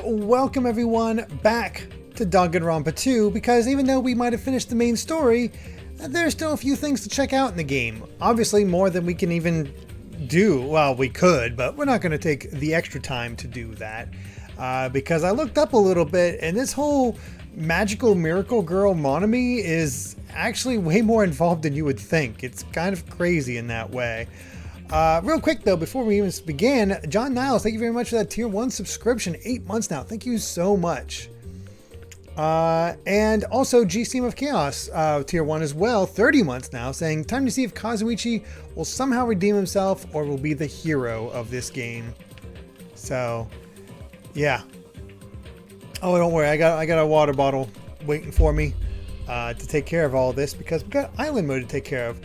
welcome everyone back to Danganronpa 2, because even though we might have finished the main story, there's still a few things to check out in the game. Obviously more than we can even do. Well, we could, but we're not going to take the extra time to do that. Because I looked up a little bit, and this whole magical miracle girl Monami is actually way more involved than you would think. It's kind of crazy in that way. Real quick though, before we even begin, John Niles, thank you very much for that tier 1 subscription. 8 months now. Thank you so much. And also GCM of Chaos, tier 1 as well, 30 months now, saying time to see if Kazuichi will somehow redeem himself or will be the hero of this game. So, yeah. Oh, don't worry, I got a water bottle waiting for me to take care of all this, because we've got island mode to take care of.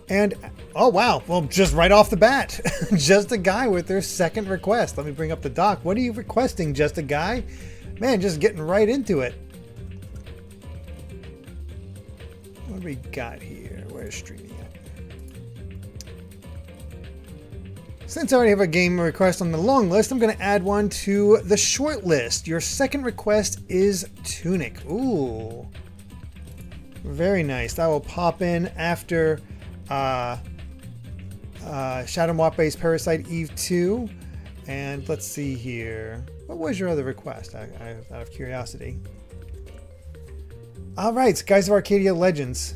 And, oh wow, well, just right off the bat, just a guy with their second request. Let me bring up the doc. What are you requesting, just a guy? Man, just getting right into it. What do we got here? Where's streaming at? Since I already have a game request on the long list, I'm going to add one to the short list. Your second request is Tunic. Ooh. Very nice. That will pop in after Shadow Mwape's Parasite Eve 2. And let's see here. What was your other request? Out of curiosity. All right, Guys of Arcadia Legends.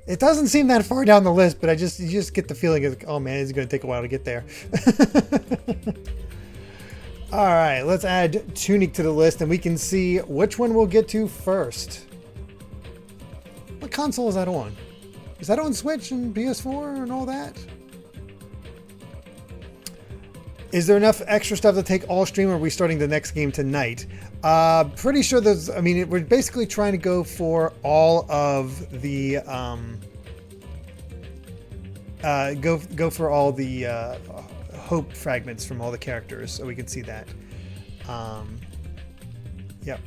It doesn't seem that far down the list, but you just get the feeling of, oh man, it's going to take a while to get there. All right, let's add Tunic to the list, and we can see which one we'll get to first. What console is that on? Is that on Switch and PS4 and all that? Is there enough extra stuff to take all stream, or are we starting the next game tonight? Pretty sure there's, I mean, we're basically trying to go for all of the, go for all the hope fragments from all the characters, so we can see that. Yep.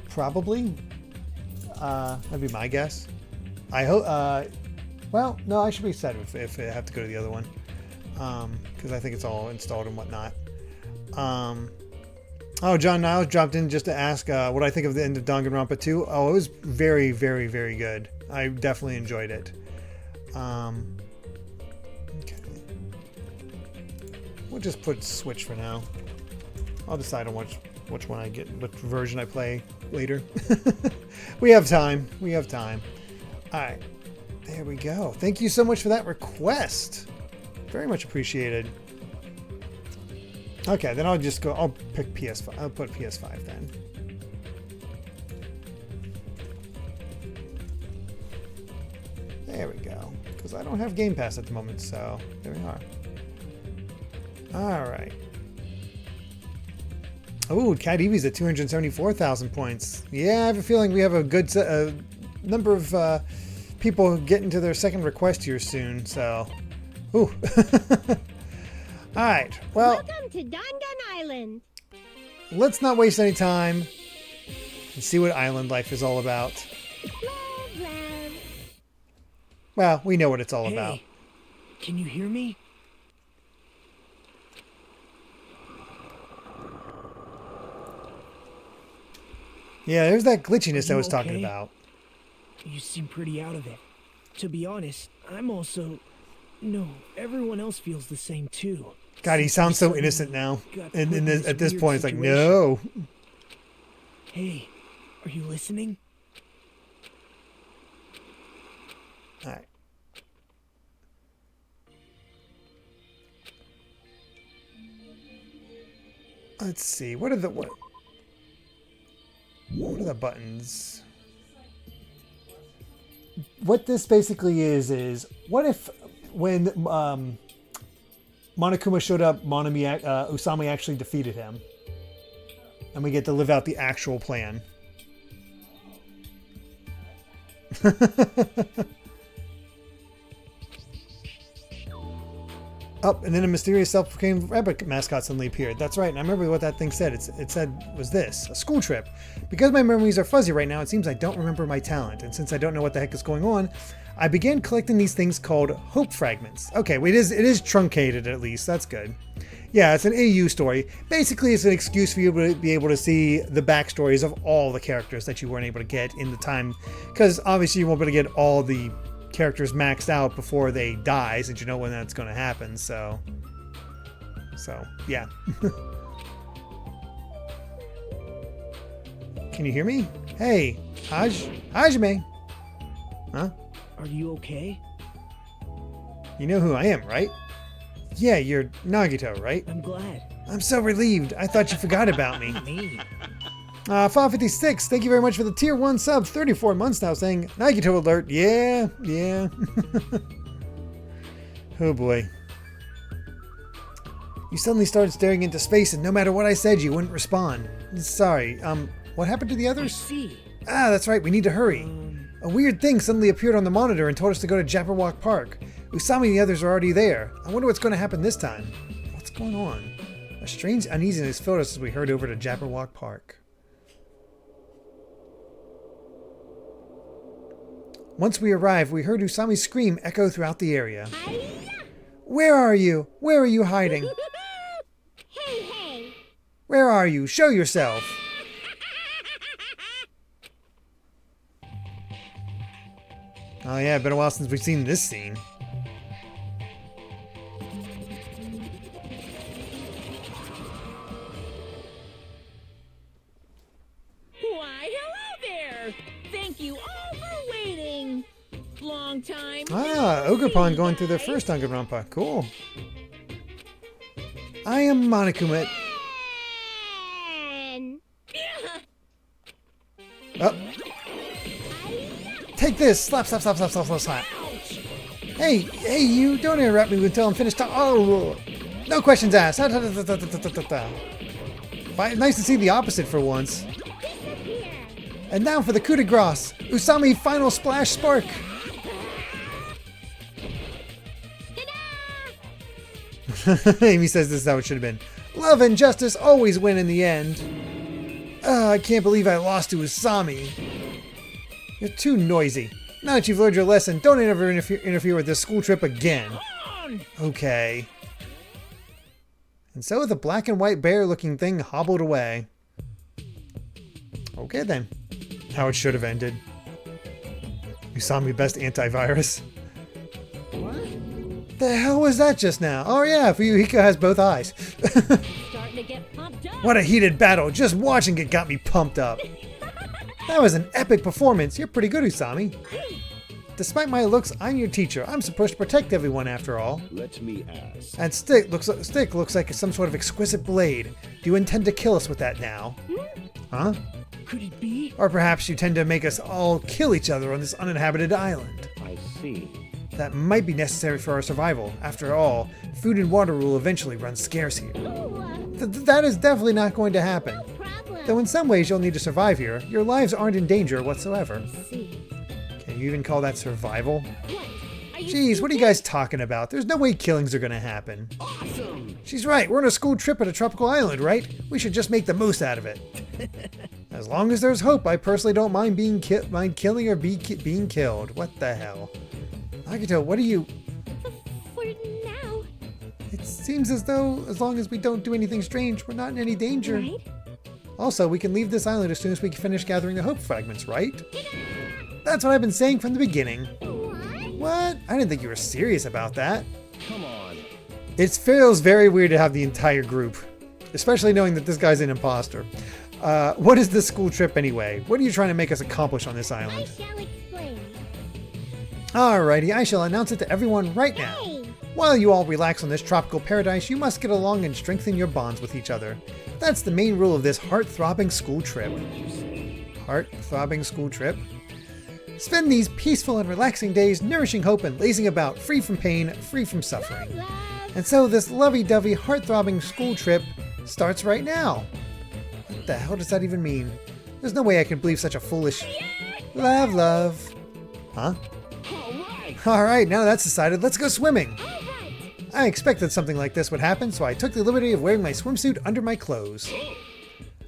Probably. That'd be my guess. I hope, well, no, I should be set if I have to go to the other one. Because I think it's all installed and whatnot. Oh, John Niles dropped in just to ask what I think of the end of Danganronpa 2. Oh, it was very, very, very good. I definitely enjoyed it. Okay. We'll just put Switch for now. I'll decide on which one I get, which version I play later. We have time. We have time. All right. There we go. Thank you so much for that request. Very much appreciated. Okay, then I'll just go. I'll pick PS5. I'll put PS5 then. There we go. Because I don't have Game Pass at the moment, so there we are. All right. Oh, Cat Evie's at 274,000 points. Yeah, I have a feeling we have a good number of people getting to their second request here soon. So, ooh. All right. Well, welcome to Dangan Island. Let's not waste any time and see what island life is all about. Love, love. Well, we know what it's all about. Can you hear me? Yeah, there's that glitchiness I was talking about. You seem pretty out of it. To be honest, I'm also... No, everyone else feels the same too. God, he sounds so innocent now. And at this point, it's like, no. Hey, are you listening? All right. Let's see. What are the buttons? What this basically is what if when Monokuma showed up, Usami actually defeated him, and we get to live out the actual plan. Up, and then a mysterious self-proclaimed rabbit mascot suddenly appeared. That's right, and I remember what that thing said. It said was this, a school trip. Because my memories are fuzzy right now, it seems I don't remember my talent. And since I don't know what the heck is going on, I began collecting these things called hope fragments. Okay, wait, it is truncated at least. That's good. Yeah, it's an AU story. Basically, it's an excuse for you to be able to see the backstories of all the characters that you weren't able to get in the time. Because obviously you won't be able to get all the characters maxed out before they die, since you know when that's going to happen. So yeah. Can you hear me? Hey, Hajime. Huh? Are you okay? You know who I am, right? Yeah, you're Nagito, right? I'm glad. I'm so relieved. I thought you forgot about me. Me? Fall 56, thank you very much for the tier 1 sub. 34 months now saying, Nagito alert. Yeah. Oh boy. You suddenly started staring into space, and no matter what I said, you wouldn't respond. Sorry, what happened to the I others? see. Ah, that's right, we need to hurry. A weird thing suddenly appeared on the monitor and told us to go to Jabberwock Park. Usami and the others are already there. I wonder what's going to happen this time. What's going on? A strange uneasiness filled us as we hurried over to Jabberwock Park. Once we arrived, we heard Usami's scream echo throughout the area. Where are you? Where are you hiding? Hey! Where are you? Show yourself! Oh yeah, been a while since we've seen this scene. Why, hello there! Thank you all for waiting. Long time. Ah, Ogerpon going through their first Danganronpa. Cool. I am Monokuma. And Oh. Take this! Slap. Hey, you! Don't interrupt me until I'm finished. Oh, no questions asked. Nice to see the opposite for once. And now for the coup de grace. Usami final splash spark. Amy says this is how it should have been. Love and justice always win in the end. I can't believe I lost to Usami. You're too noisy. Now that you've learned your lesson, don't ever interfere with this school trip again. Okay. And so the black and white bear looking thing hobbled away. Okay then. How it should have ended. Usami best antivirus. The hell was that just now? Oh yeah, Fuyuhiko has both eyes. starting to get pumped up. What a heated battle. Just watching it got me pumped up. That was an epic performance. You're pretty good, Usami. Despite my looks, I'm your teacher. I'm supposed to protect everyone after all. Let me ask. And Stick looks like some sort of exquisite blade. Do you intend to kill us with that now? Huh? Could it be? Or perhaps you tend to make us all kill each other on this uninhabited island. I see. That might be necessary for our survival. After all, food and water will eventually run scarce here. That is definitely not going to happen. Problem. Though in some ways you'll need to survive here, your lives aren't in danger whatsoever. See. Can you even call that survival? What? Are you Jeez, what are you guys talking about? There's no way killings are gonna happen. Awesome! She's right, we're on a school trip at a tropical island, right? We should just make the most out of it. As long as there's hope, I personally don't mind killing or being killed. What the hell? Nagito, what are you... For now, It seems as though, as long as we don't do anything strange, we're not in any danger. right? Also, we can leave this island as soon as we finish gathering the hope fragments, right? That's what I've been saying from the beginning. What? I didn't think you were serious about that. Come on. It feels very weird to have the entire group, especially knowing that this guy's an imposter. What is this school trip anyway? What are you trying to make us accomplish on this I island? shall explain. Alrighty, I shall announce it to everyone right now. Hey! While you all relax on this tropical paradise, you must get along and strengthen your bonds with each other. That's the main rule of this heart-throbbing school trip. Heart-throbbing school trip? Spend these peaceful and relaxing days nourishing hope and lazing about, free from pain, free from suffering. Love. And so this lovey-dovey, heart-throbbing school trip starts right now. What the hell does that even mean? There's no way I can believe such a foolish... Love. Huh? All right. Alright, now that's decided, let's go swimming. All right. I expected something like this would happen, so I took the liberty of wearing my swimsuit under my clothes.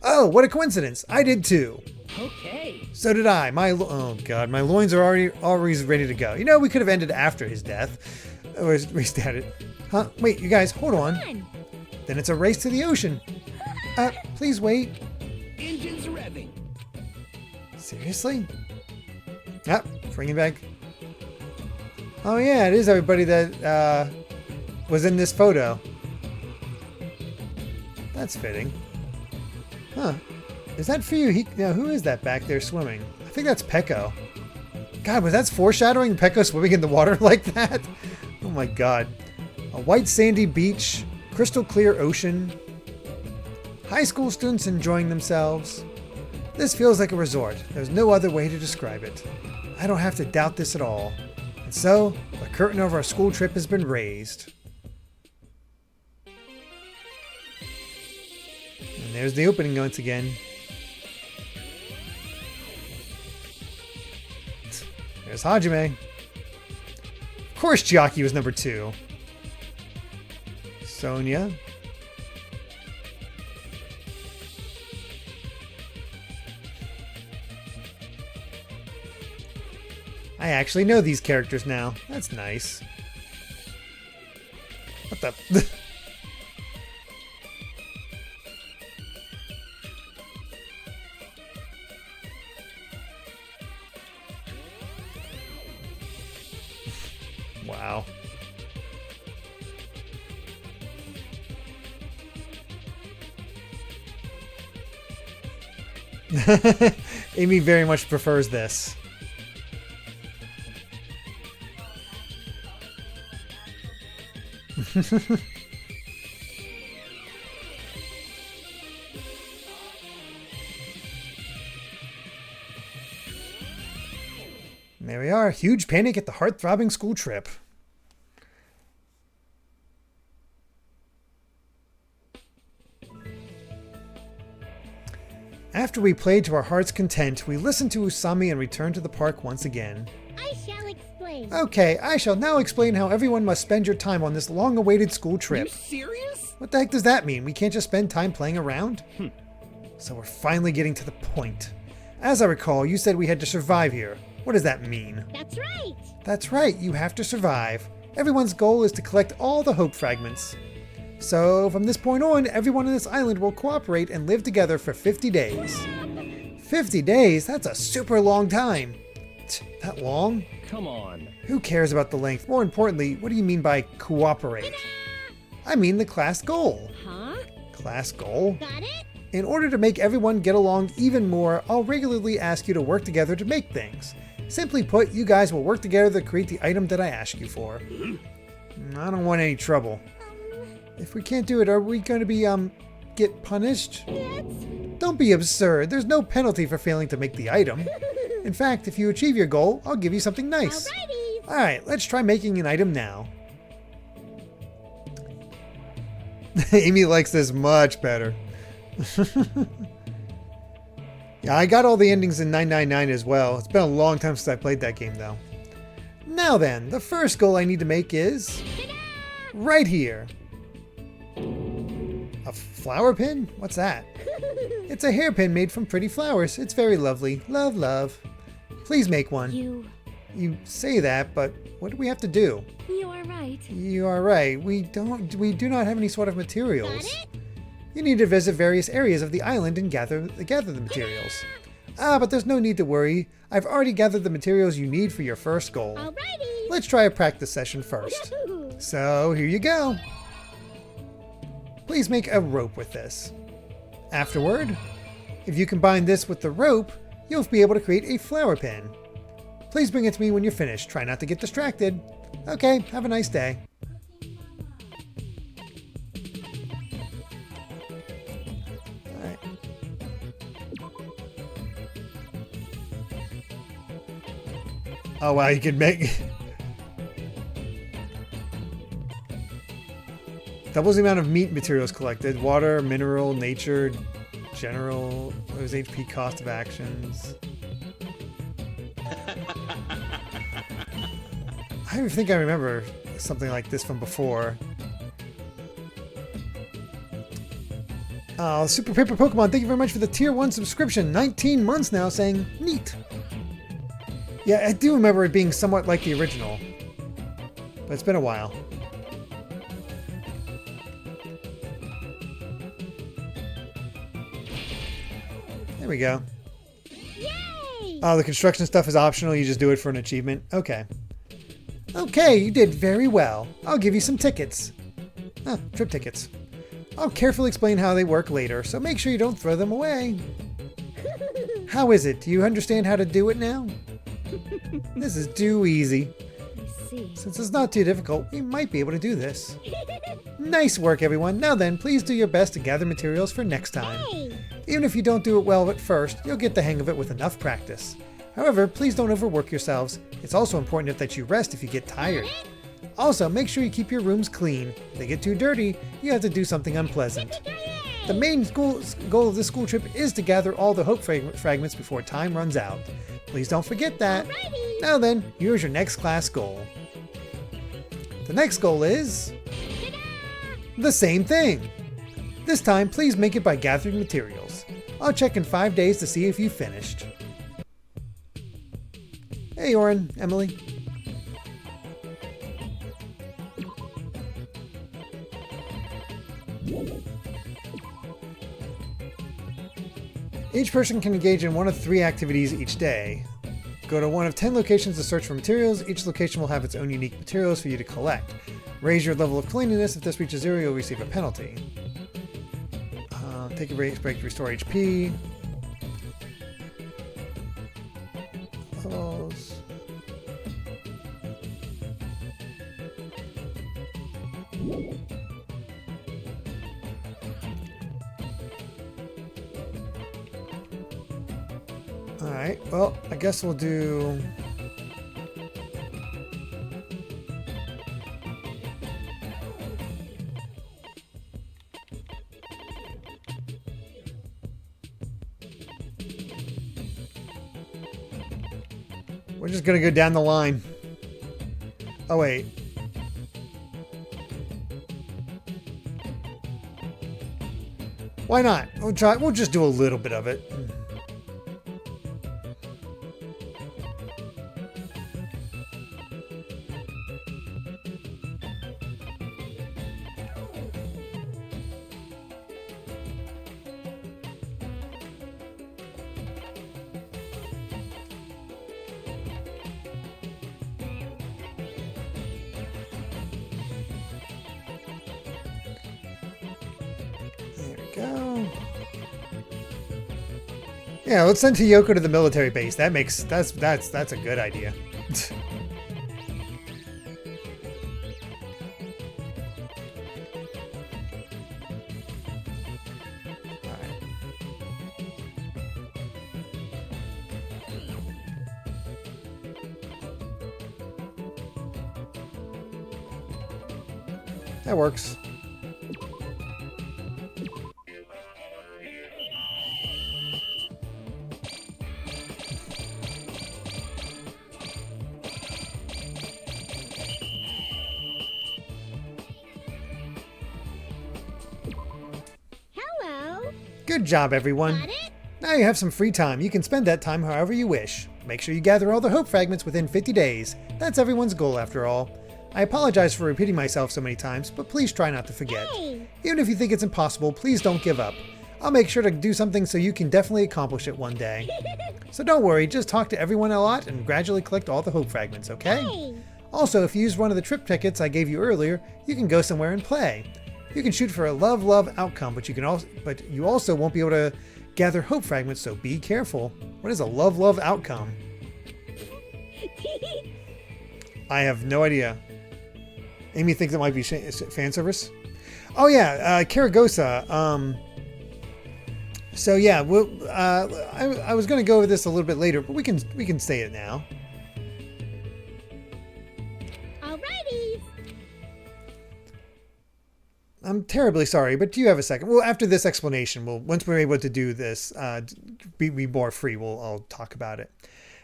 Oh, what a coincidence. I did too. Okay. So did I. Oh god, my loins are always ready to go. You know, we could have ended after his death. Or restarted. Huh? Wait, you guys, hold on. Come on. Then it's a race to the ocean. Please wait. Engines revving. Seriously? Bringing back. Oh yeah, it is everybody that was in this photo. That's fitting. Huh. Is that for you? Now, who is that back there swimming? I think that's Pecco. God, was that foreshadowing Pecco swimming in the water like that? Oh my god. A white sandy beach, crystal clear ocean, high school students enjoying themselves. This feels like a resort. There's no other way to describe it. I don't have to doubt this at all. And so, the curtain of our school trip has been raised. And there's the opening once again. There's Hajime. Of course Chiaki was number 2. Sonia. I actually know these characters now. That's nice. What the? Wow. Amy very much prefers this. There we are. Huge panic at the heart-throbbing school trip. After we played to our heart's content, we listened to Usami and returned to the park once again. I shall explain. Okay, I shall now explain how everyone must spend your time on this long-awaited school You trip. serious? What the heck does that mean? We can't just spend time playing around? So we're finally getting to the point. As I recall, you said we had to survive here. What does that mean? That's right. That's right, you have to survive. Everyone's goal is to collect all the hope fragments. So, from this point on, everyone on this island will cooperate and live together for 50 days. 50 days? That's a super long time. That long? Come on. Who cares about the length? More importantly, what do you mean by cooperate? I mean the class goal. Huh? Class goal? Got it? In order to make everyone get along even more, I'll regularly ask you to work together to make things. Simply put, you guys will work together to create the item that I ask you for. I don't want any trouble. If we can't do it, are we going to be, get punished? Don't be absurd. There's no penalty for failing to make the item. In fact, if you achieve your goal, I'll give you something nice. Alrighty. Alright, let's try making an item now. Amy likes this much better. Yeah, I got all the endings in 999 as well. It's been a long time since I played that game, though. Now then, the first goal I need to make is... right here. A flower pin? What's that? It's a hairpin made from pretty flowers. It's very lovely. Love, love. Please make one. You say that, but what do we have to do? You are right. You are right. We do not have any sort of materials. Got it? You need to visit various areas of the island and gather the materials. But there's no need to worry. I've already gathered the materials you need for your first goal. Alrighty. Let's try a practice session first. So, here you go. Please make a rope with this. Afterward, if you combine this with the rope, you'll be able to create a flower pin. Please bring it to me when you're finished. Try not to get distracted. Okay, have a nice day. Alright. Oh wow, you can make... Doubles the amount of meat materials collected. Water, mineral, nature, general. Lose HP cost of actions. I think I remember something like this from before. Super Paper Pokemon, thank you very much for the tier 1 subscription. 19 months now, saying neat. Yeah, I do remember it being somewhat like the original, but it's been a while. There we go. Yay! Oh, the construction stuff is optional. You just do it for an achievement. Okay. Okay, you did very well. I'll give you some tickets. Trip tickets. I'll carefully explain how they work later, so make sure you don't throw them away. How is it? Do you understand how to do it now? This is too easy. I see. Since it's not too difficult, we might be able to do this. Nice work, everyone. Now then, please do your best to gather materials for next time. Hey! Even if you don't do it well at first, you'll get the hang of it with enough practice. However, please don't overwork yourselves. It's also important that you rest if you get tired. Also, make sure you keep your rooms clean. If they get too dirty, you have to do something unpleasant. The main goal of this school trip is to gather all the hope fragments before time runs out. Please don't forget that. Alrighty. Now then, here's your next class goal. The next goal is the same thing. This time, please make it by gathering materials. I'll check in 5 days to see if you finished. Hey, Oren, Emily. Each person can engage in one of 3 activities each day. Go to one of 10 locations to search for materials. Each location will have its own unique materials for you to collect. Raise your level of cleanliness. If this reaches 0, you'll receive a penalty. Take a break to restore HP. Levels. Alright, well, I guess we'll do... We're just gonna go down the line. Oh, wait. Why not? We'll try. We'll just do a little bit of it. Yeah, let's send Hiyoko to the military base. That's a good idea. Alright. That works. Hello. Good job, everyone. Got it? Now you have some free time. You can spend that time however you wish. Make sure you gather all the hope fragments within 50 days. That's everyone's goal after all. I apologize for repeating myself so many times, but please try not to forget. Hey. Even if you think it's impossible, please don't give up. I'll make sure to do something so you can definitely accomplish it one day. So don't worry, just talk to everyone a lot and gradually collect all the hope fragments, okay? Hey. Also, if you use one of the trip tickets I gave you earlier, you can go somewhere and play. You can shoot for a love outcome, but you also won't be able to gather hope fragments, so be careful. What is a love outcome? I have no idea. Amy thinks it might be fan service. Oh yeah, Karagosa. So yeah, I was going to go over this a little bit later, but we can say it now. Alrighty. I'm terribly sorry, but do you have a second? Well, after this explanation, once we're able to do this, be more free, I'll talk about it.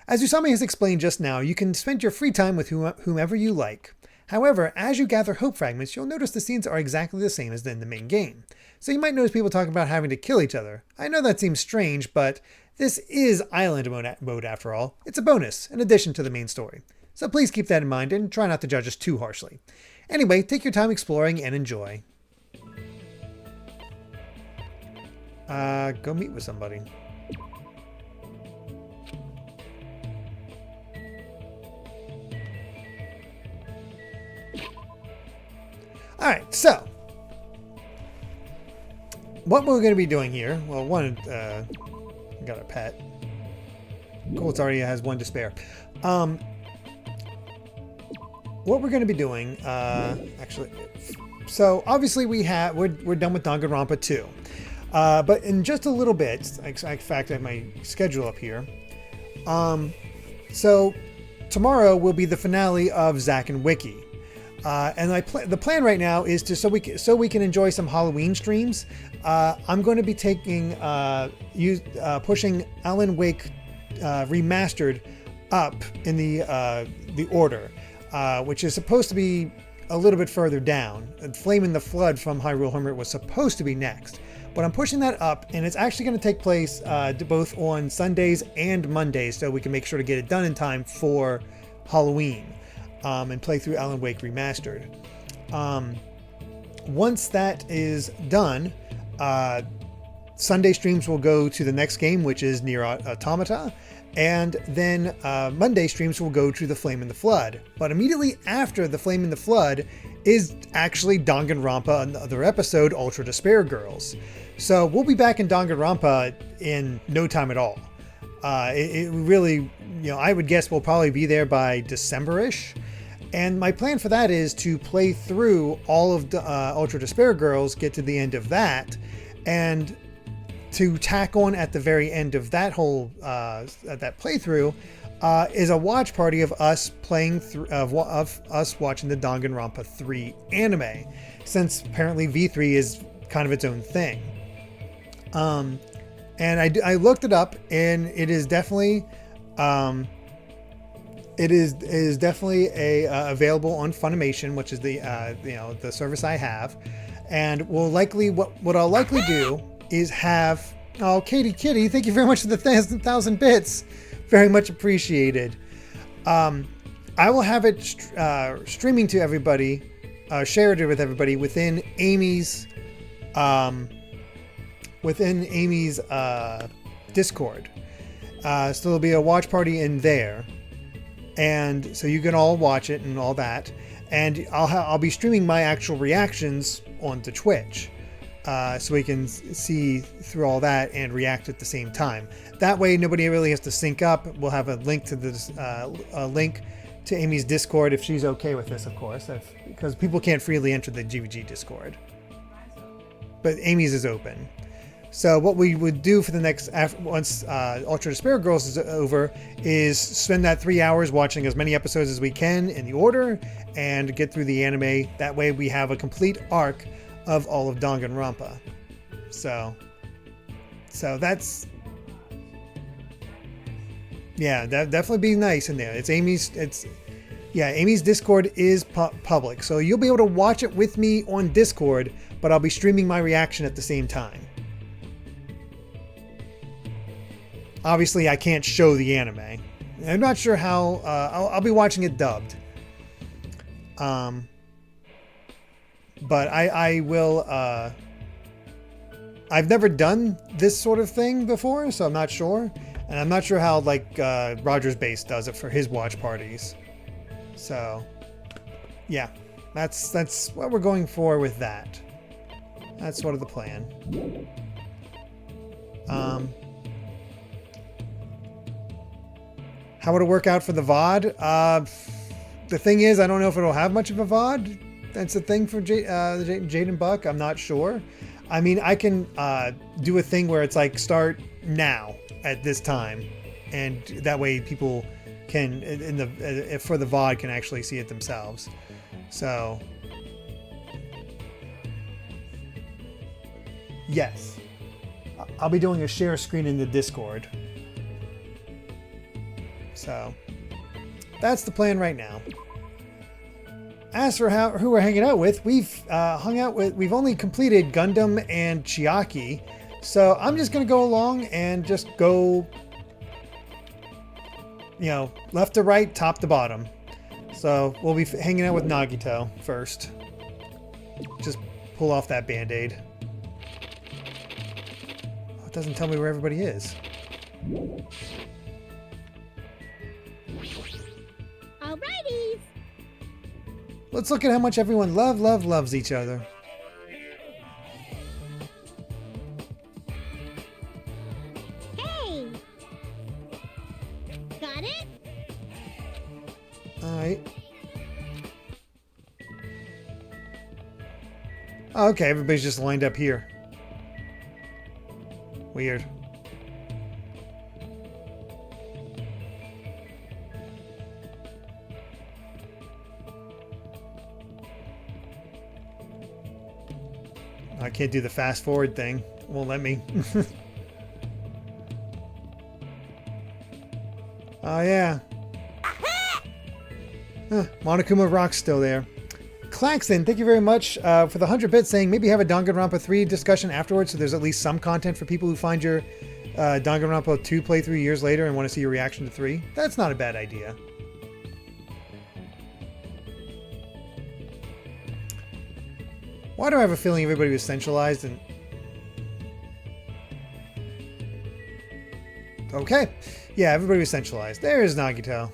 As Usami has explained just now, you can spend your free time with whomever you like. However, as you gather hope fragments, you'll notice the scenes are exactly the same as in the main game. so you might notice people talking about having to kill each other. I know that seems strange, but this is island mode after all. It's a bonus, in addition to the main story. So please keep that in mind and try not to judge us too harshly. Anyway, take your time exploring and enjoy. Go meet with somebody. Alright, so what we're going to be doing here, well, one, got a pet. Cool, it already has one to spare. What we're going to be doing, actually, so obviously we're done with Danganronpa 2. But in just a little bit, in fact, I have my schedule up here. So tomorrow will be the finale of Zack and Wiki. And the plan right now is to so we can enjoy some Halloween streams. I'm going to be pushing Alan Wake Remastered up in the order, which is supposed to be a little bit further down. Flame in the Flood from Hyrule Hermit was supposed to be next, but I'm pushing that up, and it's actually going to take place both on Sundays and Mondays, so we can make sure to get it done in time for Halloween. And play through Alan Wake Remastered. Once that is done, Sunday streams will go to the next game, which is Nier Automata, and then Monday streams will go to the Flame in the Flood. But immediately after the Flame in the Flood is actually Danganronpa, another episode, Ultra Despair Girls. So we'll be back in Danganronpa in no time at all. It really, I would guess we'll probably be there by December-ish. And my plan for that is to play through all of the Ultra Despair Girls, get to the end of that, and to tack on at the very end of that whole that playthrough is a watch party of us playing through of us watching the Danganronpa 3 anime, since apparently V3 is kind of its own thing. And I looked it up, and it is definitely. It is definitely available on Funimation, which is the service I have, and what I'll likely do is have Katie Kitty, thank you very much for the 1,000 bits, very much appreciated. I will have it streaming to everybody, shared it with everybody within Amy's Discord. So there'll be a watch party in there. And so you can all watch it and all that, and I'll be streaming my actual reactions onto Twitch, so we can see through all that and react at the same time. That way, nobody really has to sync up. We'll have a link to this link to Amy's Discord if she's okay with this, of course, because people can't freely enter the GVG Discord. But Amy's is open. So what we would do for the next, once Ultra Despair Girls is over, is spend that 3 hours watching as many episodes as we can in the order and get through the anime. That way we have a complete arc of all of Danganronpa. So that's, yeah, that definitely be nice in there. Amy's Discord is public, so you'll be able to watch it with me on Discord, but I'll be streaming my reaction at the same time. Obviously, I can't show the anime. I'm not sure how. I'll be watching it dubbed. But I will. I've never done this sort of thing before, so I'm not sure. And I'm not sure how Rogers Base does it for his watch parties. So, yeah, that's what we're going for with that. That's sort of the plan. How would it work out for the VOD? The thing is, I don't know if it'll have much of a VOD. That's the thing for Jade and Buck. I'm not sure. I mean, I can do a thing where it's like start now at this time, and that way people can for the VOD can actually see it themselves. So yes, I'll be doing a share screen in the Discord. So that's the plan right now. as for who we're hanging out with, we've we've only completed Gundam and Chiaki. So I'm just going to go along and just go, you know, left to right, top to bottom. So we'll be hanging out with Nagito first. Just pull off that band-aid. Oh, it doesn't tell me where everybody is. Alrighty. Let's look at how much everyone loves each other. Hey. Got it? Alright. Oh, okay, everybody's just lined up here. Weird. I can't do the fast forward thing. Won't let me. Oh, yeah. Monokuma Rock's still there. Claxton, thank you very much for the 100 bits, saying maybe have a Danganronpa 3 discussion afterwards, so there's at least some content for people who find your Danganronpa 2 playthrough years later and want to see your reaction to 3. That's not a bad idea. Why do I have a feeling everybody was centralized and... Okay. Yeah, everybody was centralized. There's Nagito.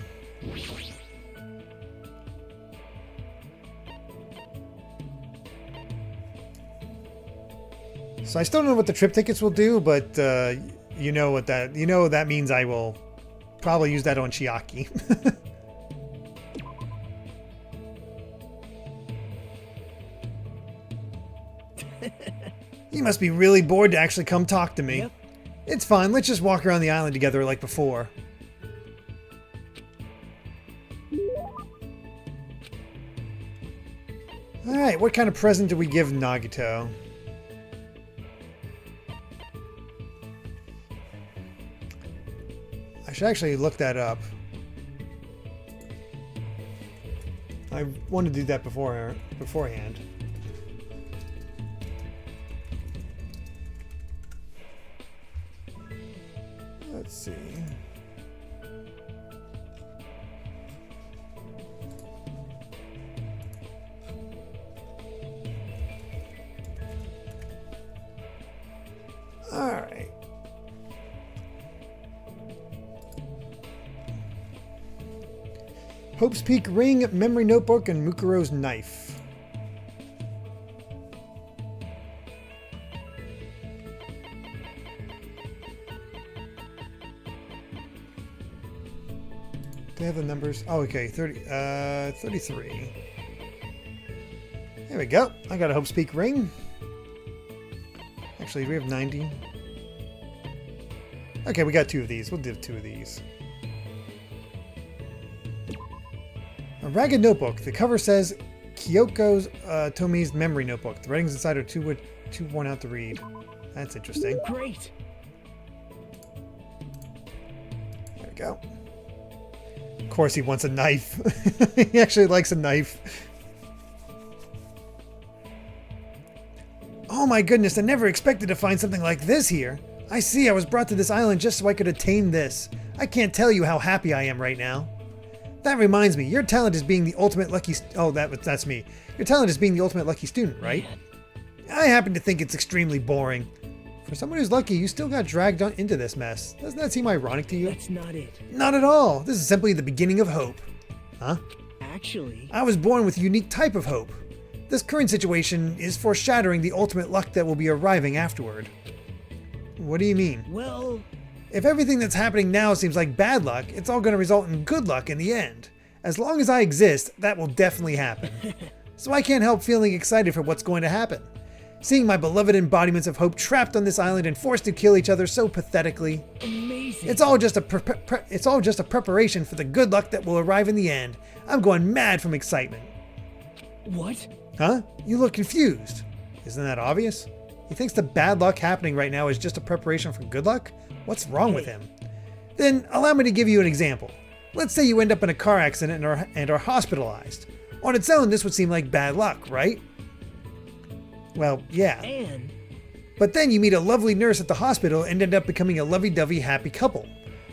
So I still don't know what the trip tickets will do, but you know what that means. I will probably use that on Chiaki. You must be really bored to actually come talk to me. Yep. It's fine. Let's just walk around the island together like before. Alright, what kind of present do we give Nagito? I should actually look that up. I want to do that beforehand. Let's see. All right. Hope's Peak ring, memory notebook, and Mukuro's knife. Do they have the numbers? Oh, okay. 33. There we go. I got a Hope's Peak ring. Actually, we have 90. Okay, we got 2 of these. We'll do 2 of these. A ragged notebook. The cover says Kyoko's Tomi's memory notebook. The writings inside are too worn out to read. That's interesting. Great. There we go. Of course he wants a knife. He actually likes a knife. Oh my goodness, I never expected to find something like this here. I see, I was brought to this island just so I could attain this. I can't tell you how happy I am right now. That reminds me, your talent is being the ultimate lucky... Oh, that's me. Your talent is being the ultimate lucky student, right? I happen to think it's extremely boring. For someone who's lucky, you still got dragged into this mess. Doesn't that seem ironic to you? That's not it. Not at all. This is simply the beginning of hope. Huh? Actually... I was born with a unique type of hope. This current situation is foreshadowing the ultimate luck that will be arriving afterward. What do you mean? Well... If everything that's happening now seems like bad luck, it's all going to result in good luck in the end. As long as I exist, that will definitely happen. So I can't help feeling excited for what's going to happen. Seeing my beloved embodiments of hope trapped on this island and forced to kill each other so pathetically. Amazing. It's all just a preparation for the good luck that will arrive in the end. I'm going mad from excitement. What? Huh? You look confused. Isn't that obvious? He thinks the bad luck happening right now is just a preparation for good luck? What's wrong with him? Then allow me to give you an example. Let's say you end up in a car accident and are hospitalized. On its own, this would seem like bad luck, right? Well, yeah. And But then you meet a lovely nurse at the hospital and end up becoming a lovey-dovey happy couple.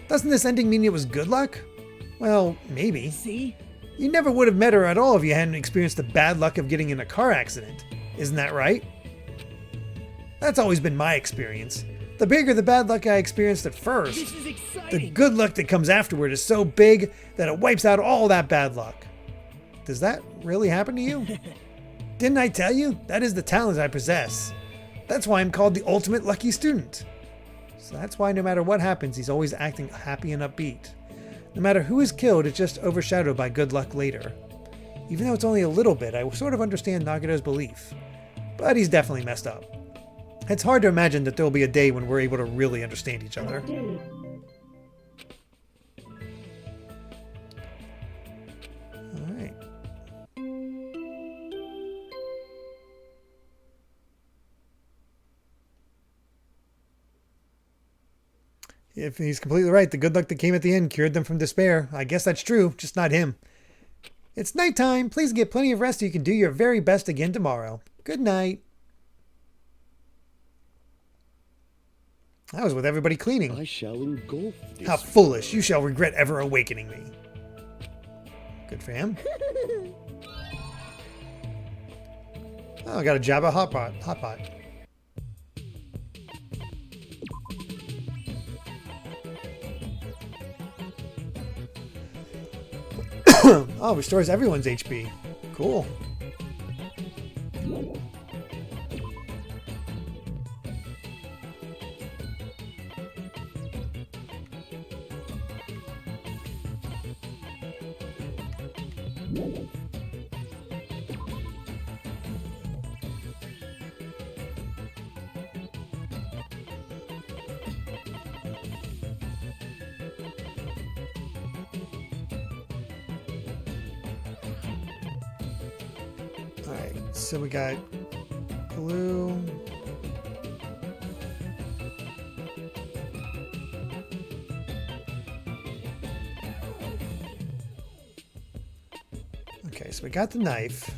Doesn't this ending mean it was good luck? Well, maybe. see? You never would have met her at all if you hadn't experienced the bad luck of getting in a car accident. Isn't that right? That's always been my experience. The bigger the bad luck I experienced at first, This is the exciting. good luck that comes afterward is so big that it wipes out all that bad luck. Does that really happen to you? Didn't I tell you? That is the talent I possess. That's why I'm called the ultimate lucky student. So that's why no matter what happens, he's always acting happy and upbeat. No matter who is killed, it's just overshadowed by good luck later. Even though it's only a little bit, I sort of understand Nagato's belief. But he's definitely messed up. It's hard to imagine that there will be a day when we're able to really understand each other. Alright. If he's completely right, the good luck that came at the end cured them from despair. I guess that's true, just not him. It's nighttime. Please get plenty of rest so you can do your very best again tomorrow. Good night. I was with everybody cleaning. I shall engulf this. How foolish. You shall regret ever awakening me. Good for him. Oh, I got a Jabba hot pot. Hot pot. Oh, restores everyone's HP. Cool. Alright, so we got blue. Okay, so we got the knife.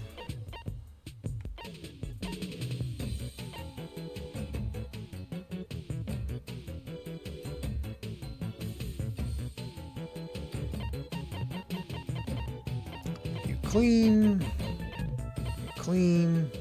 You clean. Clean.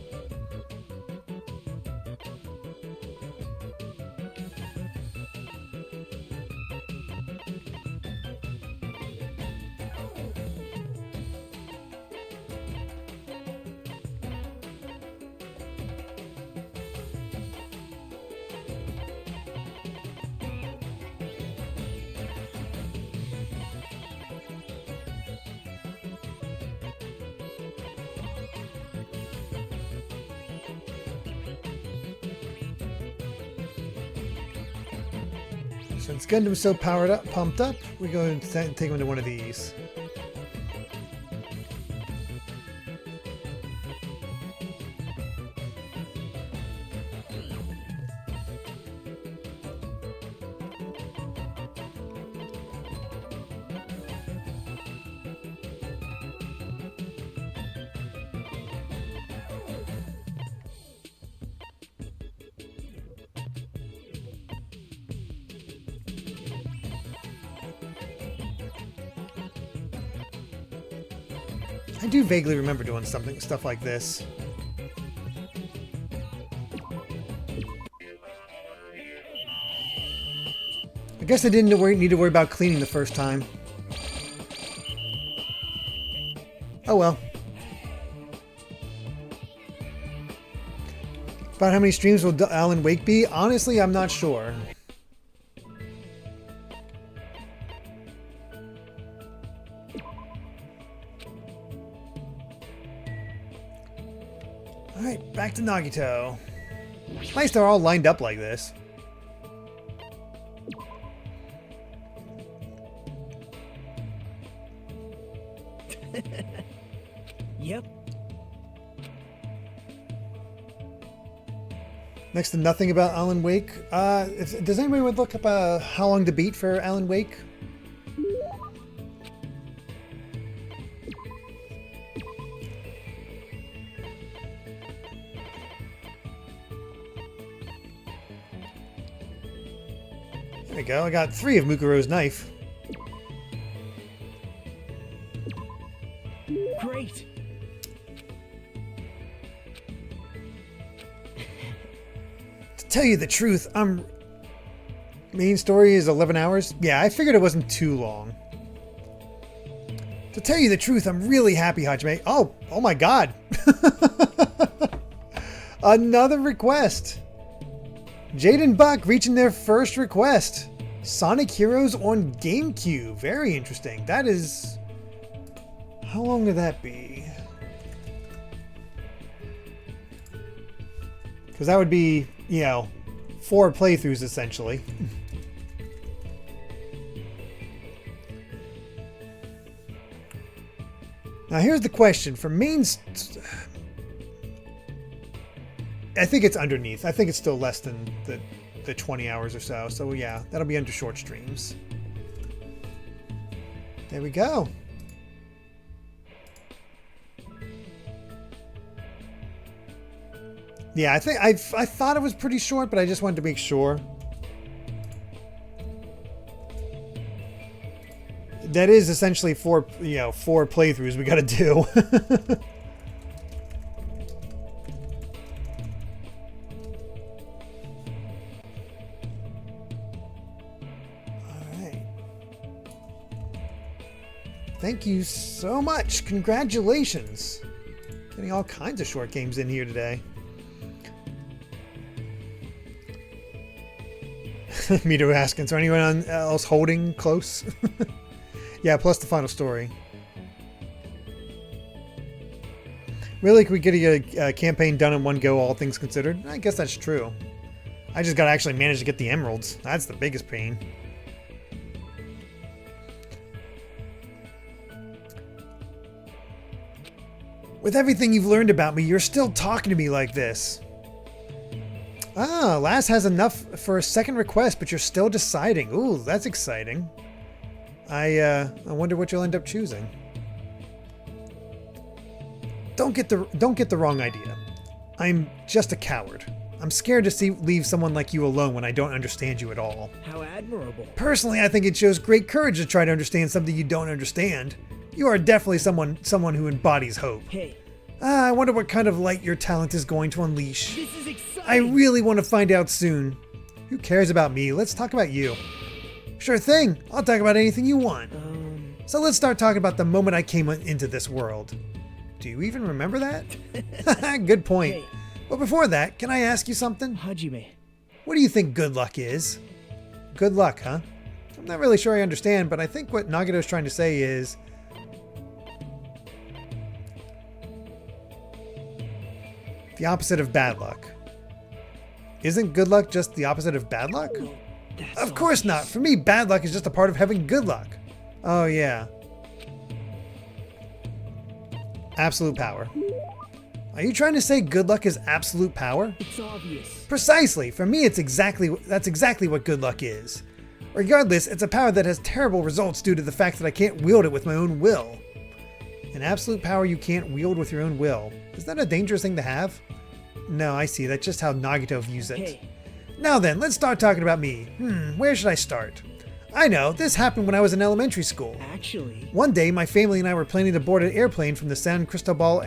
Since Gundam's so powered up, pumped up, we go and take him to one of these. I do vaguely remember doing stuff like this. I guess I didn't need to worry about cleaning the first time. Oh well. About how many streams will Alan Wake be? Honestly, I'm not sure. Alright, back to Nagito. It's nice they're all lined up like this. Yep. Next to nothing about Alan Wake. Does anybody want to look up how long to beat for Alan Wake? we go. I got 3 of Mukuro's knife. Great. To tell you the truth, main story is 11 hours. Yeah, I figured it wasn't too long. To tell you the truth, I'm really happy, Hajime. Oh my god. Another request. Jade and Buck reaching their first request. Sonic Heroes on GameCube. Very interesting. That is... How long would that be? Because that would be, 4 playthroughs essentially. Now here's the question. For mains... I think it's underneath. I think it's still less than the 20 hours or so. So yeah, that'll be under short streams. There we go. Yeah, I think I thought it was pretty short, but I just wanted to make sure. That is essentially 4 playthroughs we got to do. Thank you so much. Congratulations. Getting all kinds of short games in here today. Mito asking, is there anyone else holding close? Yeah, plus the final story. Really, could we get a campaign done in one go, all things considered? I guess that's true. I just gotta actually manage to get the emeralds. That's the biggest pain. With everything you've learned about me, you're still talking to me like this. Ah, Lass has enough for a second request, but you're still deciding. Ooh, that's exciting. I wonder what you'll end up choosing. Don't get the wrong idea. I'm just a coward. I'm scared to leave someone like you alone when I don't understand you at all. How admirable. Personally, I think it shows great courage to try to understand something you don't understand. You are definitely someone who embodies hope. Hey. I wonder what kind of light your talent is going to unleash. This is exciting. I really want to find out soon. Who cares about me? Let's talk about you. Sure thing. I'll talk about anything you want. So let's start talking about the moment I came into this world. Do you even remember that? Good point. Hey. But before that, can I ask you something? Hajime. What do you think good luck is? Good luck, huh? I'm not really sure I understand, but I think what Nagato's trying to say is... the opposite of bad luck. Isn't good luck just the opposite of bad luck? Of course not. For me, bad luck is just a part of having good luck. Oh, yeah. Absolute power. Are you trying to say good luck is absolute power? It's obvious. Precisely. For me, that's exactly what good luck is. Regardless, it's a power that has terrible results due to the fact that I can't wield it with my own will. An absolute power you can't wield with your own will. Is that a dangerous thing to have? No, I see. That's just how Nagato views it. Hey. Now then, let's start talking about me. Where should I start? I know, this happened when I was in elementary school. Actually. One day, my family and I were planning to board an airplane from the San Cristobal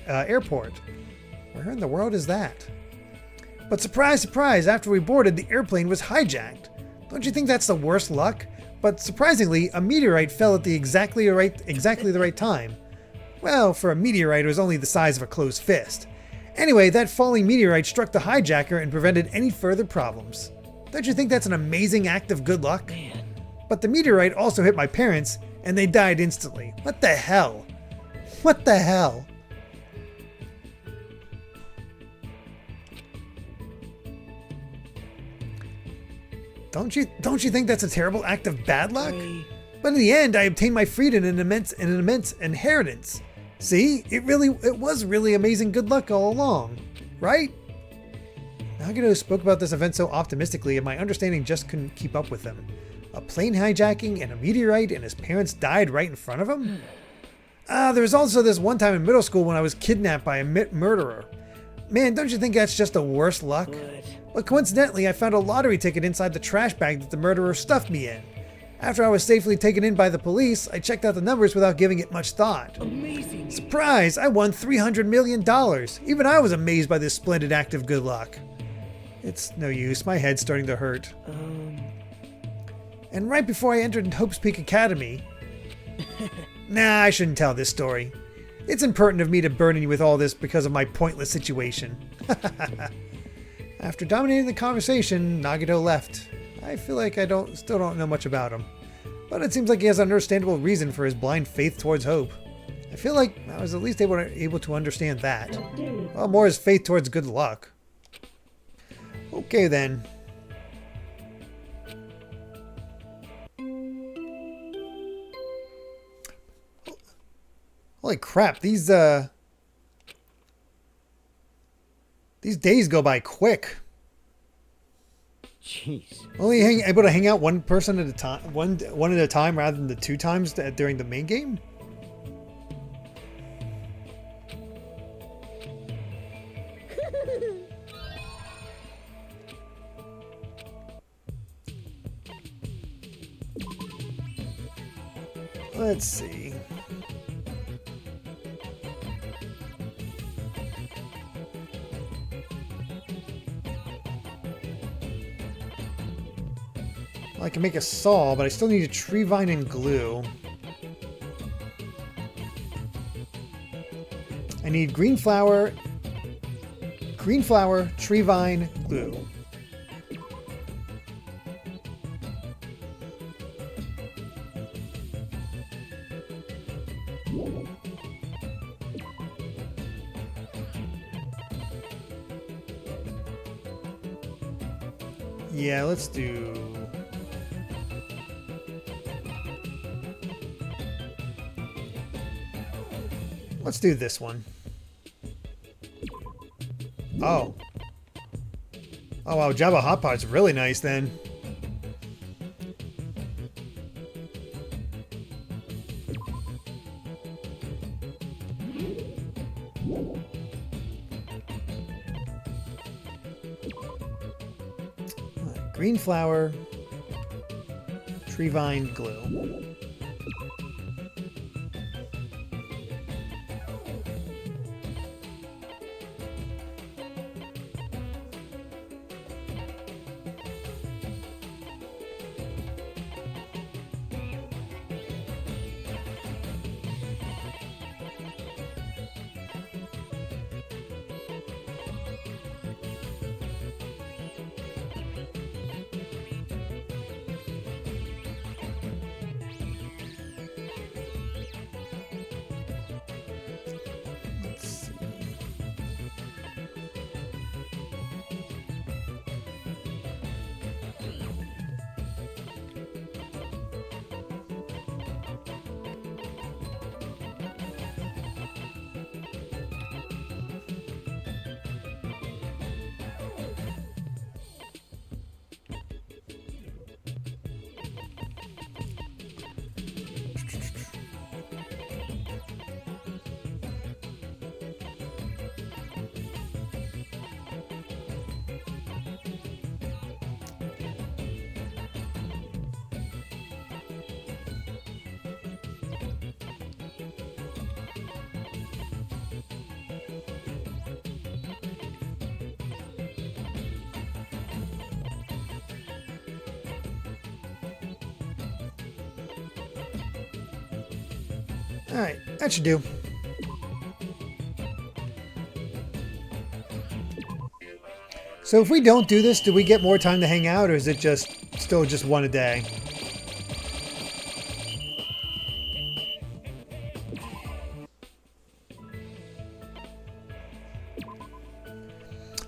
airport. Where in the world is that? But surprise, surprise, after we boarded, the airplane was hijacked. Don't you think that's the worst luck? But surprisingly, a meteorite fell at exactly the right time. Well, for a meteorite, it was only the size of a closed fist. Anyway, that falling meteorite struck the hijacker and prevented any further problems. Don't you think that's an amazing act of good luck? Man. But the meteorite also hit my parents, and they died instantly. What the hell? What the hell? Don't you think that's a terrible act of bad luck? But in the end, I obtained my freedom and an immense inheritance. See, it was really amazing good luck all along, right? Nagato spoke about this event so optimistically, and my understanding just couldn't keep up with him. A plane hijacking and a meteorite, and his parents died right in front of him? There was also this one time in middle school when I was kidnapped by a murderer. Man, don't you think that's just the worst luck? But coincidentally, I found a lottery ticket inside the trash bag that the murderer stuffed me in. After I was safely taken in by the police, I checked out the numbers without giving it much thought. Amazing. Surprise! I won $300 million! Even I was amazed by this splendid act of good luck. It's no use, my head's starting to hurt. And right before I entered Hope's Peak Academy... Nah, I shouldn't tell this story. It's impertinent of me to burden you with all this because of my pointless situation. After dominating the conversation, Nagito left. I feel like I still don't know much about him. But it seems like he has an understandable reason for his blind faith towards Hope. I feel like I was at least able to understand that. Well, more his faith towards good luck. Okay then. Holy crap, these days go by quick. Jeez. Only able to hang out one person at a time, one at a time rather than the 2 times during the main game? Let's see. I can make a saw, but I still need a tree vine and glue. I need green flower, tree vine, glue. Yeah, let's do... Let's do this one. Oh. Oh wow, Java Hot Pot's really nice then. Green flower, tree vine, glue. Alright, that should do. So if we don't do this, do we get more time to hang out, or is it still just one a day?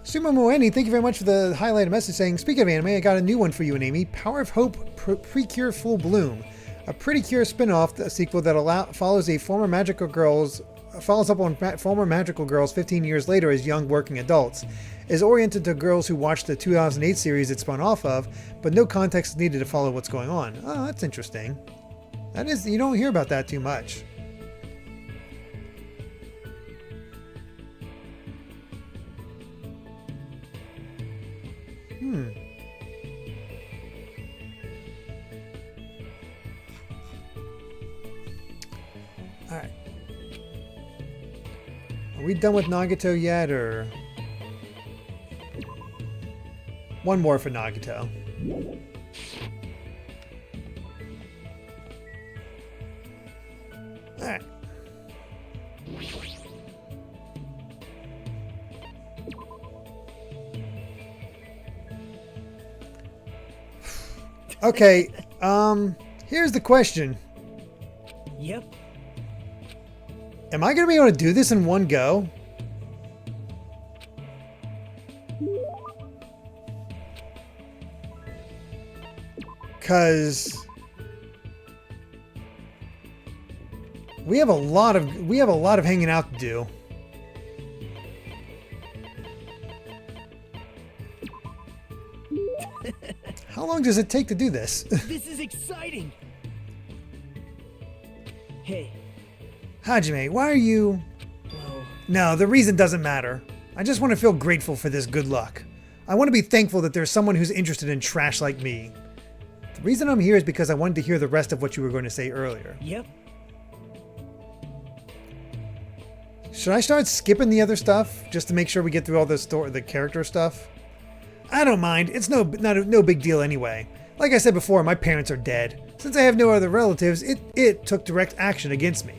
Sumo Moeni, thank you very much for the highlighted message saying, speaking of anime, I got a new one for you and Amy. Power of Hope Precure Full Bloom. A Pretty Cure spin-off sequel that follows up on former magical girls 15 years later as young working adults. Is oriented to girls who watched the 2008 series it spun off of, but no context is needed to follow what's going on. Oh, that's interesting. That is, you don't hear about that too much. Alright. Are we done with Nagato yet, or... One more for Nagato. Alright. Okay, here's the question. Yep. Am I going to be able to do this in one go? Because we have a lot of hanging out to do. How long does it take to do this? This is exciting. Hey, Hajime, why are you... well, No, the reason doesn't matter. I just want to feel grateful for this good luck. I want to be thankful that there's someone who's interested in trash like me. The reason I'm here is because I wanted to hear the rest of what you were going to say earlier. yep. Should I start skipping the other stuff just to make sure we get through all the character stuff? I don't mind. It's no big deal anyway. Like I said before, my parents are dead. Since I have no other relatives, it took direct action against me.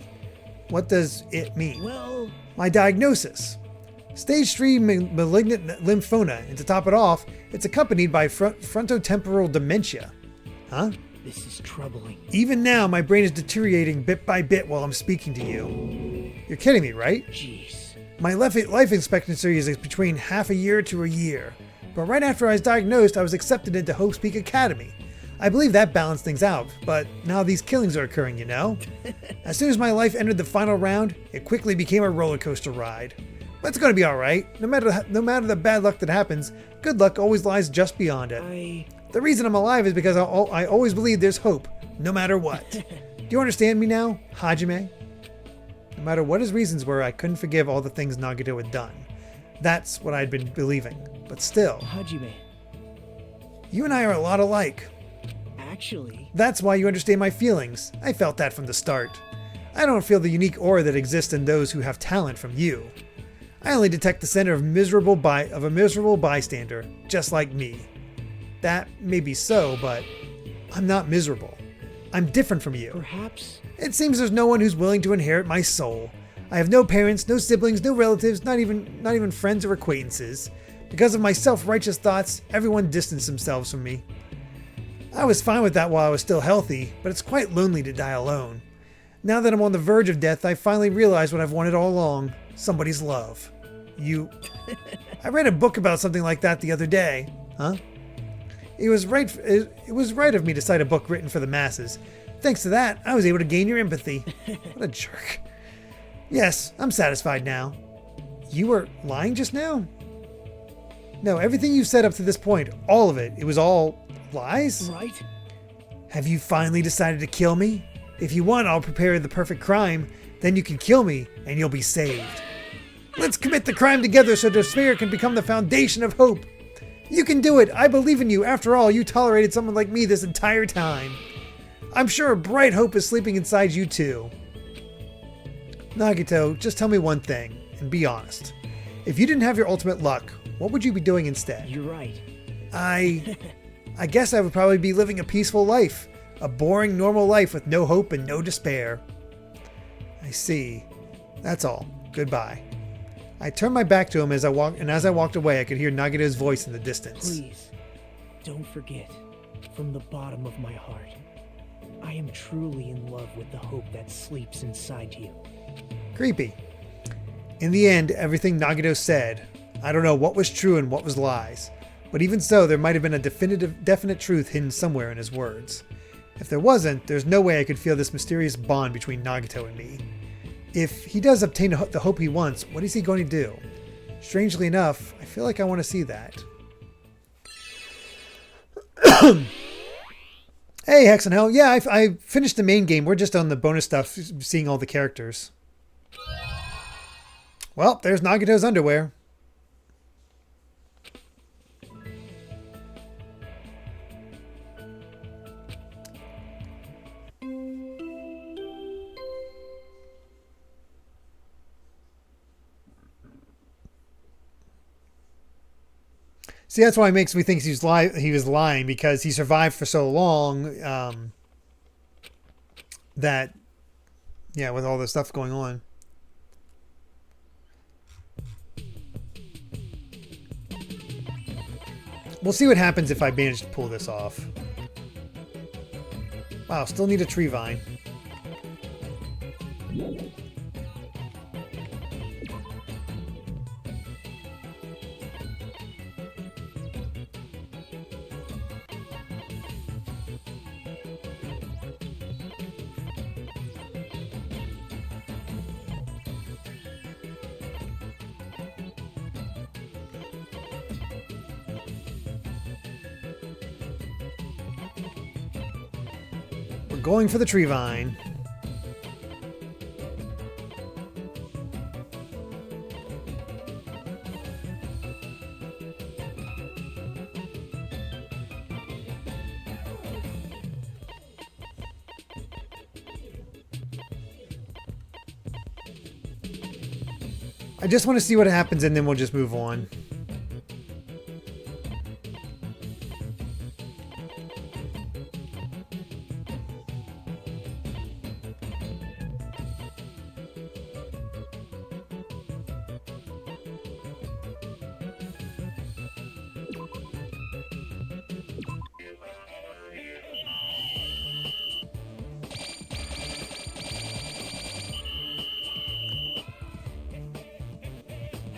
What does it mean? Well, My diagnosis. Stage 3 malignant lymphoma, and to top it off, it's accompanied by frontotemporal dementia. Huh? this is troubling. Even now, my brain is deteriorating bit by bit while I'm speaking to you. You're kidding me, right? Jeez. My life expectancy is between half a year to a year. But right after I was diagnosed, I was accepted into Hope's Peak Academy. I believe that balanced things out, but now these killings are occurring, you know? As soon as my life entered the final round, it quickly became a roller coaster ride. But it's gonna be alright. No matter the bad luck that happens, good luck always lies just beyond it. The reason I'm alive is because I always believe there's hope, no matter what. Do you understand me now, Hajime? No matter what his reasons were, I couldn't forgive all the things Nagato had done. That's what I'd been believing. But still, Hajime, you and I are a lot alike. actually, That's why you understand my feelings. I felt that from the start. I don't feel the unique aura that exists in those who have talent from you. I only detect the center of a miserable bystander, just like me. That may be so, but I'm not miserable. I'm different from you. perhaps. It seems there's no one who's willing to inherit my soul. I have no parents, no siblings, no relatives, not even friends or acquaintances. Because of my self-righteous thoughts, everyone distanced themselves from me. I was fine with that while I was still healthy, but it's quite lonely to die alone. Now that I'm on the verge of death, I finally realized what I've wanted all along. Somebody's love. You... I read a book about something like that the other day. Huh? It was right of me to cite a book written for the masses. Thanks to that, I was able to gain your empathy. What a jerk. Yes, I'm satisfied now. You were lying just now? No, everything you've said up to this point, all of it, it was all lies? Right? Have you finally decided to kill me? If you want, I'll prepare the perfect crime. Then you can kill me, and you'll be saved. Let's commit the crime together so despair can become the foundation of hope. You can do it. I believe in you. After all, you tolerated someone like me this entire time. I'm sure a bright hope is sleeping inside you too. Nagato, just tell me one thing, and be honest. If you didn't have your ultimate luck, what would you be doing instead? You're right. I guess I would probably be living a peaceful life. A boring, normal life with no hope and no despair. I see. That's all. Goodbye. I turned my back to him as I walked away, I could hear Nagato's voice in the distance. Please, don't forget, from the bottom of my heart, I am truly in love with the hope that sleeps inside you. Creepy. In the end, everything Nagato said, I don't know what was true and what was lies. But even so, there might have been a definite truth hidden somewhere in his words. If there wasn't, there's no way I could feel this mysterious bond between Nagato and me. If he does obtain the hope he wants, what is he going to do? Strangely enough, I feel like I want to see that. Hey, Hex and Hell. Yeah, I finished the main game. We're just on the bonus stuff, seeing all the characters. Well, there's Nagato's underwear. See, that's why it makes me think he was lying, because he survived for so long that, yeah, with all this stuff going on. We'll see what happens if I manage to pull this off. Wow, still need a tree vine. We're going for the tree vine. I just want to see what happens and then we'll just move on.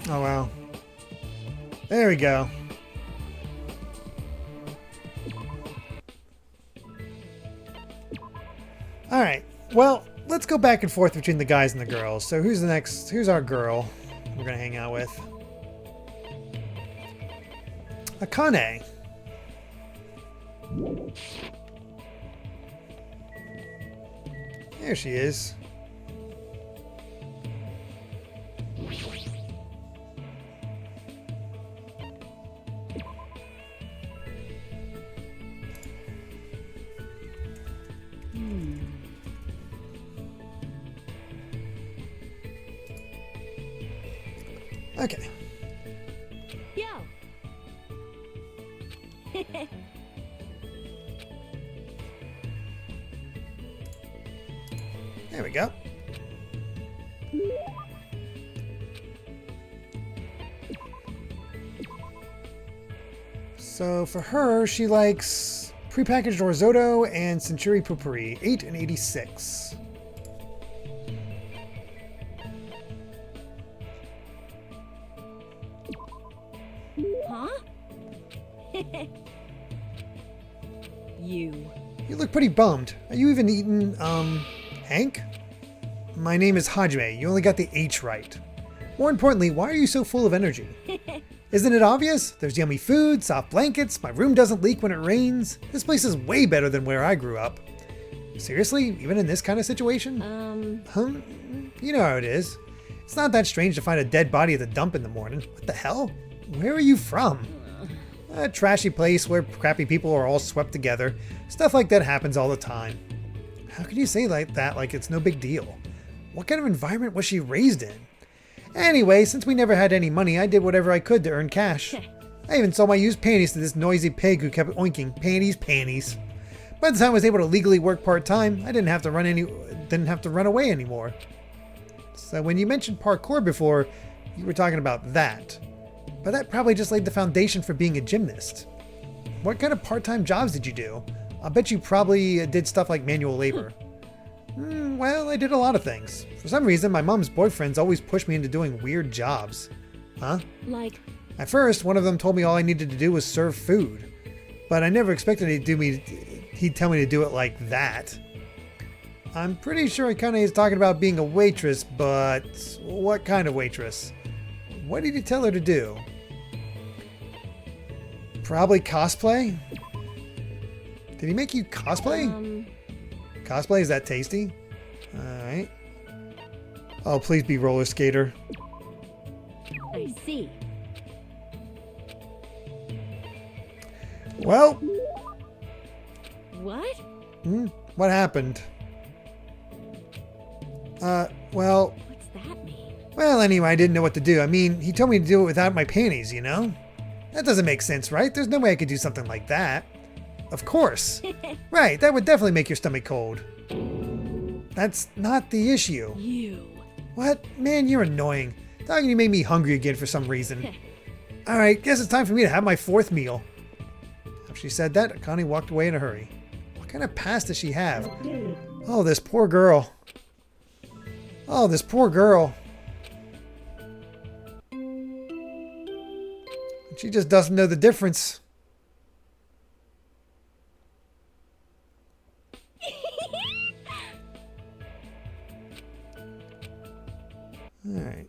Oh, wow. There we go. Alright, well, let's go back and forth between the guys and the girls. So who's the next? Who's our girl we're going to hang out with? Akane. There she is. Okay. Yo. There we go. So for her, she likes prepackaged risotto and century potpourri, 8 and 86. Huh? You look pretty bummed. Are you even eating, Hank? My name is Hajime. You only got the H right. More importantly, why are you so full of energy? Isn't it obvious? There's yummy food, soft blankets, my room doesn't leak when it rains. This place is way better than where I grew up. Seriously? Even in this kind of situation? You know how it is. It's not that strange to find a dead body at the dump in the morning. What the hell? Where are you from? A trashy place where crappy people are all swept together. Stuff like that happens all the time. How can you say like that like it's no big deal? What kind of environment was she raised in? Anyway, since we never had any money, I did whatever I could to earn cash. I even sold my used panties to this noisy pig who kept oinking, panties, panties. By the time I was able to legally work part-time, I didn't have to run away anymore. So when you mentioned parkour before, you were talking about that. But that probably just laid the foundation for being a gymnast. What kind of part-time jobs did you do? I'll bet you probably did stuff like manual labor. Well, I did a lot of things. For some reason, my mom's boyfriends always pushed me into doing weird jobs. Huh? Like? At first, one of them told me all I needed to do was serve food. But I never expected he'd tell me to do it like that. I'm pretty sure Akane is talking about being a waitress, but what kind of waitress? What did he tell her to do? Probably cosplay? Did he make you cosplay? Cosplay, is that tasty? Alright. Oh, please be roller skater. I see. Well. What? What happened? Well. What's that mean? Well, anyway, I didn't know what to do. I mean, he told me to do it without my panties, you know? That doesn't make sense, right? There's no way I could do something like that. Of course. Right, that would definitely make your stomach cold. That's not the issue. You. What? Man, you're annoying. Thought you made me hungry again for some reason. Alright, guess it's time for me to have my 4th meal. After she said that, Connie walked away in a hurry. What kind of past does she have? Oh, this poor girl. Oh, this poor girl. She just doesn't know the difference. All right.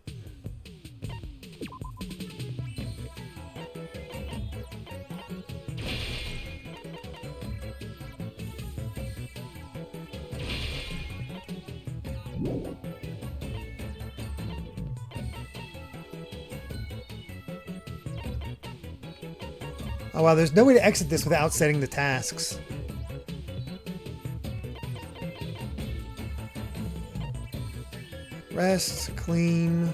Oh wow, there's no way to exit this without setting the tasks. Rest, clean.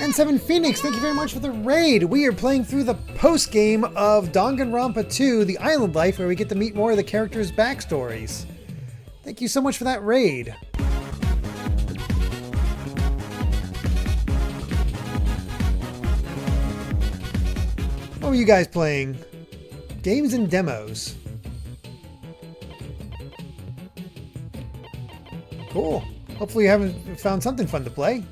And 7 Phoenix, thank you very much for the raid. We are playing through the post game of Danganronpa 2, The Island Life, where we get to meet more of the characters' backstories. Thank you so much for that raid. What were you guys playing? Games and demos. Cool. Hopefully you haven't found something fun to play.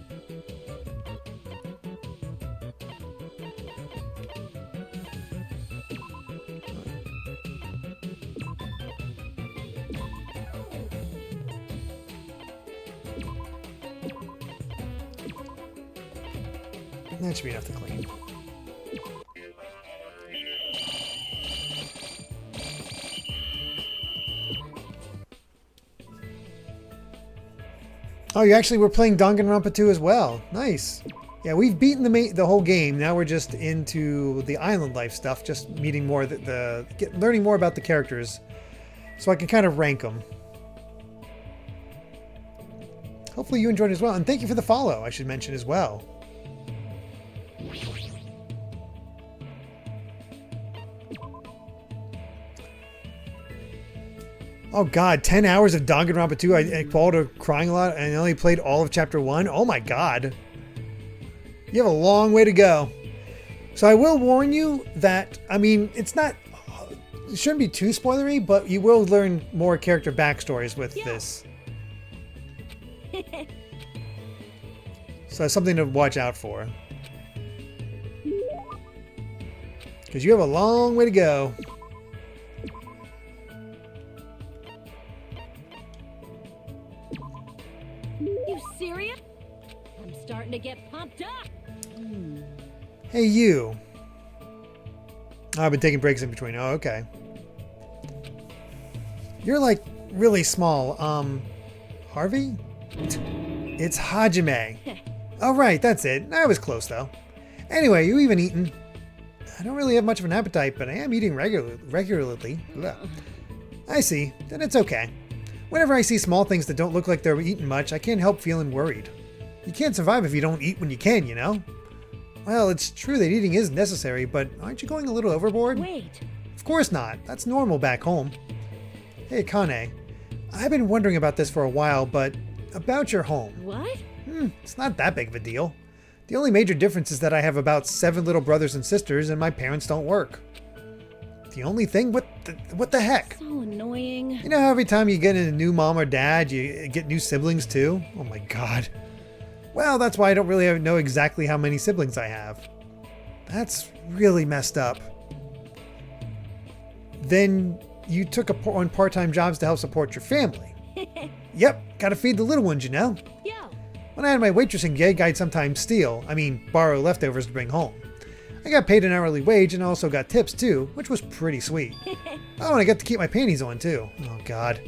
That should be enough to clean. Oh, you actually were playing Danganronpa 2 as well. Nice. Yeah, we've beaten the whole game. Now we're just into the island life stuff, just meeting more learning more about the characters, so I can kind of rank them. Hopefully you enjoyed as well, and thank you for the follow. I should mention as well. Oh god, 10 hours of Danganronpa 2. I called her crying a lot and I only played all of chapter 1. Oh my god. You have a long way to go. So I will warn you that, I mean, it shouldn't be too spoilery, but you will learn more character backstories with this. So that's something to watch out for. Because you have a long way to go. You serious? I'm starting to get pumped up. Hey, you. Oh, I've been taking breaks in between. Oh, okay. You're like really small. Harvey? It's Hajime. Oh, right, that's it. I was close though. Anyway, you even eaten? I don't really have much of an appetite, but I am eating regularly. Ugh. I see. Then it's okay. Whenever I see small things that don't look like they're eating much, I can't help feeling worried. You can't survive if you don't eat when you can, you know? Well, it's true that eating is necessary, but aren't you going a little overboard? Wait. Of course not. That's normal back home. Hey, Kane. I've been wondering about this for a while, but about your home. What? It's not that big of a deal. The only major difference is that I have about 7 little brothers and sisters and my parents don't work. The only thing? What the heck? So annoying. You know how every time you get a new mom or dad, you get new siblings too? Oh my god. Well, that's why I don't really know exactly how many siblings I have. That's really messed up. Then you took on part-time jobs to help support your family. Yep, gotta feed the little ones, you know? Yeah. When I had my waitressing gig, I'd sometimes borrow leftovers to bring home. I got paid an hourly wage and also got tips too, which was pretty sweet. Oh, and I got to keep my panties on too. Oh god.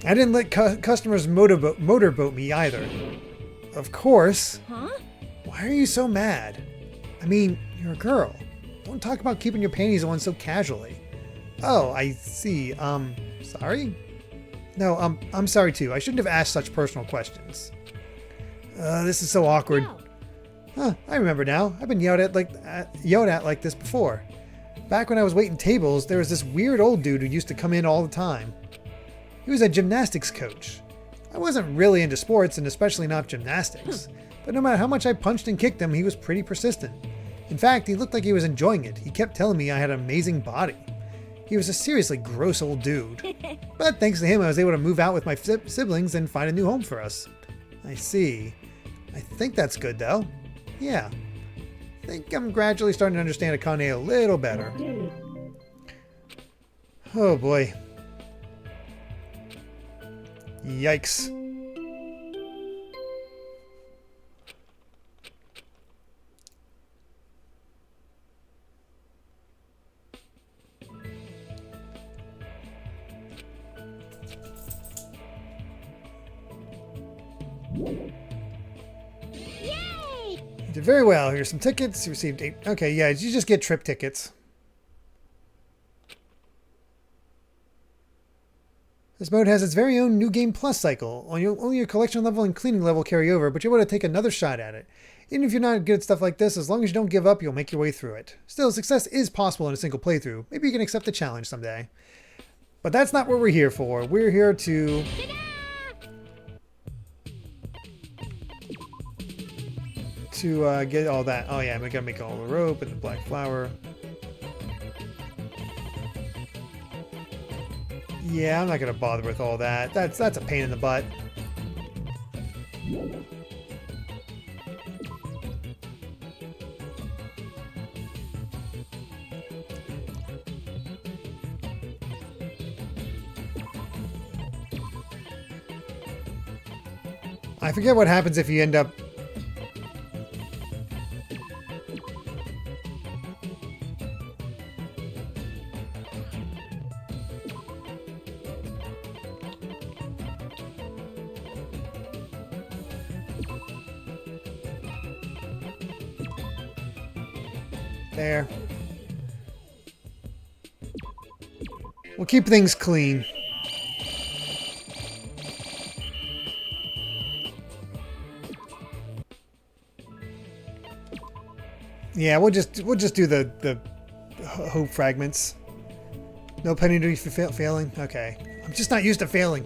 I didn't let customers motorboat me either. Of course. Huh? Why are you so mad? I mean, you're a girl. Don't talk about keeping your panties on so casually. Oh, I see. Sorry? No, I'm sorry too. I shouldn't have asked such personal questions. This is so awkward. No. Huh, I remember now. I've been yelled at like this before. Back when I was waiting tables, there was this weird old dude who used to come in all the time. He was a gymnastics coach. I wasn't really into sports, and especially not gymnastics. But no matter how much I punched and kicked him, he was pretty persistent. In fact, he looked like he was enjoying it. He kept telling me I had an amazing body. He was a seriously gross old dude. But thanks to him, I was able to move out with my siblings and find a new home for us. I see. I think that's good, though. Yeah. I think I'm gradually starting to understand Akane a little better. Oh boy. Yikes. You did very well. Here's some tickets. You received 8. Okay, yeah, you just get trip tickets. This mode has its very own New Game Plus cycle. Only your collection level and cleaning level carry over, but you're able to take another shot at it. Even if you're not good at stuff like this, as long as you don't give up, you'll make your way through it. Still, success is possible in a single playthrough. Maybe you can accept the challenge someday. But that's not what we're here for. We're here to... get all that. Oh yeah, we gotta make all the rope and the black flower. Yeah, I'm not gonna bother with all that. That's a pain in the butt. I forget what happens if you end up... There. We'll keep things clean. Yeah, we'll just do the hope fragments. No penalty for failing. Okay, I'm just not used to failing.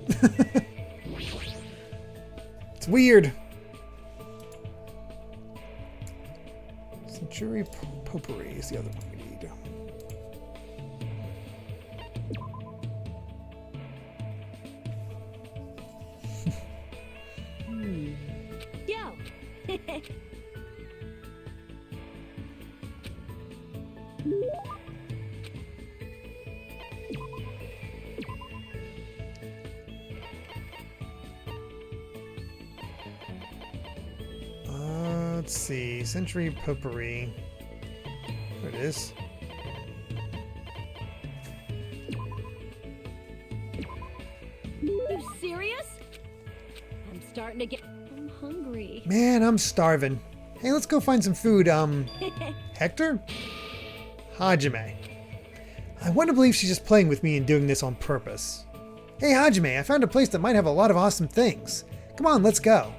It's weird. Century Potpourri is the other one we need. Yo. Let's see. Century Potpourri. There it is. You serious? I'm starting to get... I'm hungry. Man, I'm starving. Hey, let's go find some food. Hector? Hajime. I want to believe she's just playing with me and doing this on purpose. Hey, Hajime, I found a place that might have a lot of awesome things. Come on, let's go.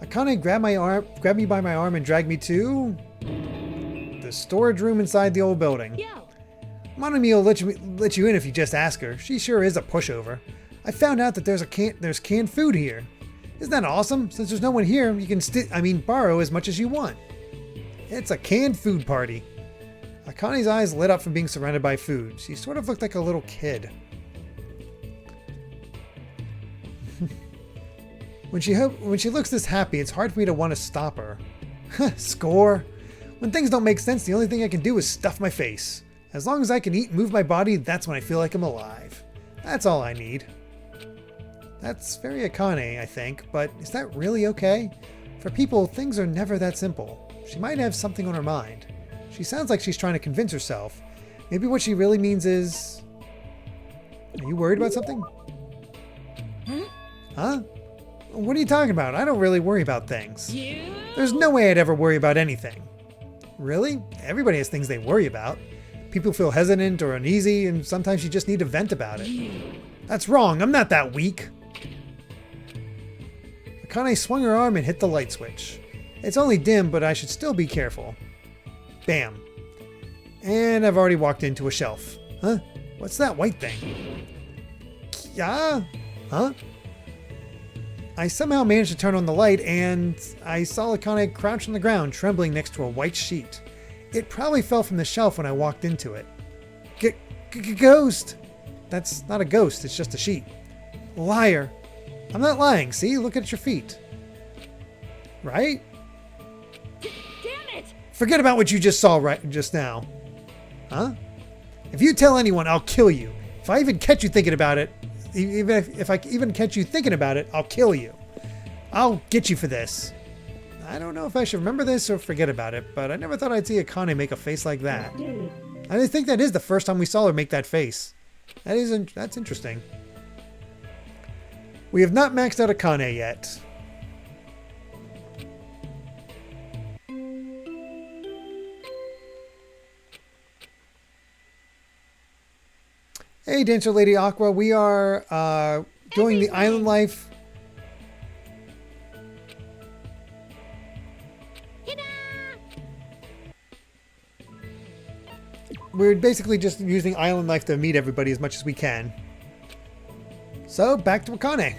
Akane grabbed me by my arm and dragged me to... the storage room inside the old building. Yo. Monami will let you in if you just ask her. She sure is a pushover. I found out that there's canned food here. Isn't that awesome? Since there's no one here, you can borrow as much as you want. It's a canned food party. Akane's eyes lit up from being surrounded by food. She sort of looked like a little kid. When she looks this happy, it's hard for me to want to stop her. Score. When things don't make sense, the only thing I can do is stuff my face. As long as I can eat and move my body, that's when I feel like I'm alive. That's all I need. That's very Akane, I think, but is that really okay? For people, things are never that simple. She might have something on her mind. She sounds like she's trying to convince herself. Maybe what she really means is... Are you worried about something? Huh? What are you talking about? I don't really worry about things. There's no way I'd ever worry about anything. Really? Everybody has things they worry about. People feel hesitant or uneasy, and sometimes you just need to vent about it. That's wrong. I'm not that weak. Akane swung her arm and hit the light switch. It's only dim, but I should still be careful. Bam. And I've already walked into a shelf. Huh? What's that white thing? Yeah? Huh? I somehow managed to turn on the light, and I saw Akane crouch on the ground, trembling next to a white sheet. It probably fell from the shelf when I walked into it. Ghost! That's not a ghost, it's just a sheet. Liar. I'm not lying, see? Look at your feet. Right? Damn it! Forget about what you just saw just now. Huh? If you tell anyone, I'll kill you. If I even catch you thinking about it, if I even catch you thinking about it, I'll kill you. I'll get you for this. I don't know if I should remember this or forget about it, but I never thought I'd see Akane make a face like that. I think that is the first time we saw her make that face. That's interesting. We have not maxed out Akane yet. Hey, Dancer Lady Aqua, we are doing the island life. We're basically just using island life to meet everybody as much as we can. So, back to Akane.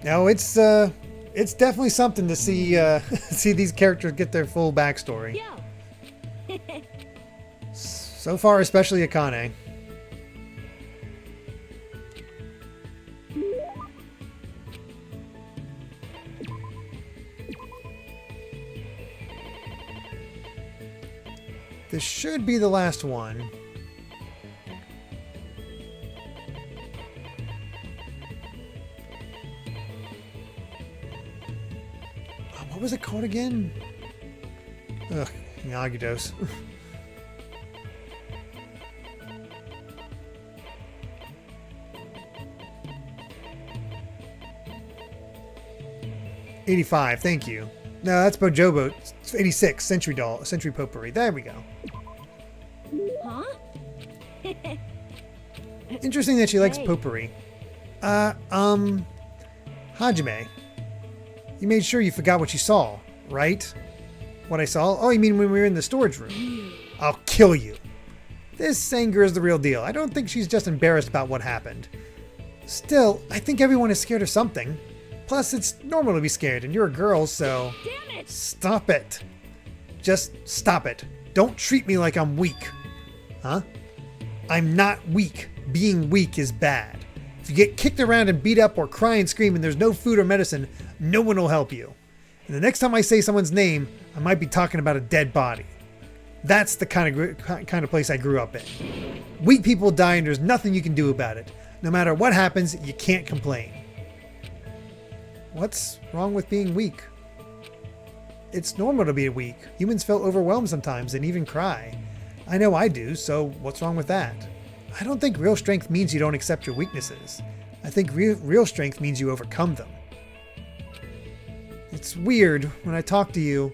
Now, it's definitely something to see see these characters get their full backstory. Yo. So far, especially Akane. This should be the last one. What was it called again? Ugh, Yagidos. $85, thank you. No, that's Bojobo. It's 86, Century Doll, Century Potpourri. There we go. Huh? Interesting that she likes Hey. potpourri. Hajime. You made sure you forgot what you saw, right? What I saw? Oh, you mean when we were in the storage room? I'll kill you. This anger is the real deal. I don't think she's just embarrassed about what happened. Still, I think everyone is scared of something. Plus, it's normal to be scared, and you're a girl, so... Damn it! Stop it. Just stop it. Don't treat me like I'm weak. Huh? I'm not weak. Being weak is bad. If you get kicked around and beat up or cry and scream and there's no food or medicine, no one will help you. And the next time I say someone's name, I might be talking about a dead body. That's the kind of place I grew up in. Weak people die and there's nothing you can do about it. No matter what happens, you can't complain. What's wrong with being weak? It's normal to be weak. Humans feel overwhelmed sometimes and even cry. I know I do, so what's wrong with that? I don't think real strength means you don't accept your weaknesses. I think real strength means you overcome them. It's weird, when I talk to you,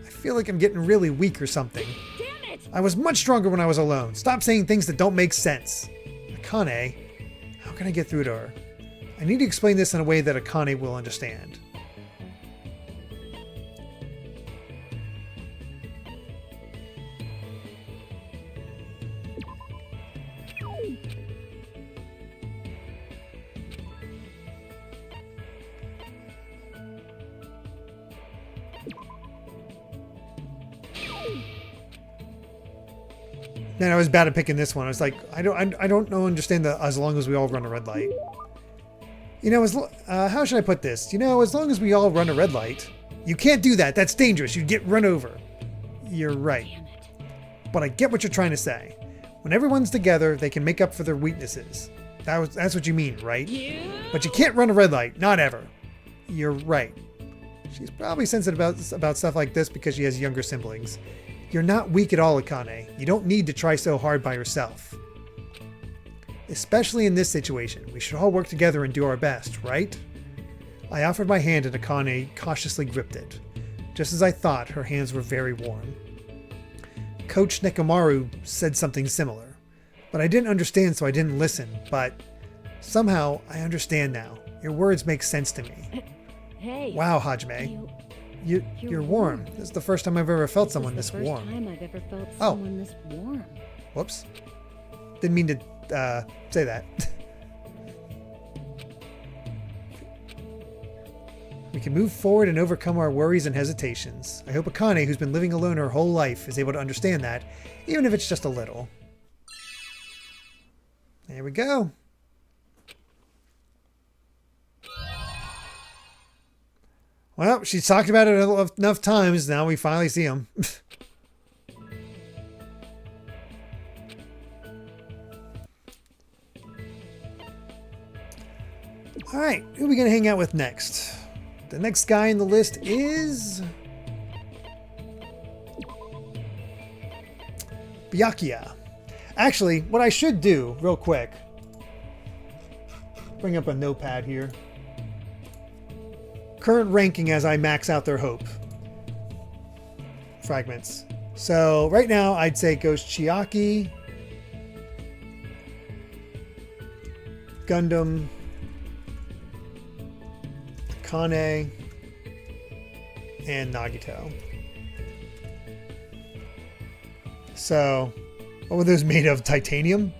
I feel like I'm getting really weak or something. Damn it! I was much stronger when I was alone. Stop saying things that don't make sense. Akane, how can I get through to her? I need to explain this in a way that Akane will understand. Man, I was bad at picking this one. I was like, I don't know, understand the as long as we all run a red light. You know, how should I put this? You know, as long as we all run a red light, you can't do that. That's dangerous. You'd get run over. You're right. But I get what you're trying to say. When everyone's together, they can make up for their weaknesses. That's what you mean, right? But you can't run a red light. Not ever. You're right. She's probably sensitive about stuff like this because she has younger siblings. You're not weak at all, Akane. You don't need to try so hard by yourself. Especially in this situation, we should all work together and do our best, right? I offered my hand and Akane cautiously gripped it. Just as I thought, her hands were very warm. Coach Nekomaru said something similar, but I didn't understand, so I didn't listen, but somehow I understand now. Your words make sense to me. Hey. Wow, Hajime. You're warm. This is the first time I've ever felt someone this warm. First time I've ever felt Oh. someone this warm. Whoops. Didn't mean to say that. We can move forward and overcome our worries and hesitations. I hope Akane, who's been living alone her whole life, is able to understand that, even if it's just a little. There we go. Well, she's talked about it enough times, now we finally see him. Alright, who are we going to hang out with next? The next guy on the list is Byakuya. Actually, what I should do, real quick, bring up a notepad here. Current ranking as I max out their hope fragments. So right now I'd say it goes Chiaki, Gundam, Kane, and Nagito. So, what were those made of? Titanium?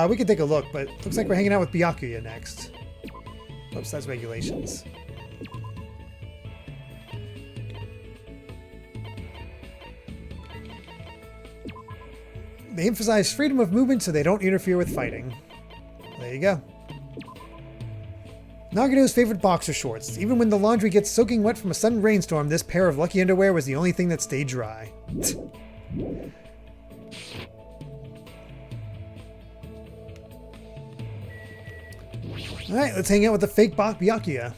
We can take a look, but looks like we're hanging out with Byakuya next. Oops, that's regulations. They emphasize freedom of movement so they don't interfere with fighting. There you go. Nagito's favorite boxer shorts. Even when the laundry gets soaking wet from a sudden rainstorm, this pair of lucky underwear was the only thing that stayed dry. Alright, let's hang out with the fake Byakuya.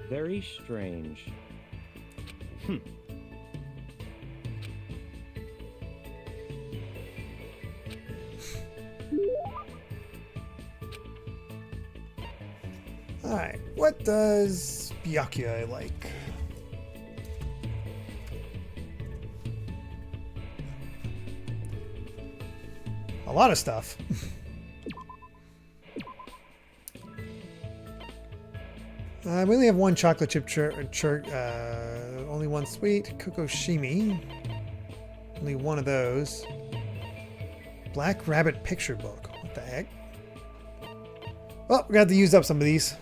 Very strange. Alright, what does Byakuya like? A lot of stuff. We only have one chocolate chip only one sweet. Kokoshimi. Only one of those. Black Rabbit picture book. What the heck? Well, we're going to have to use up some of these.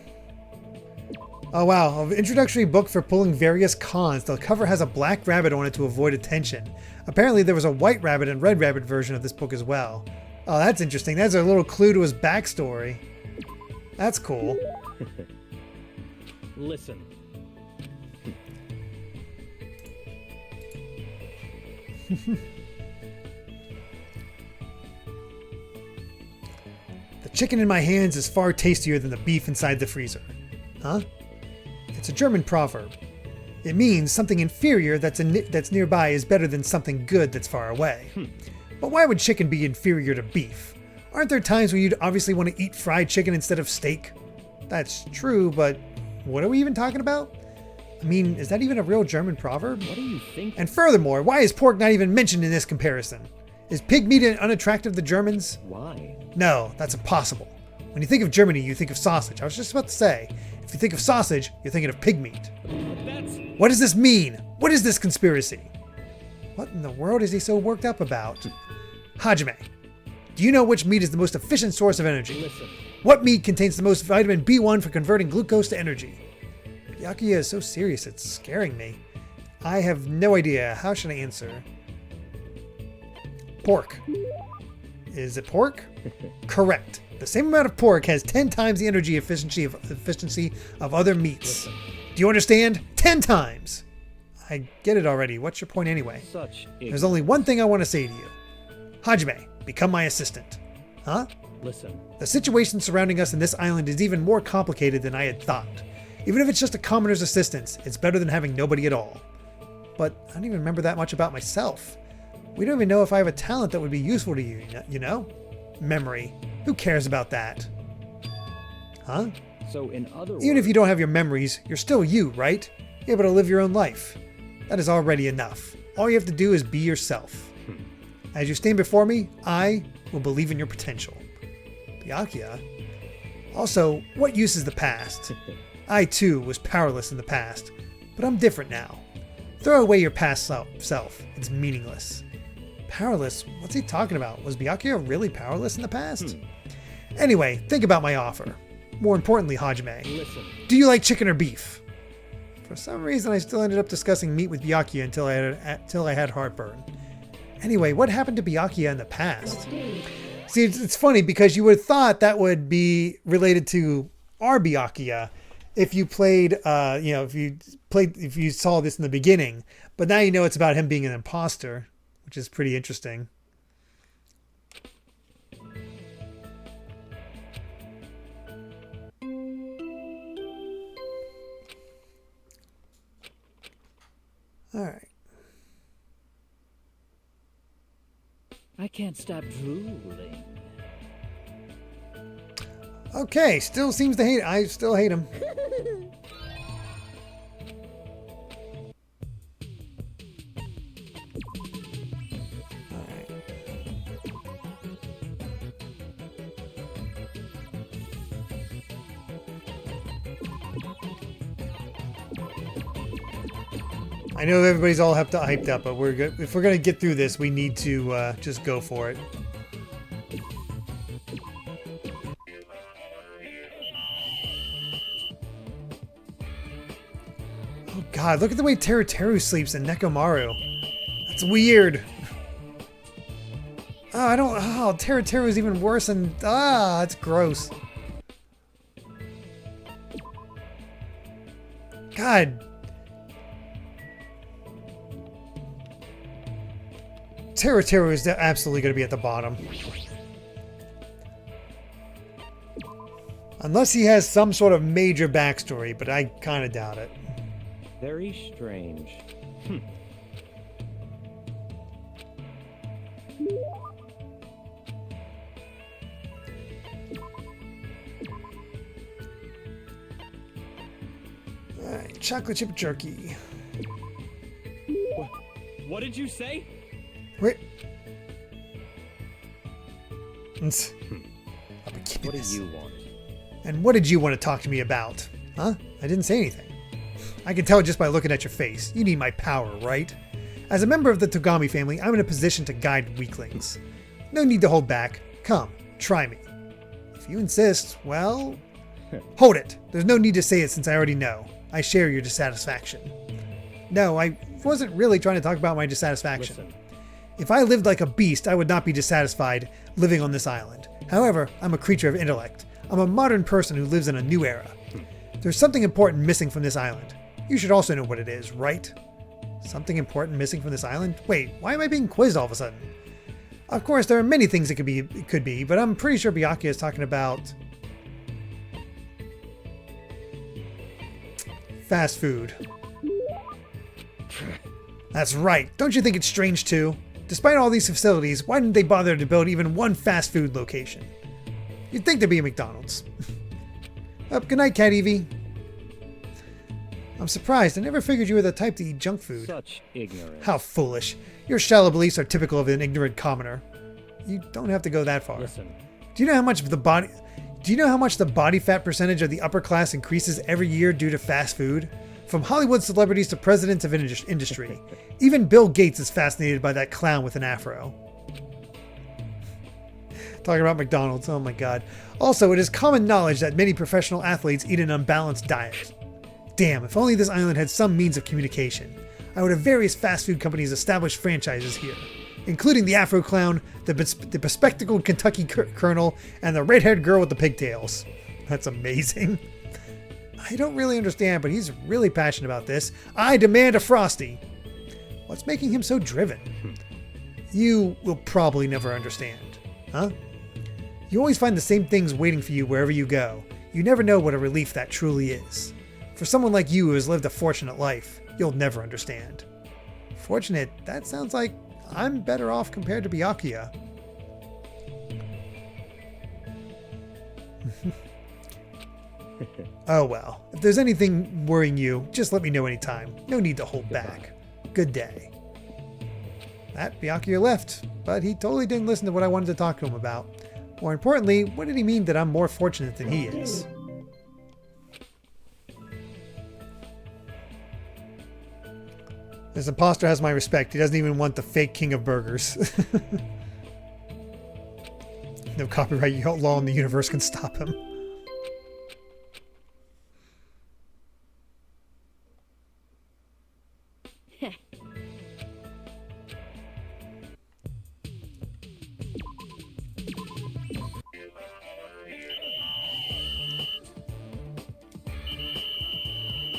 Oh wow, an introductory book for pulling various cons. The cover has a black rabbit on it to avoid attention. Apparently there was a white rabbit and red rabbit version of this book as well. Oh, that's interesting. That's a little clue to his backstory. That's cool. Listen. The chicken in my hands is far tastier than the beef inside the freezer. Huh? It's a German proverb. It means something inferior that's nearby is better than something good that's far away. But why would chicken be inferior to beef? Aren't there times where you'd obviously want to eat fried chicken instead of steak? That's true, but what are we even talking about? I mean, is that even a real German proverb? What do you think? And furthermore, why is pork not even mentioned in this comparison? Is pig meat unattractive to Germans? Why? No, that's impossible. When you think of Germany, you think of sausage. I was just about to say, if you think of sausage, you're thinking of pig meat. That's... What does this mean? What is this conspiracy? What in the world is he so worked up about? Hajime, do you know which meat is the most efficient source of energy? Listen. What meat contains the most vitamin B1 for converting glucose to energy? Byakuya is so serious, it's scaring me. I have no idea. How should I answer? Pork. Is it pork? Correct. The same amount of pork has 10 times the energy efficiency of other meats. Do you understand? 10 times! I get it already. What's your point anyway? Such There's only one thing I want to say to you. Hajime, become my assistant. Huh? Listen. The situation surrounding us in this island is even more complicated than I had thought. Even if it's just a commoner's assistance, it's better than having nobody at all. but I don't even remember that much about myself. We don't even know if I have a talent that would be useful to you, you know? Memory. Who cares about that? Huh? So in other words... Even if you don't have your memories, you're still you, right? You're able to live your own life. That is already enough. All you have to do is be yourself. As you stand before me, I will believe in your potential. Byakuya? Also, what use is the past? I too was powerless in the past, but I'm different now. Throw away your past self. It's meaningless. Powerless? What's he talking about? Was Byakuya really powerless in the past? Anyway, think about my offer. More importantly, Hajime, Listen. do you like chicken or beef? For some reason, I still ended up discussing meat with Byakuya until I had heartburn. Anyway, what happened to Byakuya in the past? See, it's funny because you would have thought that would be related to our Byakuya if you played, if you saw this in the beginning. But now you know it's about him being an imposter, which is pretty interesting. All right. I can't stop drooling. Okay, still seems to hate it. I still hate him. I know everybody's all hyped up, but we're good. If we're gonna get through this, we need to just go for it. Oh God! Look at the way Teruteru sleeps in Nekomaru. That's weird. Oh, I don't. Oh, Teruteru is even worse, and it's gross. God. Teruteru is absolutely going to be at the bottom. Unless he has some sort of major backstory, but I kind of doubt it. Very strange. Alright, chocolate chip jerky. What did you say? Wait. What do you want? And what did you want to talk to me about? Huh? I didn't say anything. I can tell just by looking at your face. You need my power, right? As a member of the Togami family, I'm in a position to guide weaklings. No need to hold back. Come, try me. If you insist, well... Hold it! There's no need to say it since I already know. I share your dissatisfaction. No, I wasn't really trying to talk about my dissatisfaction. Listen. If I lived like a beast, I would not be dissatisfied living on this island. However, I'm a creature of intellect. I'm a modern person who lives in a new era. There's something important missing from this island. You should also know what it is, right? Something important missing from this island? Wait, why am I being quizzed all of a sudden? Of course, there are many things it could be, but I'm pretty sure Byakuya is talking about fast food. That's right. Don't you think it's strange too? Despite all these facilities, why didn't they bother to build even one fast food location? You'd think there'd be a McDonald's. Good night, Cat Evie. I'm surprised. I never figured you were the type to eat junk food. Such ignorance. How foolish. Your shallow beliefs are typical of an ignorant commoner. You don't have to go that far. Listen. Do you know how much the body fat percentage of the upper class increases every year due to fast food? From Hollywood celebrities to presidents of industry. Even Bill Gates is fascinated by that clown with an afro. Talking about McDonald's, oh my God. Also, it is common knowledge that many professional athletes eat an unbalanced diet. Damn, if only this island had some means of communication. I would have various fast food companies establish franchises here, including the Afro Clown, the bespectacled Kentucky Colonel, and the red-haired girl with the pigtails. That's amazing. I don't really understand, but he's really passionate about this. I demand a Frosty. What's making him so driven? You will probably never understand. Huh? You always find the same things waiting for you wherever you go. You never know what a relief that truly is. For someone like you who has lived a fortunate life, you'll never understand. Fortunate? That sounds like I'm better off compared to Byakuya. Oh well. If there's anything worrying you, just let me know anytime. No need to hold back. Good day. That Byakuya left, but he totally didn't listen to what I wanted to talk to him about. More importantly, what did he mean that I'm more fortunate than he is? This imposter has my respect. He doesn't even want the fake king of burgers. No copyright law in the universe can stop him.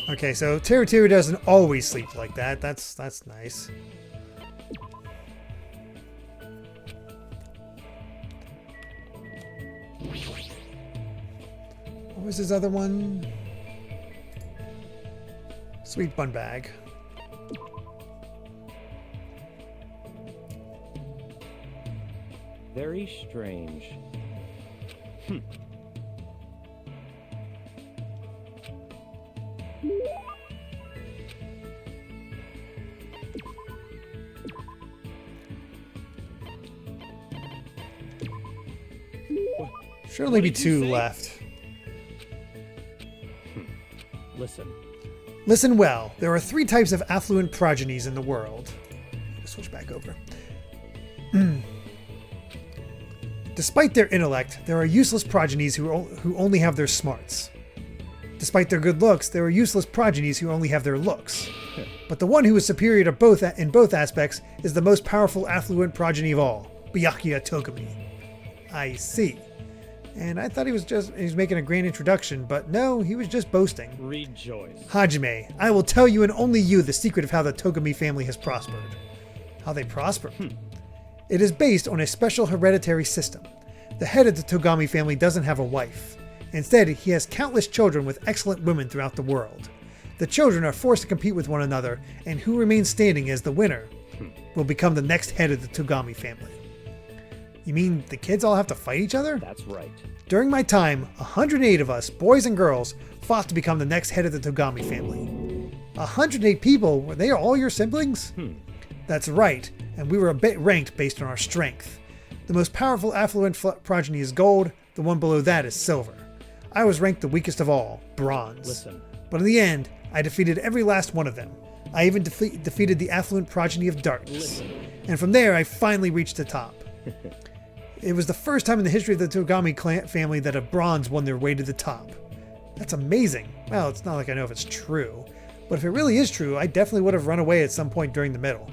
Okay, so Teru doesn't always sleep like that. That's nice. What was his other one? Sweet bun bag. Very strange. Should only be two left. Listen. Listen well. There are 3 types of affluent progenies in the world. Switch back over. Despite their intellect, there are useless progenies who only have their smarts. Despite their good looks, there are useless progenies who only have their looks. But the one who is superior to both in both aspects is the most powerful affluent progeny of all, Byakuya Togami. I see. And I thought he was making a grand introduction, but no, he was just boasting. Rejoice. Hajime, I will tell you and only you the secret of how the Togami family has prospered. How they prosper? It is based on a special hereditary system. The head of the Togami family doesn't have a wife. Instead, he has countless children with excellent women throughout the world. The children are forced to compete with one another, and who remains standing as the winner will become the next head of the Togami family. You mean the kids all have to fight each other? That's right. During my time, 108 of us, boys and girls, fought to become the next head of the Togami family. 108 people? Were they all your siblings? That's right, and we were a bit ranked based on our strength. The most powerful affluent progeny is gold, the one below that is silver. I was ranked the weakest of all, bronze. Listen. But in the end, I defeated every last one of them. I even defeated the affluent progeny of darkness. And from there, I finally reached the top. It was the first time in the history of the Togami family that a bronze won their way to the top. That's amazing. Well, it's not like I know if it's true. But if it really is true, I definitely would have run away at some point during the middle.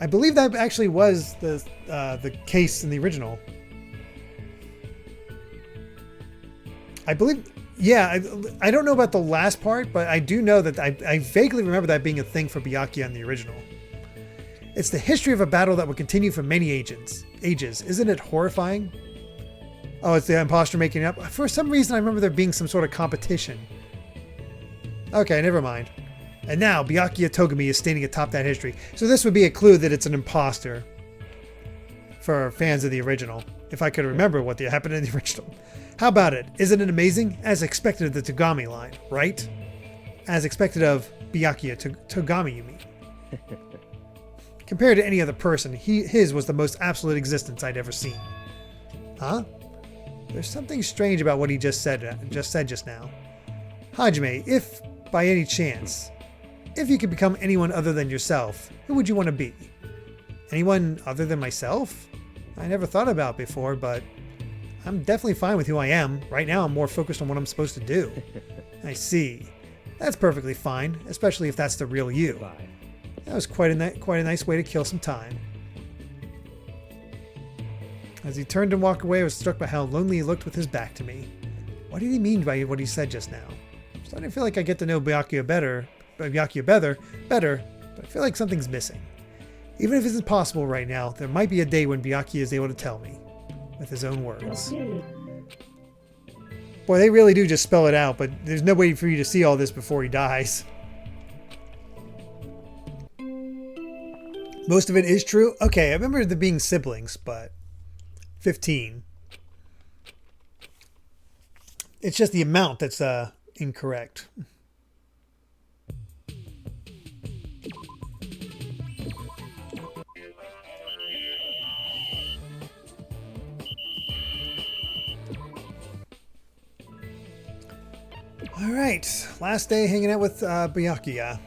I believe that actually was the case in the original. I believe, yeah, I don't know about the last part, but I do know that I vaguely remember that being a thing for Byakuya in the original. It's the history of a battle that would continue for many ages. Isn't it horrifying? Oh, it's the imposter making it up. For some reason, I remember there being some sort of competition. Okay, never mind. And now, Byakuya Togami is standing atop that history. So this would be a clue that it's an imposter for fans of the original, if I could remember what happened in the original. How about it? Isn't it amazing? As expected of the Togami line, right? As expected of Byakuya Togami, you mean? Compared to any other person, his was the most absolute existence I'd ever seen. Huh? There's something strange about what he just said just now. Hajime, if by any chance, if you could become anyone other than yourself, who would you want to be? Anyone other than myself? I never thought about it before, but I'm definitely fine with who I am. Right now, I'm more focused on what I'm supposed to do. I see. That's perfectly fine, especially if that's the real you. Bye. That was quite a nice way to kill some time. As he turned and walked away, I was struck by how lonely he looked with his back to me. What did he mean by what he said just now? I'm starting to feel like I get to know Byakuya better, but I feel like something's missing. Even if it's impossible right now, there might be a day when Byakuya is able to tell me, with his own words. Boy, they really do just spell it out, but there's no way for you to see all this before he dies. Most of it is true? Okay, I remember them being siblings, but 15. It's just the amount that's incorrect. All right, last day hanging out with Byakuya.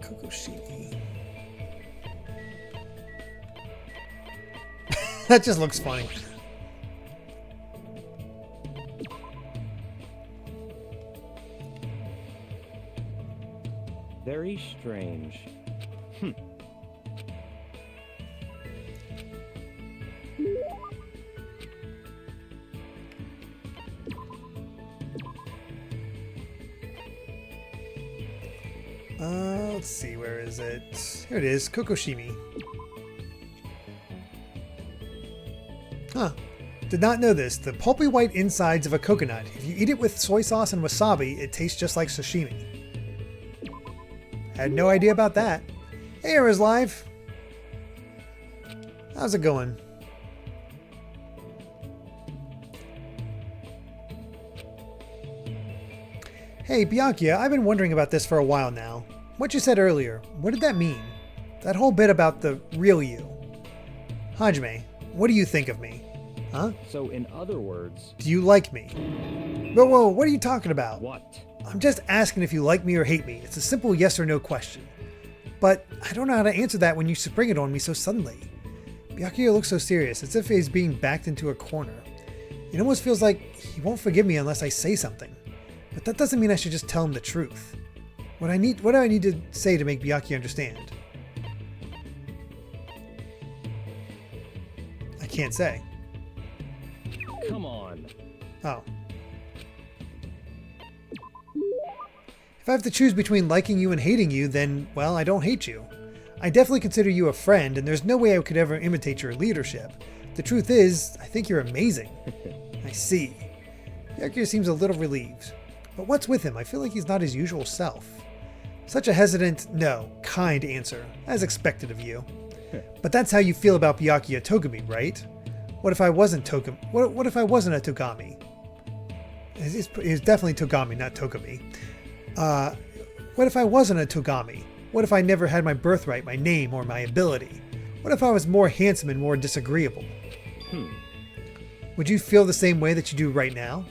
Kokoshiki. That just looks funny. Very strange. Let's see, where is it? Here it is, Kokoshimi. Huh. Did not know this. The pulpy white insides of a coconut. If you eat it with soy sauce and wasabi, it tastes just like sashimi. Had no idea about that. Hey, Era's live. How's it going? Hey, Byakuya, I've been wondering about this for a while now. What you said earlier, what did that mean? That whole bit about the real you. Hajime, what do you think of me? Huh? So in other words... Do you like me? Whoa, what are you talking about? What? I'm just asking if you like me or hate me. It's a simple yes or no question. But I don't know how to answer that when you spring it on me so suddenly. Byakuya looks so serious, as if he's being backed into a corner. It almost feels like he won't forgive me unless I say something. But that doesn't mean I should just tell him the truth. What do I need to say to make Byakuya understand? I can't say. Come on. Oh. If I have to choose between liking you and hating you, then, well, I don't hate you. I definitely consider you a friend, and there's no way I could ever imitate your leadership. The truth is, I think you're amazing. I see. Byakuya seems a little relieved. But what's with him? I feel like he's not his usual self. Such a hesitant, no, kind answer, as expected of you. But that's how you feel about Byakuya Togami, right? What if I wasn't What if I wasn't a Togami? It's definitely Togami, not Togami. What if I wasn't a Togami? What if I never had my birthright, my name, or my ability? What if I was more handsome and more disagreeable? Would you feel the same way that you do right now?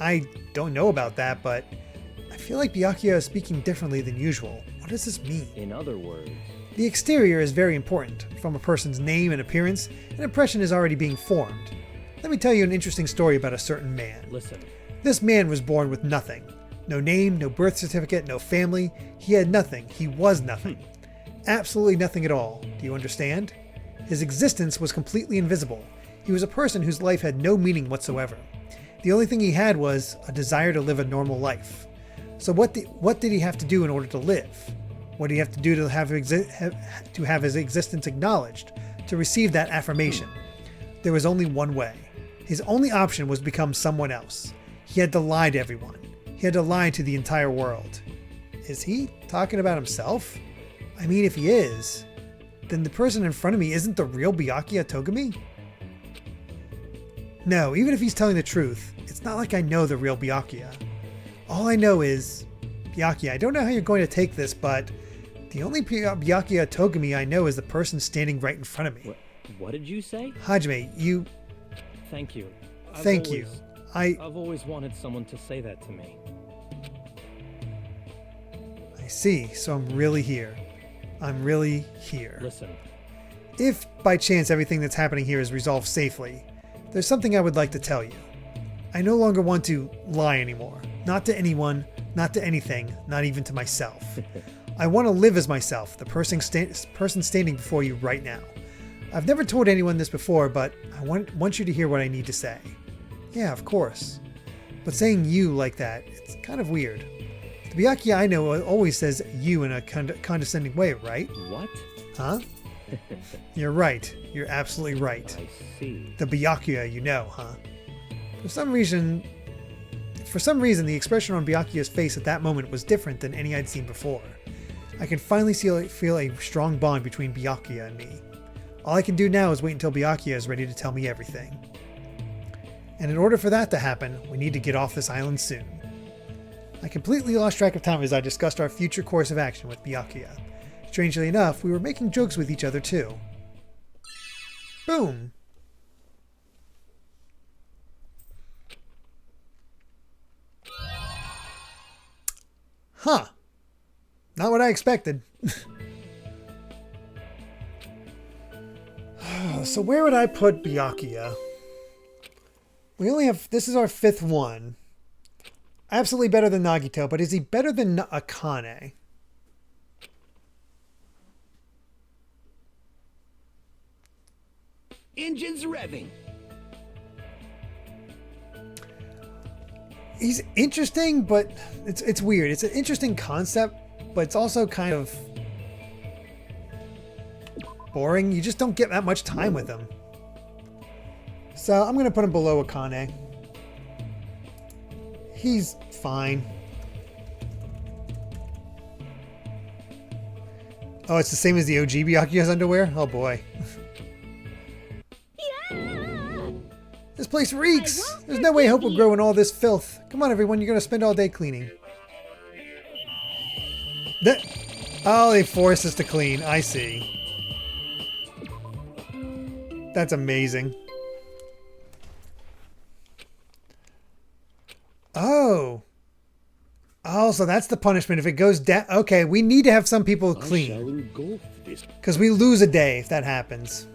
I don't know about that, but I feel like Byakuya is speaking differently than usual. What does this mean? In other words... The exterior is very important. From a person's name and appearance, an impression is already being formed. Let me tell you an interesting story about a certain man. Listen. This man was born with nothing. No name, no birth certificate, no family. He had nothing. He was nothing. Absolutely nothing at all. Do you understand? His existence was completely invisible. He was a person whose life had no meaning whatsoever. The only thing he had was a desire to live a normal life. So what did he have to do in order to live? What did he have to do to have his existence acknowledged, to receive that affirmation? There was only one way. His only option was to become someone else. He had to lie to everyone. He had to lie to the entire world. Is he talking about himself? I mean, if he is, then the person in front of me isn't the real Byakuya Togami? No, even if he's telling the truth, it's not like I know the real Byakuya. All I know is, Byakuya, I don't know how you're going to take this, but the only Byakuya Togami I know is the person standing right in front of me. What did you say? Hajime, you... Thank you. Thank you. I've always wanted someone to say that to me. I see, so I'm really here. I'm really here. Listen. If, by chance, everything that's happening here is resolved safely, there's something I would like to tell you. I no longer want to lie anymore. Not to anyone, not to anything, not even to myself. I want to live as myself, the person standing before you right now. I've never told anyone this before, but I want you to hear what I need to say. Yeah, of course. But saying you like that, it's kind of weird. The Byakuya I know always says you in a condescending way, right? What? Huh? You're right. You're absolutely right. I see. The Byakuya you know, huh? For some reason, for some reason the expression on Byakuya's face at that moment was different than any I'd seen before. I can finally feel a strong bond between Byakuya and me. All I can do now is wait until Byakuya is ready to tell me everything. And in order for that to happen, we need to get off this island soon. I completely lost track of time as I discussed our future course of action with Byakuya. Strangely enough, we were making jokes with each other too. Boom! Huh. Not what I expected. So where would I put Byakuya? We only have... This is our 5th one. Absolutely better than Nagito, but is he better than Akane? Engines revving. He's interesting, but it's weird. It's an interesting concept, but it's also kind of boring. You just don't get that much time with him. So I'm going to put him below Akane. He's fine. Oh, it's the same as the OG Byakuya's underwear? Oh boy. This place reeks! There's no way hope will grow in all this filth. Come on everyone, you're going to spend all day cleaning. Oh, they forced us to clean. I see. That's amazing. Oh. Oh, so that's the punishment. If it goes down... Okay, we need to have some people clean. Because we lose a day if that happens.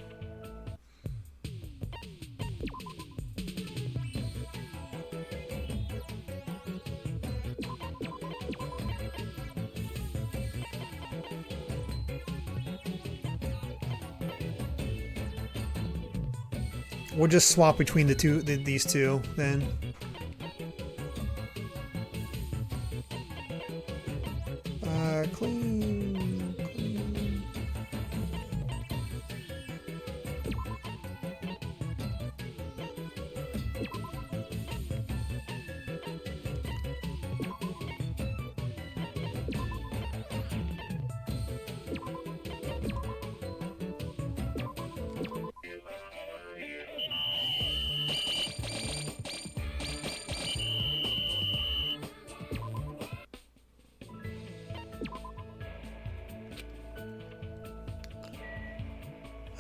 We'll just swap between these two then. Clean.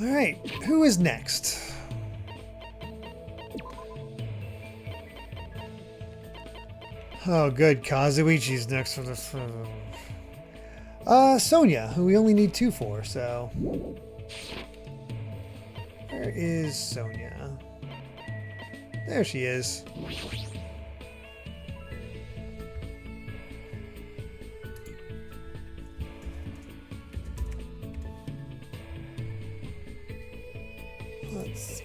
Alright, who is next? Oh good, Kazuichi's next for this. Sonia, who we only need 2 for, so... Where is Sonia? There she is. Let's...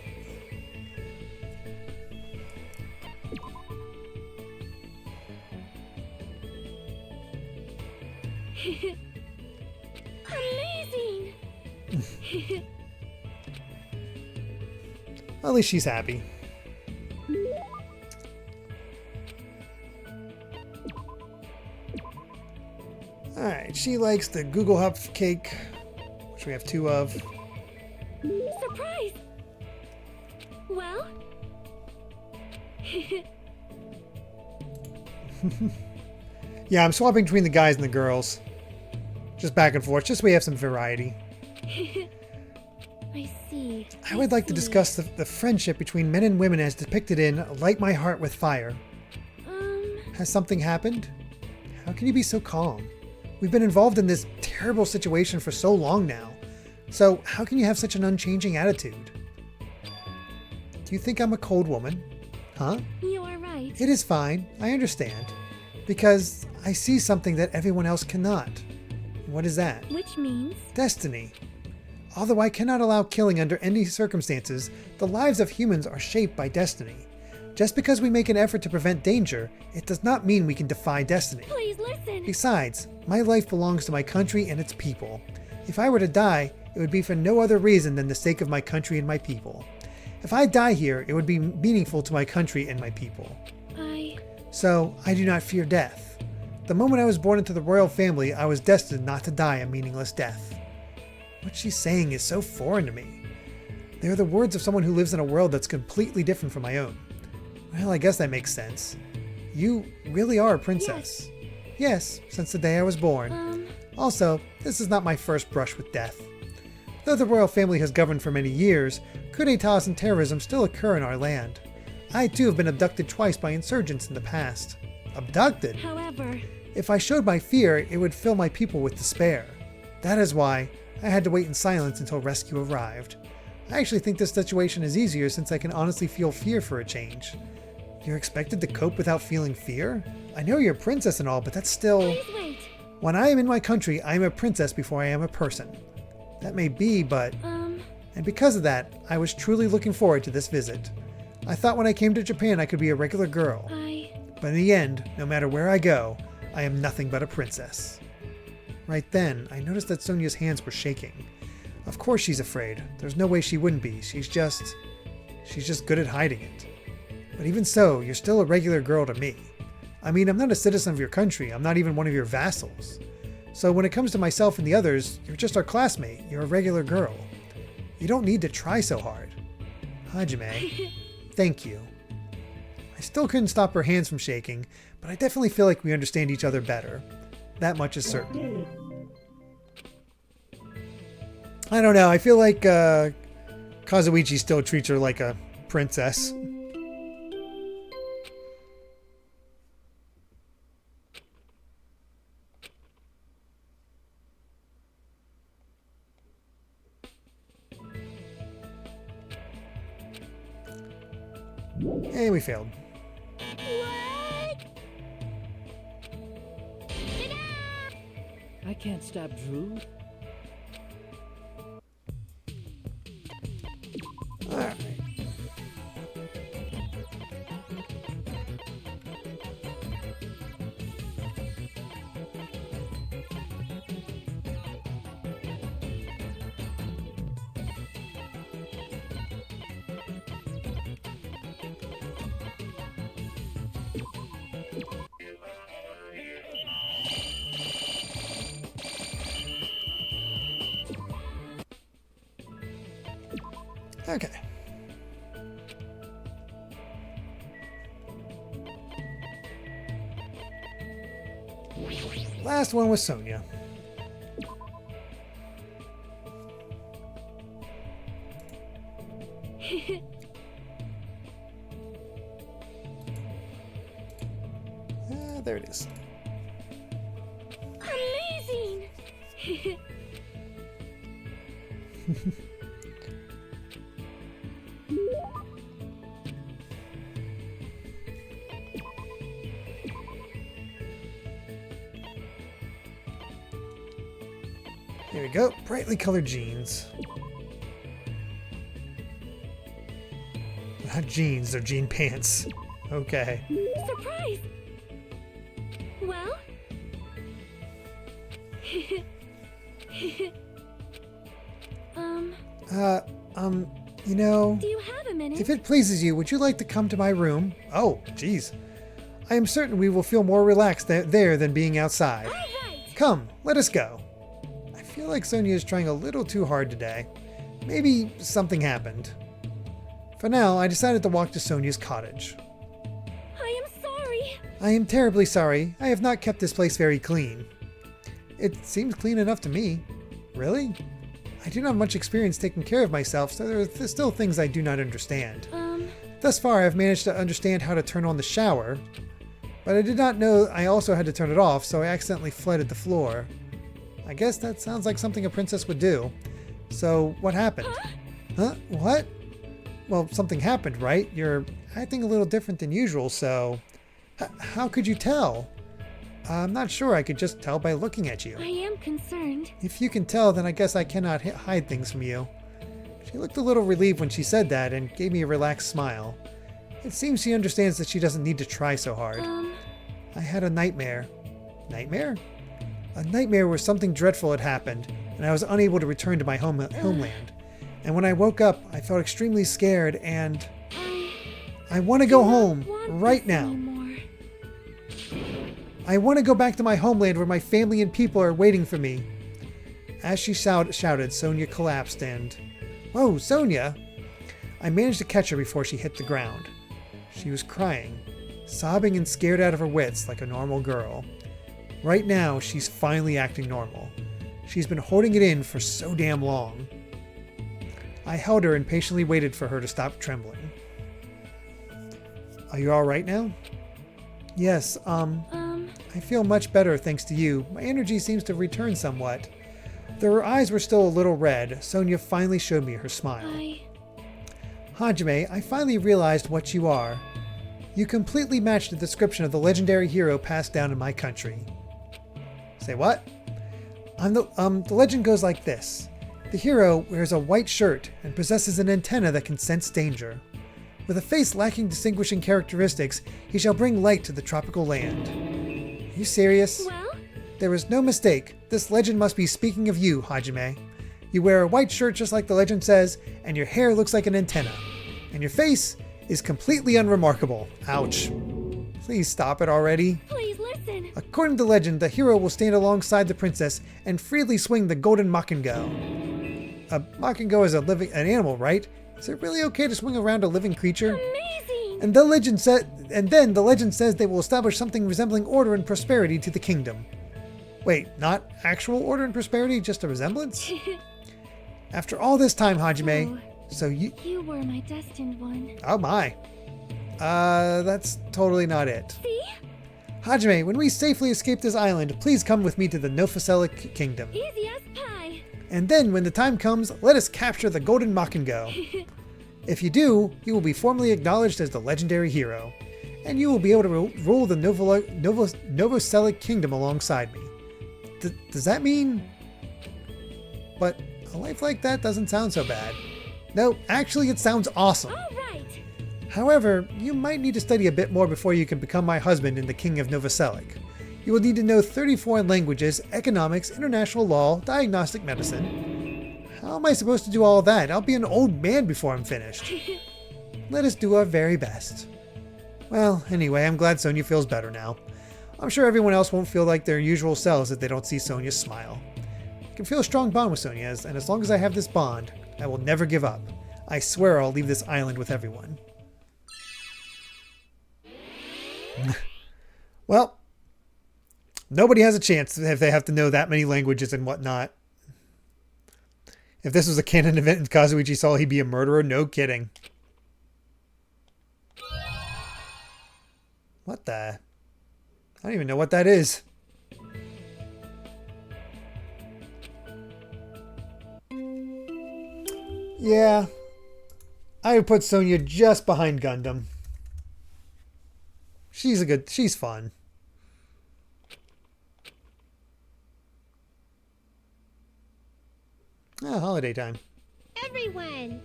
Amazing! At least she's happy. Alright, she likes the Google Hop cake, which we have 2 of. Surprise! Well? Yeah, I'm swapping between the guys and the girls. Just back and forth, just so we have some variety. I see. I would like to discuss the friendship between men and women as depicted in Light My Heart with Fire. Has something happened? How can you be so calm? We've been involved in this terrible situation for so long now. So how can you have such an unchanging attitude? Do you think I'm a cold woman? Huh? You are right. It is fine. I understand. Because I see something that everyone else cannot. What is that? Which means? Destiny. Although I cannot allow killing under any circumstances, the lives of humans are shaped by destiny. Just because we make an effort to prevent danger, it does not mean we can defy destiny. Please listen. Besides, my life belongs to my country and its people. If I were to die, it would be for no other reason than the sake of my country and my people. If I die here, it would be meaningful to my country and my people. So I do not fear death. The moment I was born into the royal family, I was destined not to die a meaningless death. What she's saying is so foreign to me. They are the words of someone who lives in a world that's completely different from my own. Well, I guess that makes sense. You really are a princess. Yes, since the day I was born. Also, this is not my first brush with death. Though the royal family has governed for many years, coup d'etats and terrorism still occur in our land. I too have been abducted twice by insurgents in the past. Abducted? However, If I showed my fear, it would fill my people with despair. That is why I had to wait in silence until rescue arrived. I actually think this situation is easier since I can honestly feel fear for a change. You're expected to cope without feeling fear? I know you're a princess and all, but that's still... please wait. When I am in my country, I am a princess before I am a person. That may be, but... And because of that, I was truly looking forward to this visit. I thought when I came to Japan I could be a regular girl. But in the end, no matter where I go, I am nothing but a princess. Right then, I noticed that Sonia's hands were shaking. Of course she's afraid. There's no way she wouldn't be. She's just good at hiding it. But even so, you're still a regular girl to me. I mean, I'm not a citizen of your country. I'm not even one of your vassals. So when it comes to myself and the others, you're just our classmate. You're a regular girl. You don't need to try so hard. Hajime, thank you. I still couldn't stop her hands from shaking, but I definitely feel like we understand each other better. That much is certain. I don't know, I feel like Kazuichi still treats her like a princess. And we failed. I can't stop Drew. Alright. Okay. Last one was Sonia. There it is. Amazing! There we go. Brightly colored jeans. Not jeans, they're jean pants. Okay. Surprise! Well? You know, Do you have a minute? if it pleases you, would you like to come to my room? Oh, geez. I am certain we will feel more relaxed there than being outside. All right! Come, let us go. I feel like Sonia is trying a little too hard today. Maybe something happened. For now, I decided to walk to Sonia's cottage. I am sorry. I am terribly sorry. I have not kept this place very clean. It seems clean enough to me. Really? I do not have much experience taking care of myself, so there are still things I do not understand. Thus far, I've managed to understand how to turn on the shower, but I did not know I also had to turn it off, so I accidentally flooded the floor. I guess that sounds like something a princess would do. So, what happened? Huh? What? Well, something happened, right? You're acting a little different than usual, so... how could you tell? I'm not sure. I could just tell by looking at you. I am concerned. If you can tell, then I guess I cannot hide things from you. She looked a little relieved when she said that and gave me a relaxed smile. It seems she understands that she doesn't need to try so hard. I had a nightmare. Nightmare? A nightmare where something dreadful had happened, and I was unable to return to my homeland. And when I woke up, I felt extremely scared, and... I want to go home, want right this now. anymore. I want to go back to my homeland where my family and people are waiting for me. As she shouted, Sonia collapsed and... Whoa, Sonia! I managed to catch her before she hit the ground. She was crying, sobbing and scared out of her wits like a normal girl. Right now, she's finally acting normal. She's been holding it in for so damn long. I held her and patiently waited for her to stop trembling. Are you alright now? Yes, I feel much better thanks to you. My energy seems to have returned somewhat. Though her eyes were still a little red, Sonia finally showed me her smile. Hajime, I finally realized what you are. You completely match the description of the legendary hero passed down in my country. Say what? The legend goes like this. The hero wears a white shirt and possesses an antenna that can sense danger. With a face lacking distinguishing characteristics, he shall bring light to the tropical land. Are you serious? Well? There is no mistake. This legend must be speaking of you, Hajime. You wear a white shirt just like the legend says, and your hair looks like an antenna. And your face is completely unremarkable. Ouch. Please stop it already. Please listen. According to legend, the hero will stand alongside the princess and freely swing the golden makingo. A makingo is an animal, right? Is it really okay to swing around a living creature? Amazing. And then the legend says they will establish something resembling order and prosperity to the kingdom. Wait, not actual order and prosperity, just a resemblance? After all this time, Hajime, so You were my destined one. Oh my. That's totally not it. See? Hajime, when we safely escape this island, please come with me to the Nofaselic Kingdom. Easy as pie. And then, when the time comes, let us capture the Golden Makingo. If you do, you will be formally acknowledged as the legendary hero, and you will be able to rule the Novoselic Kingdom alongside me. Does that mean... But a life like that doesn't sound so bad. No, actually it sounds awesome. All right. However, you might need to study a bit more before you can become my husband and the King of Novoselic. You will need to know 30 foreign languages, economics, international law, diagnostic medicine. How am I supposed to do all that? I'll be an old man before I'm finished. Let us do our very best. Well, anyway, I'm glad Sonia feels better now. I'm sure everyone else won't feel like their usual selves if they don't see Sonia's smile. I can feel a strong bond with Sonia, and as long as I have this bond, I will never give up. I swear I'll leave this island with everyone. Well, nobody has a chance if they have to know that many languages and whatnot. If this was a canon event and Kazuichi saw he'd be a murderer, no kidding. What the? I don't even know what that is. Yeah, I would put Sonia just behind Gundam. She's fun. Ah, holiday time. Everyone.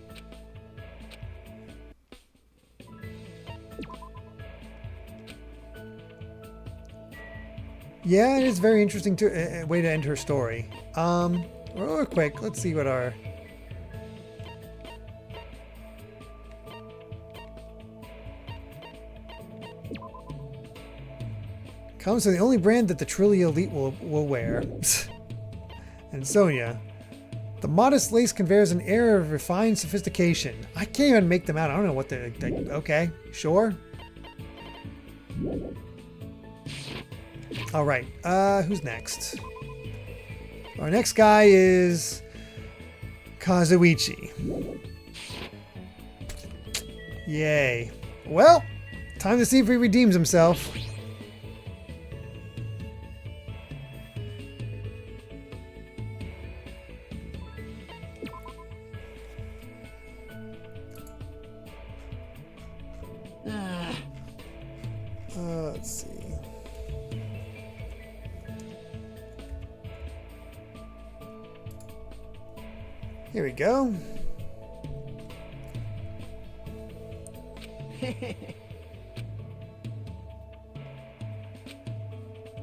Yeah, it is very interesting way to end her story. Real quick, let's see what our... Comes to the only brand that the truly elite will wear. And Sonia. The modest lace conveys an air of refined sophistication. I can't even make them out. I don't know what they're... Okay, sure. Alright, who's next? Our next guy is... Kazuichi. Yay. Well, time to see if he redeems himself. Let's see. Here we go.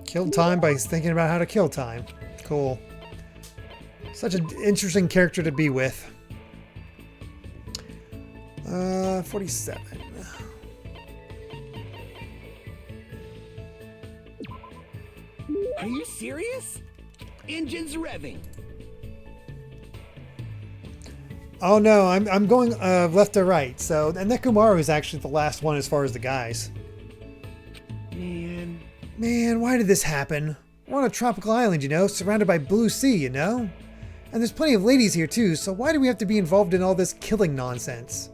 Killed time by thinking about how to kill time. Cool. Such an interesting character to be with. 47. Are you serious? Engines revving. Oh no, I'm going left to right. So, and Nekomaru is actually the last one as far as the guys. Man, why did this happen? We're on a tropical island, you know, surrounded by blue sea, you know? And there's plenty of ladies here too, so why do we have to be involved in all this killing nonsense?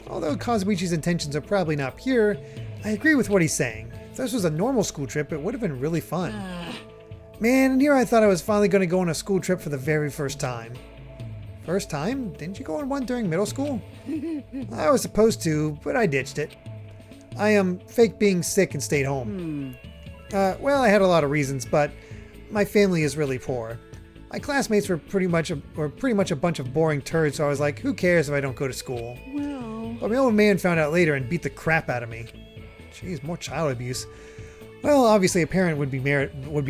Although Kazuichi's intentions are probably not pure, I agree with what he's saying. If this was a normal school trip, it would have been really fun. Man, and here I thought I was finally going to go on a school trip for the very first time. First time? Didn't you go on one during middle school? I was supposed to, but I ditched it. I fake being sick and stayed home. Well, I had a lot of reasons, but my family is really poor. My classmates were pretty much a bunch of boring turds, so I was like, who cares if I don't go to school? Well... But my old man found out later and beat the crap out of me. Jeez, more child abuse. Well, obviously a parent would be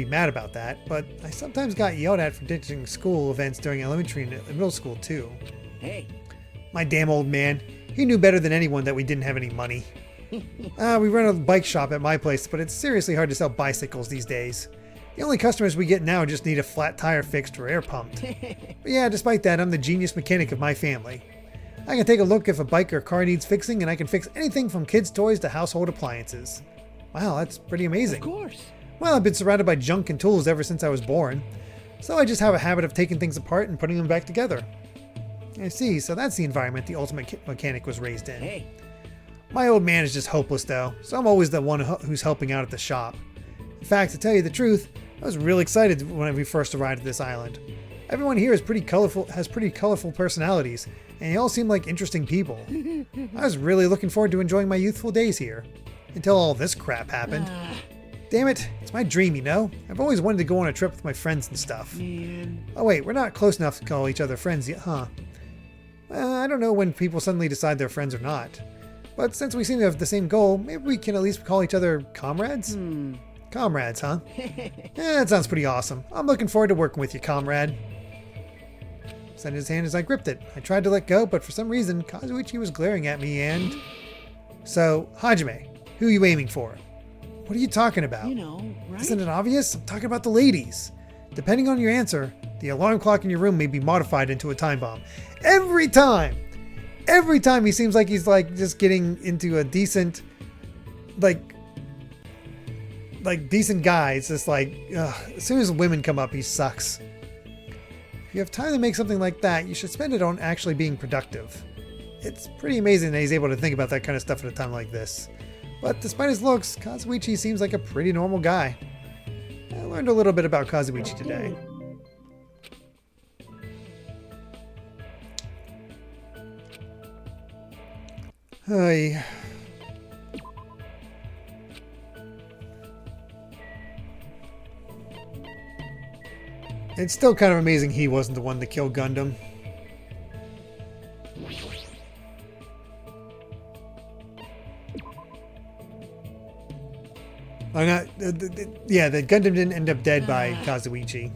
mad about that, but I sometimes got yelled at for ditching school events during elementary and middle school too. Hey. My damn old man. He knew better than anyone that we didn't have any money. We run a bike shop at my place, but it's seriously hard to sell bicycles these days. The only customers we get now just need a flat tire fixed or air pumped. But yeah, despite that, I'm the genius mechanic of my family. I can take a look if a bike or car needs fixing, and I can fix anything from kids' toys to household appliances. Wow, that's pretty amazing. Of course. Well, I've been surrounded by junk and tools ever since I was born, so I just have a habit of taking things apart and putting them back together. I see, so that's the environment the ultimate mechanic was raised in. Hey. My old man is just hopeless though, so I'm always the one who's helping out at the shop. In fact, to tell you the truth, I was really excited when we first arrived at this island. Everyone here is has pretty colorful personalities, and they all seem like interesting people. I was really looking forward to enjoying my youthful days here. Until all this crap happened. Damn it, it's my dream, you know? I've always wanted to go on a trip with my friends and stuff. Man. Oh wait, we're not close enough to call each other friends yet, huh? Well, I don't know when people suddenly decide they're friends or not. But since we seem to have the same goal, maybe we can at least call each other comrades? Comrades, huh? That sounds pretty awesome. I'm looking forward to working with you, comrade. Sent his hand as I gripped it. I tried to let go, but for some reason, Kazuichi was glaring at me and... So, Hajime, who are you aiming for? What are you talking about? You know, right? Isn't it obvious? I'm talking about the ladies. Depending on your answer, the alarm clock in your room may be modified into a time bomb. Every time! Every time he seems like he's like just getting into a decent, like decent guy. It's just like, as soon as women come up, he sucks. If you have time to make something like that, you should spend it on actually being productive. It's pretty amazing that he's able to think about that kind of stuff at a time like this. But despite his looks, Kazuichi seems like a pretty normal guy. I learned a little bit about Kazuichi today. Hey. It's still kind of amazing he wasn't the one to kill Gundam. I'm not. Yeah, the Gundam didn't end up dead by Kazuichi.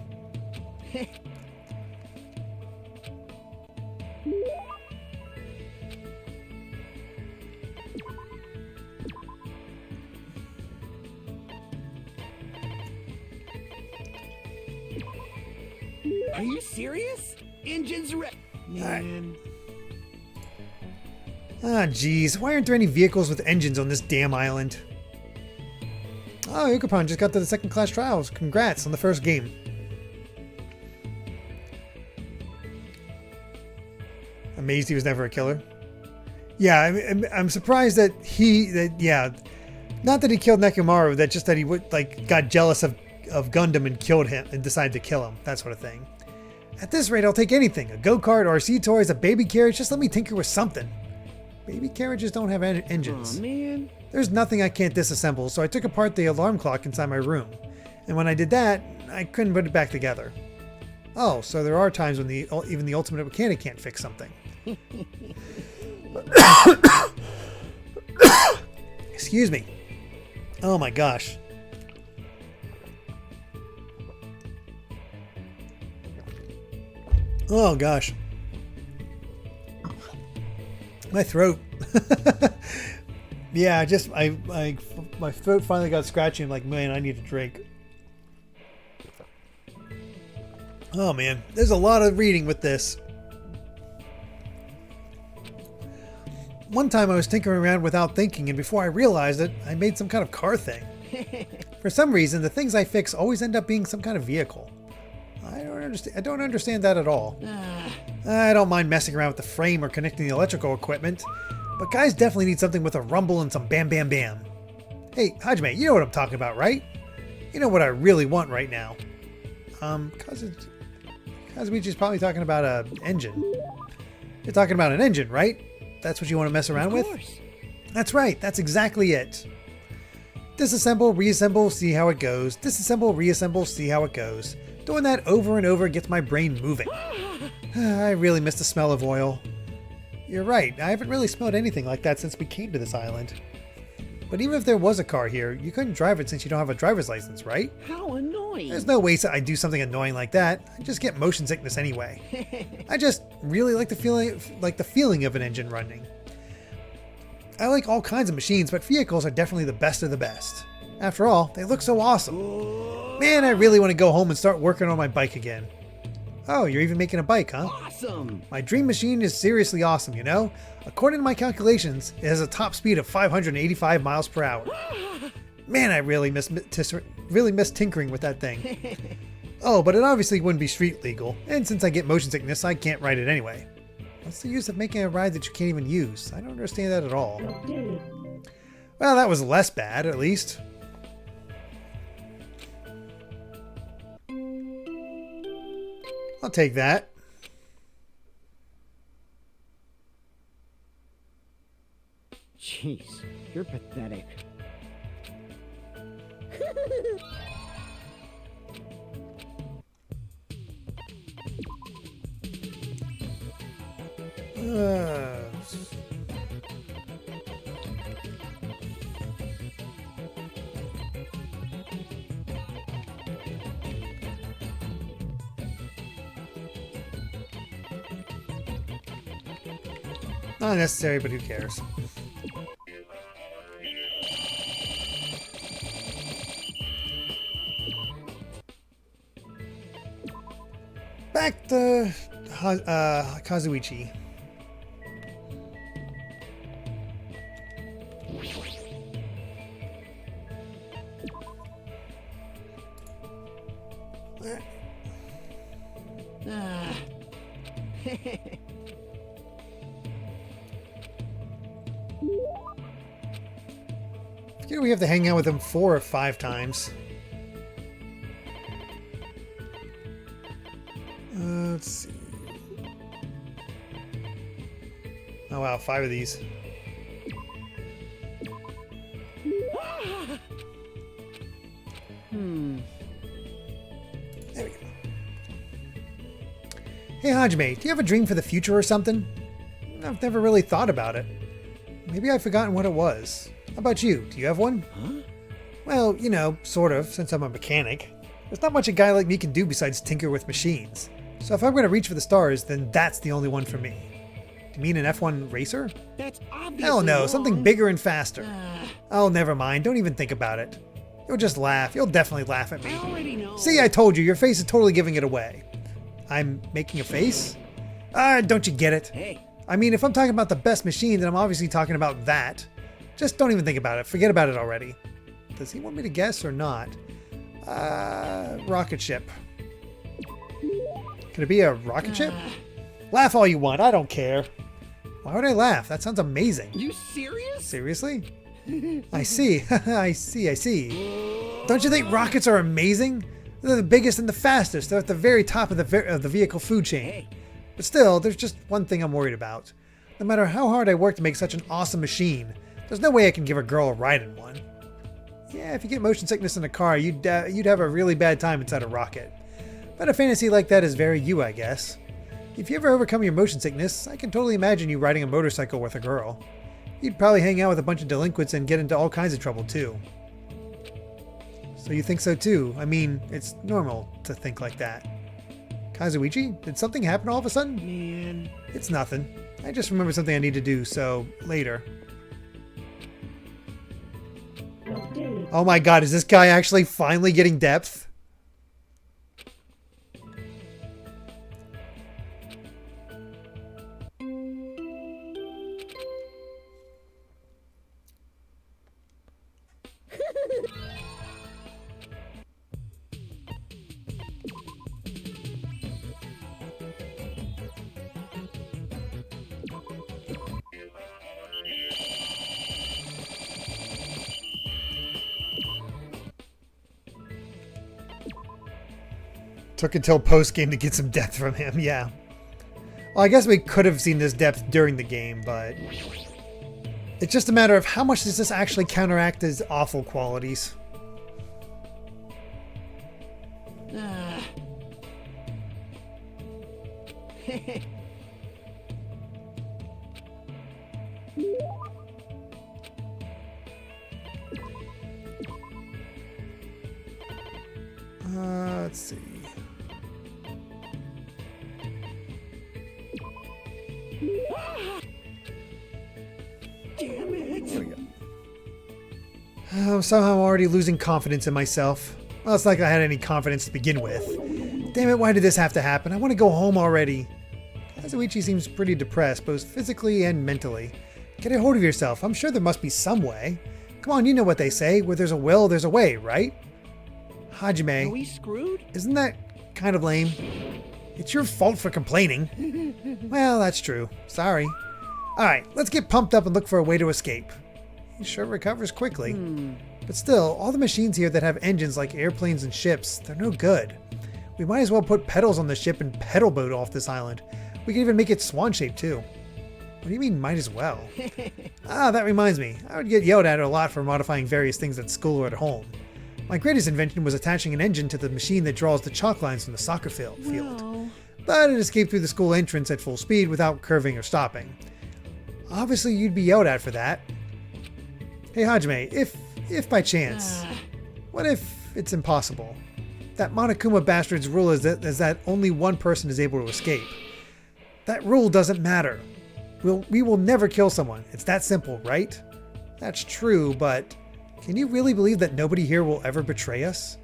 Are you serious? Engines Man. Ah, geez. Why aren't there any vehicles with engines on this damn island? Oh, Yukapan just got to the second class trials. Congrats on the first game. Amazed he was never a killer. Yeah, I'm surprised that not that he killed Nekomaru, that just that he got jealous of Gundam and killed him and decided to kill him, that sort of thing. At this rate, I'll take anything. A go-kart, RC toys, a baby carriage, just let me tinker with something. Baby carriages don't have engines. Aw, man. There's nothing I can't disassemble, so I took apart the alarm clock inside my room. And when I did that, I couldn't put it back together. Oh, so there are times when even the ultimate mechanic can't fix something. Excuse me. Oh my gosh. Oh gosh. My throat. Yeah, my throat finally got scratchy. I'm like, man, I need a drink. Oh man, there's a lot of reading with this. One time I was tinkering around without thinking, and before I realized it, I made some kind of car thing. For some reason, the things I fix always end up being some kind of vehicle. I don't understand that at all. I don't mind messing around with the frame or connecting the electrical equipment, but guys definitely need something with a rumble and some bam bam bam. Hey, Hajime, you know what I'm talking about, right? You know what I really want right now. Kazuichi's probably talking about an engine. You're talking about an engine, right? That's what you want to mess around with? That's right, that's exactly it. Disassemble, reassemble, see how it goes. Disassemble, reassemble, see how it goes. Doing that over and over gets my brain moving. I really miss the smell of oil. You're right, I haven't really smelled anything like that since we came to this island. But even if there was a car here, you couldn't drive it since you don't have a driver's license, right? How annoying. There's no way I'd do something annoying like that. I just get motion sickness anyway. I just really like the feeling of an engine running. I like all kinds of machines, but vehicles are definitely the best of the best. After all, they look so awesome. Man, I really want to go home and start working on my bike again. Oh, you're even making a bike, huh? Awesome. My dream machine is seriously awesome, you know? According to my calculations, it has a top speed of 585 miles per hour. Man, I really miss tinkering with that thing. Oh, but it obviously wouldn't be street legal, and since I get motion sickness, I can't ride it anyway. What's the use of making a ride that you can't even use? I don't understand that at all. Well, that was less bad, at least. I'll take that. Jeez, you're pathetic. Not necessary, but who cares? Back to Kazuichi. I forget we have to hang out with him 4 or 5 times. Let's see. Oh wow, 5 of these. There we go. Hey Hajime, do you have a dream for the future or something? I've never really thought about it. Maybe I've forgotten what it was. How about you? Do you have one? Huh? Well, you know, sort of, since I'm a mechanic. There's not much a guy like me can do besides tinker with machines. So if I'm going to reach for the stars, then that's the only one for me. Do you mean an F1 racer? That's obviously Hell no, wrong. something bigger and faster. Oh, never mind. Don't even think about it. You'll just laugh. You'll definitely laugh at me. I already know. See, I told you. Your face is totally giving it away. I'm making a face? Don't you get it? Hey. I mean, if I'm talking about the best machine, then I'm obviously talking about that. Just don't even think about it. Forget about it already. Does he want me to guess or not? Rocket ship. Could it be a rocket ship? Laugh all you want. I don't care. Why would I laugh? That sounds amazing. You serious? Seriously? I see. I see. Don't you think rockets are amazing? They're the biggest and the fastest. They're at the very top of the vehicle food chain. Hey. But still, there's just one thing I'm worried about. No matter how hard I work to make such an awesome machine, there's no way I can give a girl a ride in one. Yeah, if you get motion sickness in a car, you'd have a really bad time inside a rocket. But a fantasy like that is very you, I guess. If you ever overcome your motion sickness, I can totally imagine you riding a motorcycle with a girl. You'd probably hang out with a bunch of delinquents and get into all kinds of trouble too. So you think so too? I mean, it's normal to think like that. Kazuichi, did something happen all of a sudden? Man. It's nothing. I just remembered something I need to do, so later. Oh my god, is this guy actually finally getting depth? Took until post-game to get some depth from him, yeah. Well, I guess we could have seen this depth during the game, but it's just a matter of how much does this actually counteract his awful qualities. Let's see. Damn it! There we go. Somehow I'm already losing confidence in myself. Well, it's not like I had any confidence to begin with. Damn it, why did this have to happen? I want to go home already. Kazuichi seems pretty depressed, both physically and mentally. Get a hold of yourself. I'm sure there must be some way. Come on, you know what they say. Where there's a will, there's a way, right? Hajime. Are we screwed? Isn't that kind of lame? It's your fault for complaining. Well, that's true. Sorry. Alright, let's get pumped up and look for a way to escape. He sure recovers quickly. But still, all the machines here that have engines like airplanes and ships, they're no good. We might as well put pedals on the ship and pedal boat off this island. We can even make it swan-shaped too. What do you mean, might as well? That reminds me. I would get yelled at a lot for modifying various things at school or at home. My greatest invention was attaching an engine to the machine that draws the chalk lines from the soccer field. But it escaped through the school entrance at full speed without curving or stopping. Obviously, you'd be yelled at for that. Hey, Hajime, if by chance, what if it's impossible? That Monokuma bastard's rule is that only one person is able to escape. That rule doesn't matter. We will never kill someone. It's that simple, right? That's true, but can you really believe that nobody here will ever betray us?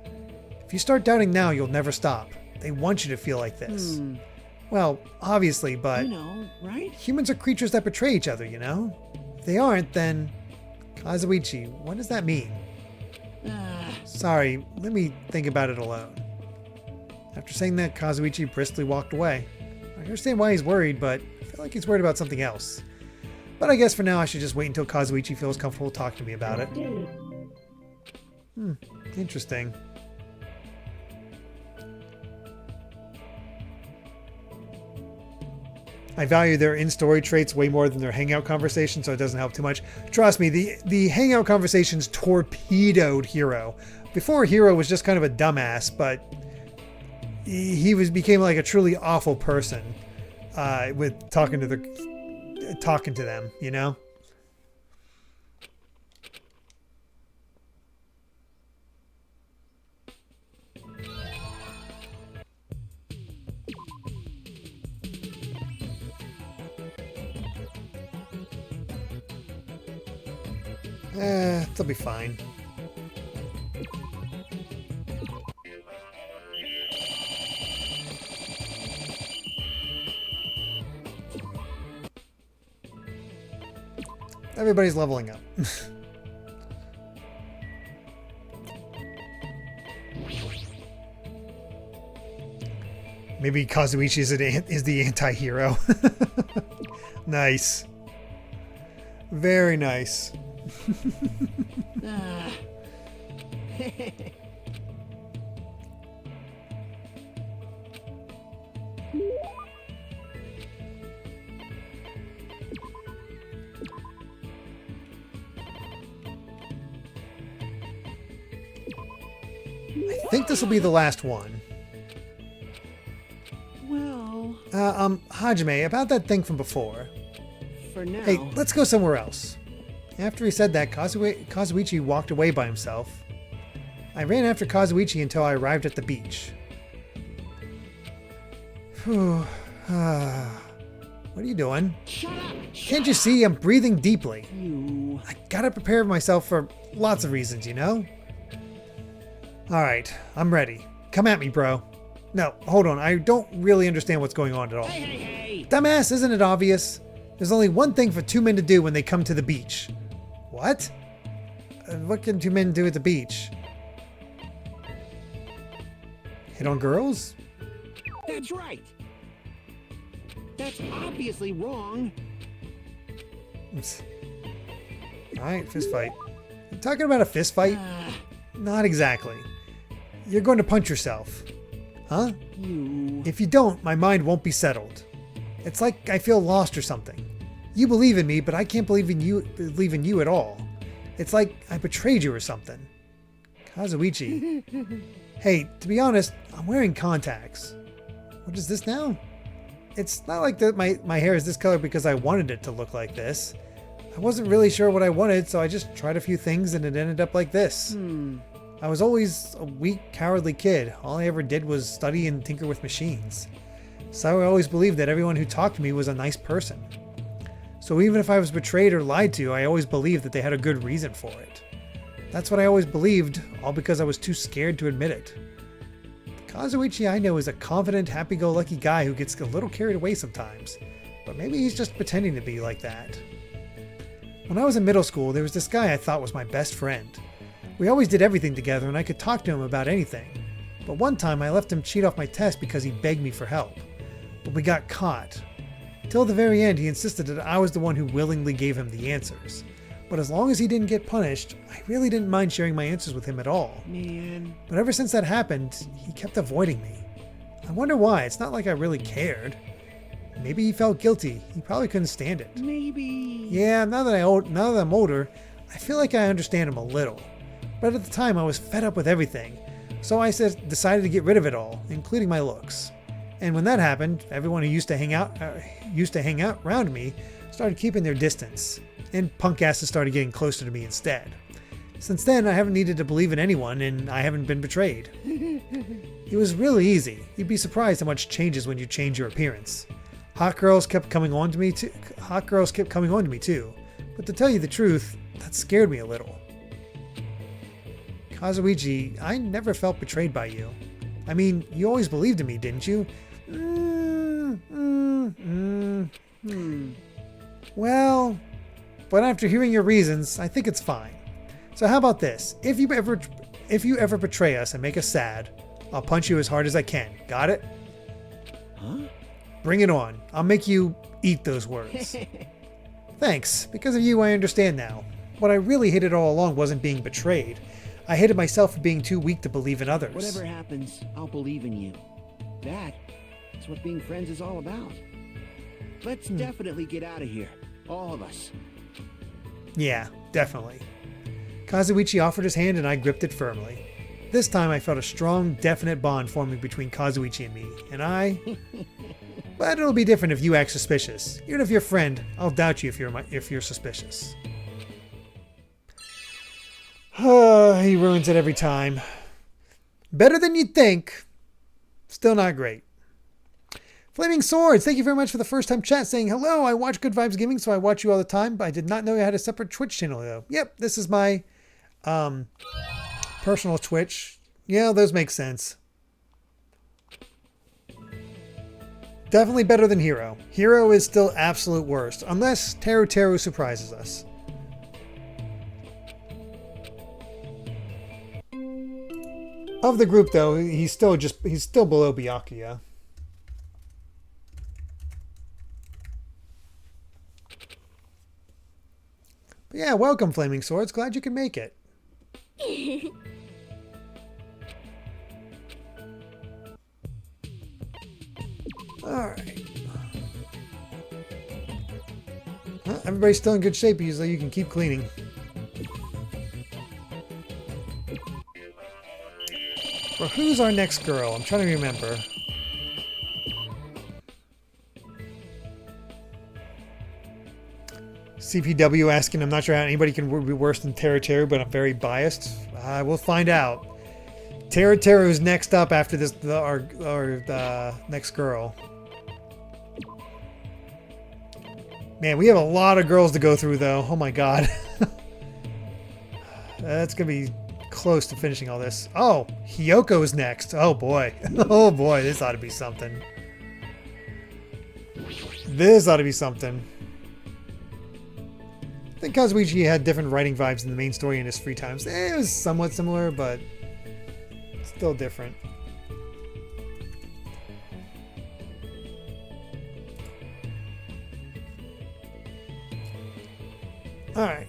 If you start doubting now, you'll never stop. They want you to feel like this. Well, obviously, but You know, right? humans are creatures that betray each other, you know? If they aren't, then... Kazuichi, what does that mean? Sorry, let me think about it alone. After saying that, Kazuichi briskly walked away. I understand why he's worried, but I feel like he's worried about something else. But I guess for now I should just wait until Kazuichi feels comfortable talking to me about it. Interesting. I value their in-story traits way more than their hangout conversation, so it doesn't help too much. Trust me, the hangout conversations torpedoed Hiro. Before, Hiro was just kind of a dumbass, but he became like a truly awful person with talking to them, you know? They'll be fine. Everybody's leveling up. Maybe Kazuichi is the anti-hero. Nice. Very nice. I think this will be the last one. Well, Hajime, about that thing from before. for now. Hey, let's go somewhere else. After he said that, Kazuichi walked away by himself. I ran after Kazuichi until I arrived at the beach. Whew. What are you doing? Shut up! Can't you see I'm breathing deeply? You. I gotta prepare myself for lots of reasons, you know? Alright, I'm ready. Come at me, bro. No, hold on. I don't really understand what's going on at all. Hey! Dumbass, isn't it obvious? There's only one thing for two men to do when they come to the beach. What? What can two men do at the beach? Hit on girls? That's right. That's obviously wrong. Alright, fist fight. You talking about a fist fight? Not exactly. You're going to punch yourself. Huh? You... If you don't, my mind won't be settled. It's like I feel lost or something. You believe in me, but I can't believe in you at all. It's like I betrayed you or something. Kazuichi. Hey, to be honest, I'm wearing contacts. What is this now? It's not like that my hair is this color because I wanted it to look like this. I wasn't really sure what I wanted, so I just tried a few things and it ended up like this. I was always a weak, cowardly kid. All I ever did was study and tinker with machines. So I always believed that everyone who talked to me was a nice person. So even if I was betrayed or lied to, I always believed that they had a good reason for it. That's what I always believed, all because I was too scared to admit it. The Kazuichi I know is a confident, happy-go-lucky guy who gets a little carried away sometimes, but maybe he's just pretending to be like that. When I was in middle school, there was this guy I thought was my best friend. We always did everything together and I could talk to him about anything. But one time I left him cheat off my test because he begged me for help. But we got caught. Till the very end, he insisted that I was the one who willingly gave him the answers. But as long as he didn't get punished, I really didn't mind sharing my answers with him at all. Man. But ever since that happened, he kept avoiding me. I wonder why. It's not like I really cared. Maybe he felt guilty. He probably couldn't stand it. Maybe... Yeah, now that I'm older, I feel like I understand him a little. But at the time, I was fed up with everything. So I decided to get rid of it all, including my looks. And when that happened, everyone who used to hang out around me started keeping their distance. And punk asses started getting closer to me instead. Since then, I haven't needed to believe in anyone, and I haven't been betrayed. It was really easy. You'd be surprised how much changes when you change your appearance. Hot girls kept coming on to me too. But to tell you the truth, that scared me a little. Kazuichi, I never felt betrayed by you. I mean, you always believed in me, didn't you? Well, but after hearing your reasons, I think it's fine. So how about this? If you ever betray us and make us sad, I'll punch you as hard as I can. Got it? Huh? Bring it on. I'll make you eat those words. Thanks. Because of you, I understand now. What I really hated all along wasn't being betrayed. I hated myself for being too weak to believe in others. Whatever happens, I'll believe in you. That's what being friends is all about. Let's definitely get out of here. All of us. Yeah, definitely. Kazuichi offered his hand and I gripped it firmly. This time I felt a strong, definite bond forming between Kazuichi and me, and I... But it'll be different if you act suspicious. Even if you're a friend, I'll doubt you if you're suspicious. He ruins it every time. Better than you'd think. Still not great. Flaming Swords, thank you very much for the first time chat saying, hello, I watch Good Vibes Gaming, so I watch you all the time, but I did not know you had a separate Twitch channel though. Yep, this is my personal Twitch. Yeah, those make sense. Definitely better than Hero. Hero is still absolute worst, unless Teru Teru surprises us. Of the group though, he's still below Byakuya. But yeah, welcome Flaming Swords. Glad you can make it. Alright. Well, everybody's still in good shape, usually you can keep cleaning. Well, who's our next girl? I'm trying to remember. CPW asking, I'm not sure how anybody can be worse than Teru Teru, but I'm very biased. We'll find out. Teru Teru is next up after this, our next girl. Man, we have a lot of girls to go through, though. Oh my god. That's going to be close to finishing all this. Oh, Hyoko's next. Oh boy. Oh boy, this ought to be something. This ought to be something. I think Kazuichi had different writing vibes in the main story in his free times. It was somewhat similar, but still different. Alright.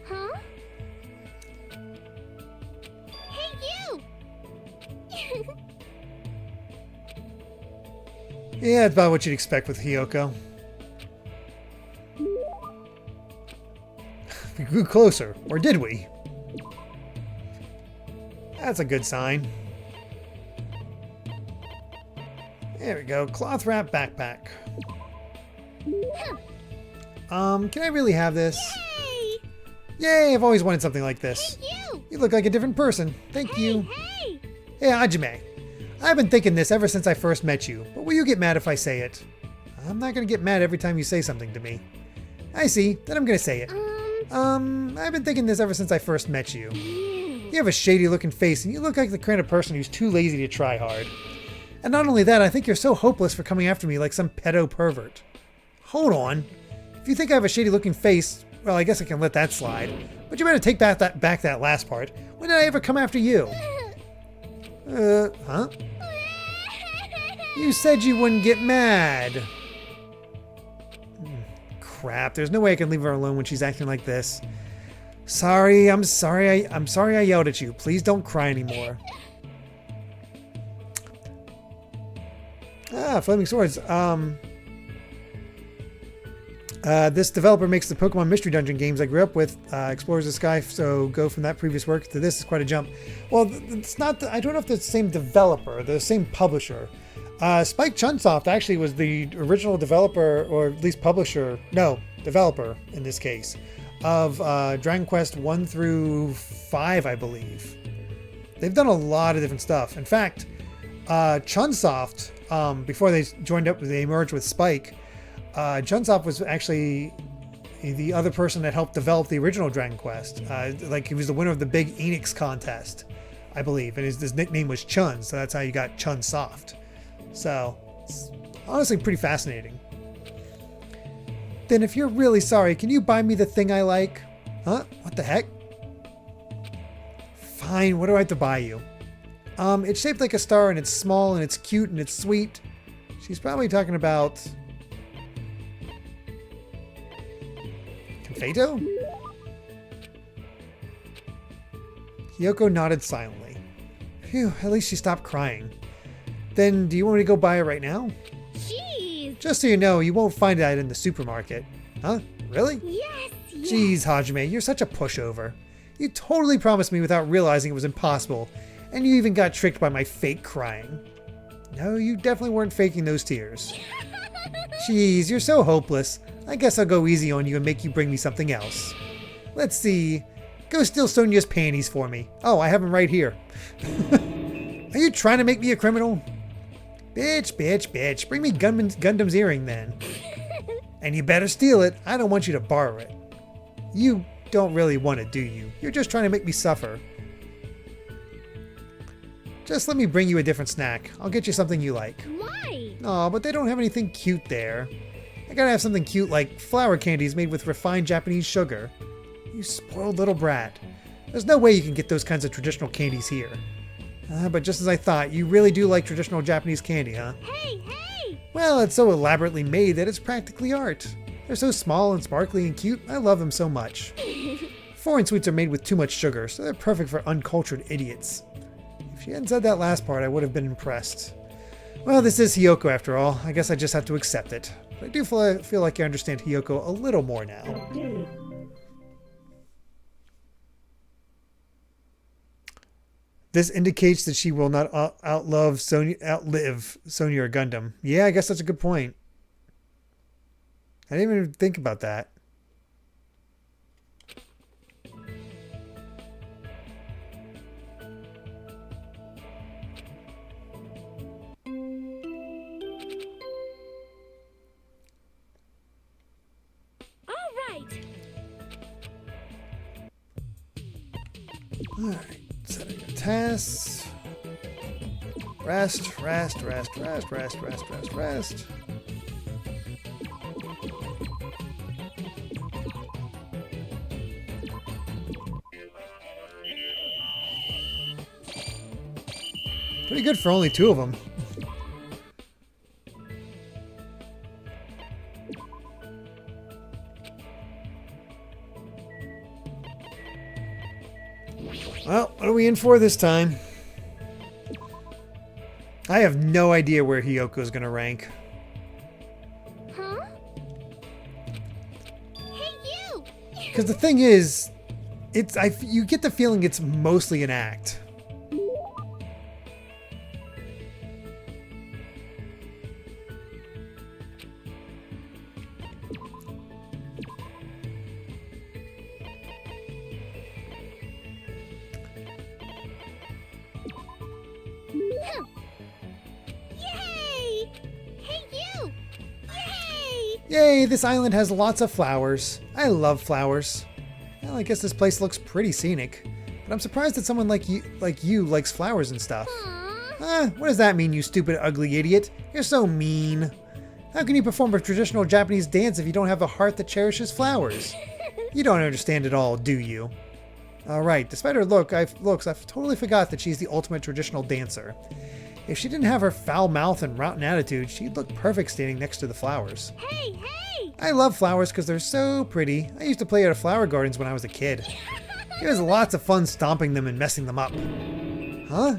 Huh? Yeah, it's about what you'd expect with Hiyoko. We grew closer, or did we? That's a good sign. There we go, cloth wrap backpack. Can I really have this? Hey! Yay, I've always wanted something like this. You! You look like a different person. Thank you. Hey! Hey, Hajime. I've been thinking this ever since I first met you, but will you get mad if I say it? I'm not gonna get mad every time you say something to me. I see, then I'm gonna say it. I've been thinking this ever since I first met you. You have a shady looking face and you look like the kind of person who's too lazy to try hard. And not only that, I think you're so hopeless for coming after me like some pedo pervert. Hold on. If you think I have a shady looking face, well, I guess I can let that slide. But you better take back that last part. When did I ever come after you? Huh? You said you wouldn't get mad. Crap, there's no way I can leave her alone when she's acting like this. Sorry, I'm sorry I yelled at you. Please don't cry anymore. Flaming swords. This developer makes the Pokemon Mystery Dungeon games I grew up with, Explorers of the Sky, so go from that previous work to this is quite a jump. Well, it's not, I don't know if it's the same developer, the same publisher. Spike Chunsoft actually was the original developer, or at least publisher, no, developer in this case, of Dragon Quest 1 through 5, I believe. They've done a lot of different stuff. In fact, Chunsoft, before they merged with Spike, Chunsoft was actually the other person that helped develop the original Dragon Quest. Like he was the winner of the big Enix contest, I believe, and his nickname was Chun, so that's how you got Chunsoft. So, it's honestly pretty fascinating. Then if you're really sorry, can you buy me the thing I like? Huh? What the heck? Fine, what do I have to buy you? It's shaped like a star and it's small and it's cute and it's sweet. She's probably talking about... Confeito? Hiyoko nodded silently. Phew, at least she stopped crying. Then, do you want me to go buy it right now? Jeez! Just so you know, you won't find that in the supermarket. Huh? Really? Yes! Jeez, Hajime, you're such a pushover. You totally promised me without realizing it was impossible, and you even got tricked by my fake crying. No, you definitely weren't faking those tears. Jeez, you're so hopeless. I guess I'll go easy on you and make you bring me something else. Let's see. Go steal Sonia's panties for me. Oh, I have them right here. Are you trying to make me a criminal? Bitch, bitch, bitch. Bring me Gundam's earring then. And you better steal it. I don't want you to borrow it. You don't really want it, do you? You're just trying to make me suffer. Just let me bring you a different snack. I'll get you something you like. Why? Aw, but they don't have anything cute there. I gotta have something cute like flower candies made with refined Japanese sugar. You spoiled little brat. There's no way you can get those kinds of traditional candies here. But just as I thought, you really do like traditional Japanese candy, huh? Hey, hey! Well, it's so elaborately made that it's practically art. They're so small and sparkly and cute, I love them so much. Foreign sweets are made with too much sugar, so they're perfect for uncultured idiots. If she hadn't said that last part, I would have been impressed. Well, this is Hiyoko after all. I guess I just have to accept it. But I do feel like I understand Hiyoko a little more now. This indicates that she will not outlive Sonia or Gundam. Yeah, I guess that's a good point. I didn't even think about that. Alright, setting a test. Rest, rest, rest, rest, rest, rest, rest, rest. Pretty good for only 2 of them. Well, what are we in for this time? I have no idea where Hyoko's gonna rank. Huh? Hey, you! Because the thing is, you get the feeling it's mostly an act. Yay! Hey, you! Yay! Yay, this island has lots of flowers. I love flowers. Well, I guess this place looks pretty scenic. But I'm surprised that someone like you likes flowers and stuff. Aww. What does that mean, you stupid, ugly idiot? You're so mean. How can you perform a traditional Japanese dance if you don't have a heart that cherishes flowers? You don't understand it all, do you? Alright, despite her looks, I've totally forgot that she's the ultimate traditional dancer. If she didn't have her foul mouth and rotten attitude, she'd look perfect standing next to the flowers. Hey, hey! I love flowers because they're so pretty. I used to play at flower gardens when I was a kid. It was lots of fun stomping them and messing them up. Huh?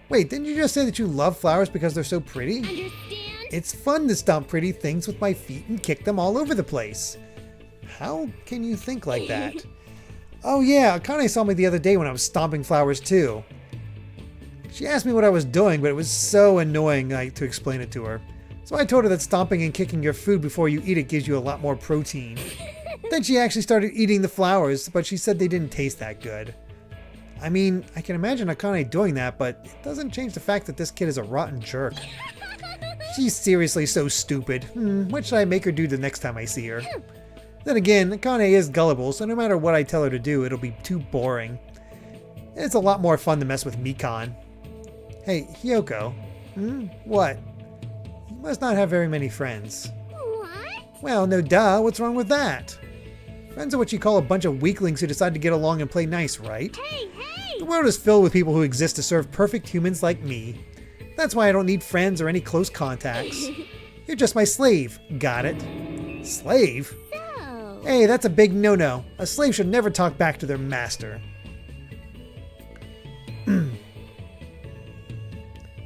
Wait, didn't you just say that you love flowers because they're so pretty? Understand? It's fun to stomp pretty things with my feet and kick them all over the place. How can you think like that? Oh yeah, Akane saw me the other day when I was stomping flowers too. She asked me what I was doing, but it was so annoying to explain it to her. So I told her that stomping and kicking your food before you eat it gives you a lot more protein. Then she actually started eating the flowers, but she said they didn't taste that good. I mean, I can imagine Akane doing that, but it doesn't change the fact that this kid is a rotten jerk. She's seriously so stupid. What should I make her do the next time I see her? Then again, Akane is gullible, so no matter what I tell her to do, it'll be too boring. It's a lot more fun to mess with Mikan. Hey, Hyoko. What? You must not have very many friends. What? Well, no duh, what's wrong with that? Friends are what you call a bunch of weaklings who decide to get along and play nice, right? Hey, hey! The world is filled with people who exist to serve perfect humans like me. That's why I don't need friends or any close contacts. You're just my slave. Got it? Slave? So... Hey, that's a big no-no. A slave should never talk back to their master.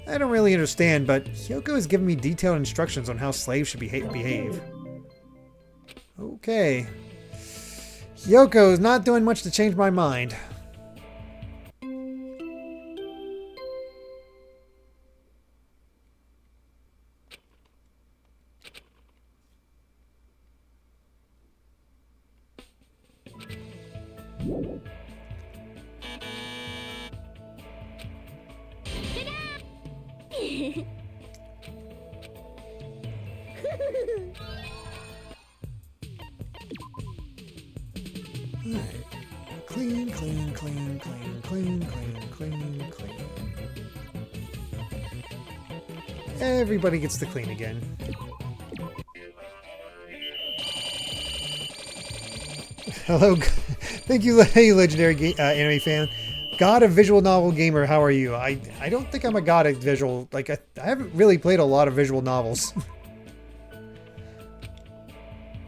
I don't really understand, but Hyoko has given me detailed instructions on how slaves should behave. Okay. Hyoko is not doing much to change my mind. Alright. Clean, clean, clean, clean, clean, clean, clean, clean. Everybody gets to clean again. Hello, thank you, hey legendary anime fan. God of visual novel gamer, how are you? I don't think I'm a god of visual, like I haven't really played a lot of visual novels.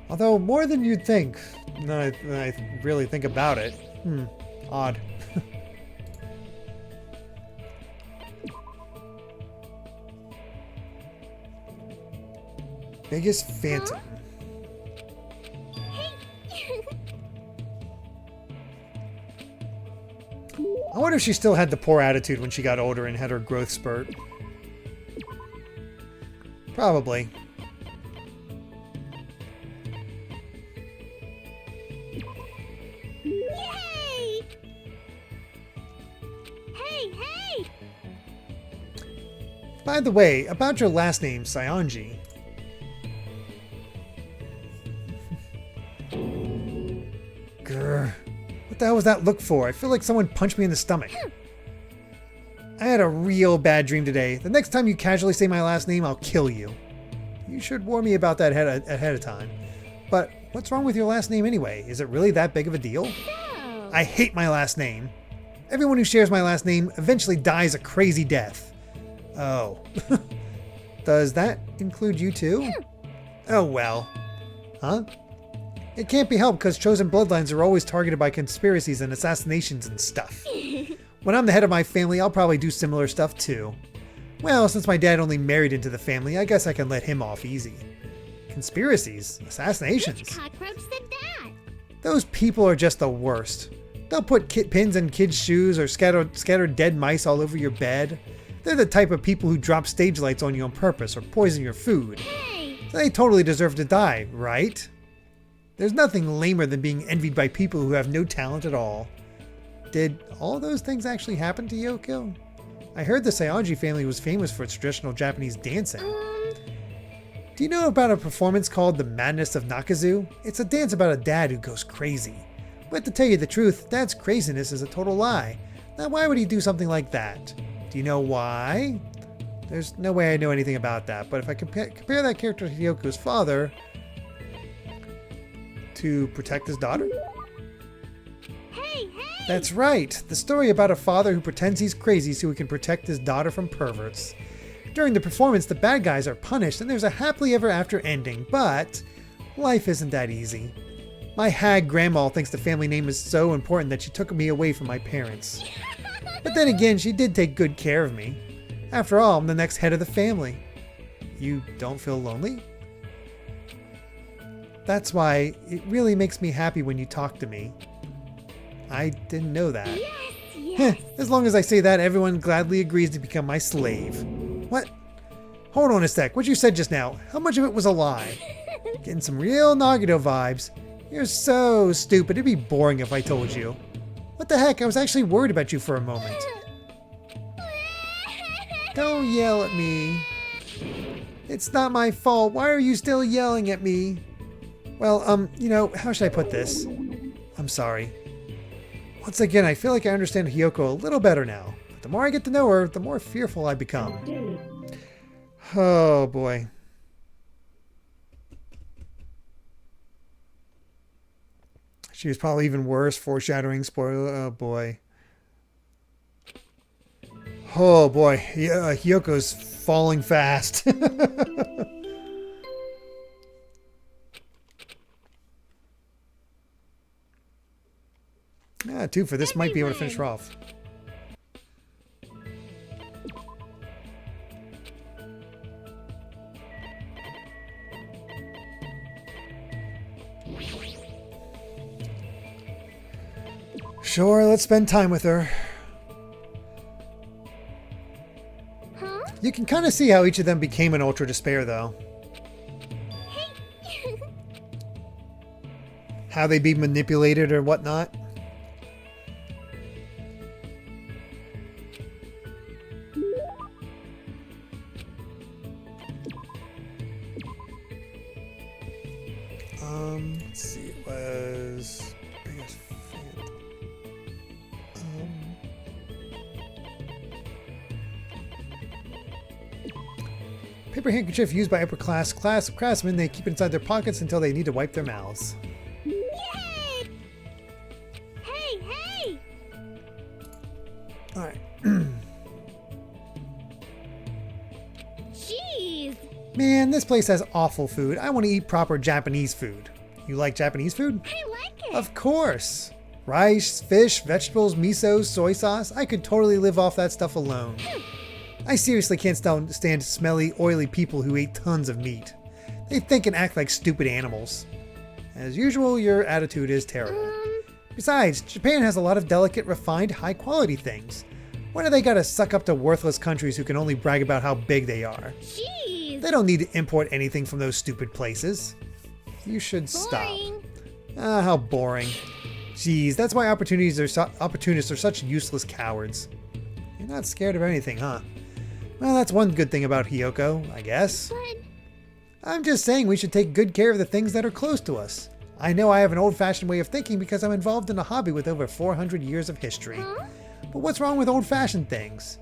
Although more than you'd think, now I really think about it. Odd. Biggest phantom. I wonder if she still had the poor attitude when she got older and had her growth spurt. Probably. Yay! Hey, hey! By the way, about your last name, Saionji. Grr. What the hell was that look for? I feel like someone punched me in the stomach. I had a real bad dream today. The next time you casually say my last name, I'll kill you. You should warn me about that ahead of time. But what's wrong with your last name anyway? Is it really that big of a deal? So... I hate my last name. Everyone who shares my last name eventually dies a crazy death. Oh. Does that include you too? Oh well. Huh? It can't be helped because chosen bloodlines are always targeted by conspiracies and assassinations and stuff. When I'm the head of my family, I'll probably do similar stuff too. Well, since my dad only married into the family, I guess I can let him off easy. Conspiracies, assassinations. Which cockroach said that? Those people are just the worst. They'll put pins in kids' shoes or scatter dead mice all over your bed. They're the type of people who drop stage lights on you on purpose or poison your food. Hey! So they totally deserve to die, right? There's nothing lamer than being envied by people who have no talent at all. Did all those things actually happen to Yoko? I heard the Saionji family was famous for its traditional Japanese dancing. Do you know about a performance called The Madness of Nakazu? It's a dance about a dad who goes crazy. But to tell you the truth, Dad's craziness is a total lie. Now why would he do something like that? Do you know why? There's no way I know anything about that, but if I compare that character to Yoko's father to protect his daughter? Hey! That's right, the story about a father who pretends he's crazy so he can protect his daughter from perverts. During the performance, the bad guys are punished and there's a happily ever after ending, but life isn't that easy. My hag grandma thinks the family name is so important that she took me away from my parents. But then again, she did take good care of me. After all, I'm the next head of the family. You don't feel lonely? That's why it really makes me happy when you talk to me. I didn't know that. Yes! As long as I say that, everyone gladly agrees to become my slave. What? Hold on a sec. What you said just now, how much of it was a lie? Getting some real Nagito vibes. You're so stupid. It'd be boring if I told you. What the heck? I was actually worried about you for a moment. Don't yell at me. It's not my fault. Why are you still yelling at me? Well, you know, how should I put this? I'm sorry. Once again, I feel like I understand Hiyoko a little better now. But the more I get to know her, the more fearful I become. Oh, boy. She was probably even worse, foreshadowing, spoiler, oh boy. Oh boy, yeah, Hyoko's falling fast. Yeah, 2 for this might be able to finish her off. Sure, let's spend time with her. Huh? You can kind of see how each of them became an Ultra Despair, though. Hey! How they be manipulated or whatnot. Let's see, it was... Paper handkerchief used by upper class craftsmen. They keep it inside their pockets until they need to wipe their mouths. Yay! Hey! Alright. Jeez! Man, this place has awful food. I want to eat proper Japanese food. You like Japanese food? I like it! Of course! Rice, fish, vegetables, miso, soy sauce. I could totally live off that stuff alone. I seriously can't stand smelly, oily people who eat tons of meat. They think and act like stupid animals. As usual, your attitude is terrible. Besides, Japan has a lot of delicate, refined, high-quality things. Why do they gotta suck up to worthless countries who can only brag about how big they are? Jeez! They don't need to import anything from those stupid places. You should stop. Boring. Ah, how boring. Jeez, that's why opportunists are such useless cowards. You're not scared of anything, huh? Well, that's one good thing about Hiyoko, I guess. But... I'm just saying we should take good care of the things that are close to us. I know I have an old-fashioned way of thinking because I'm involved in a hobby with over 400 years of history. Huh? But what's wrong with old-fashioned things?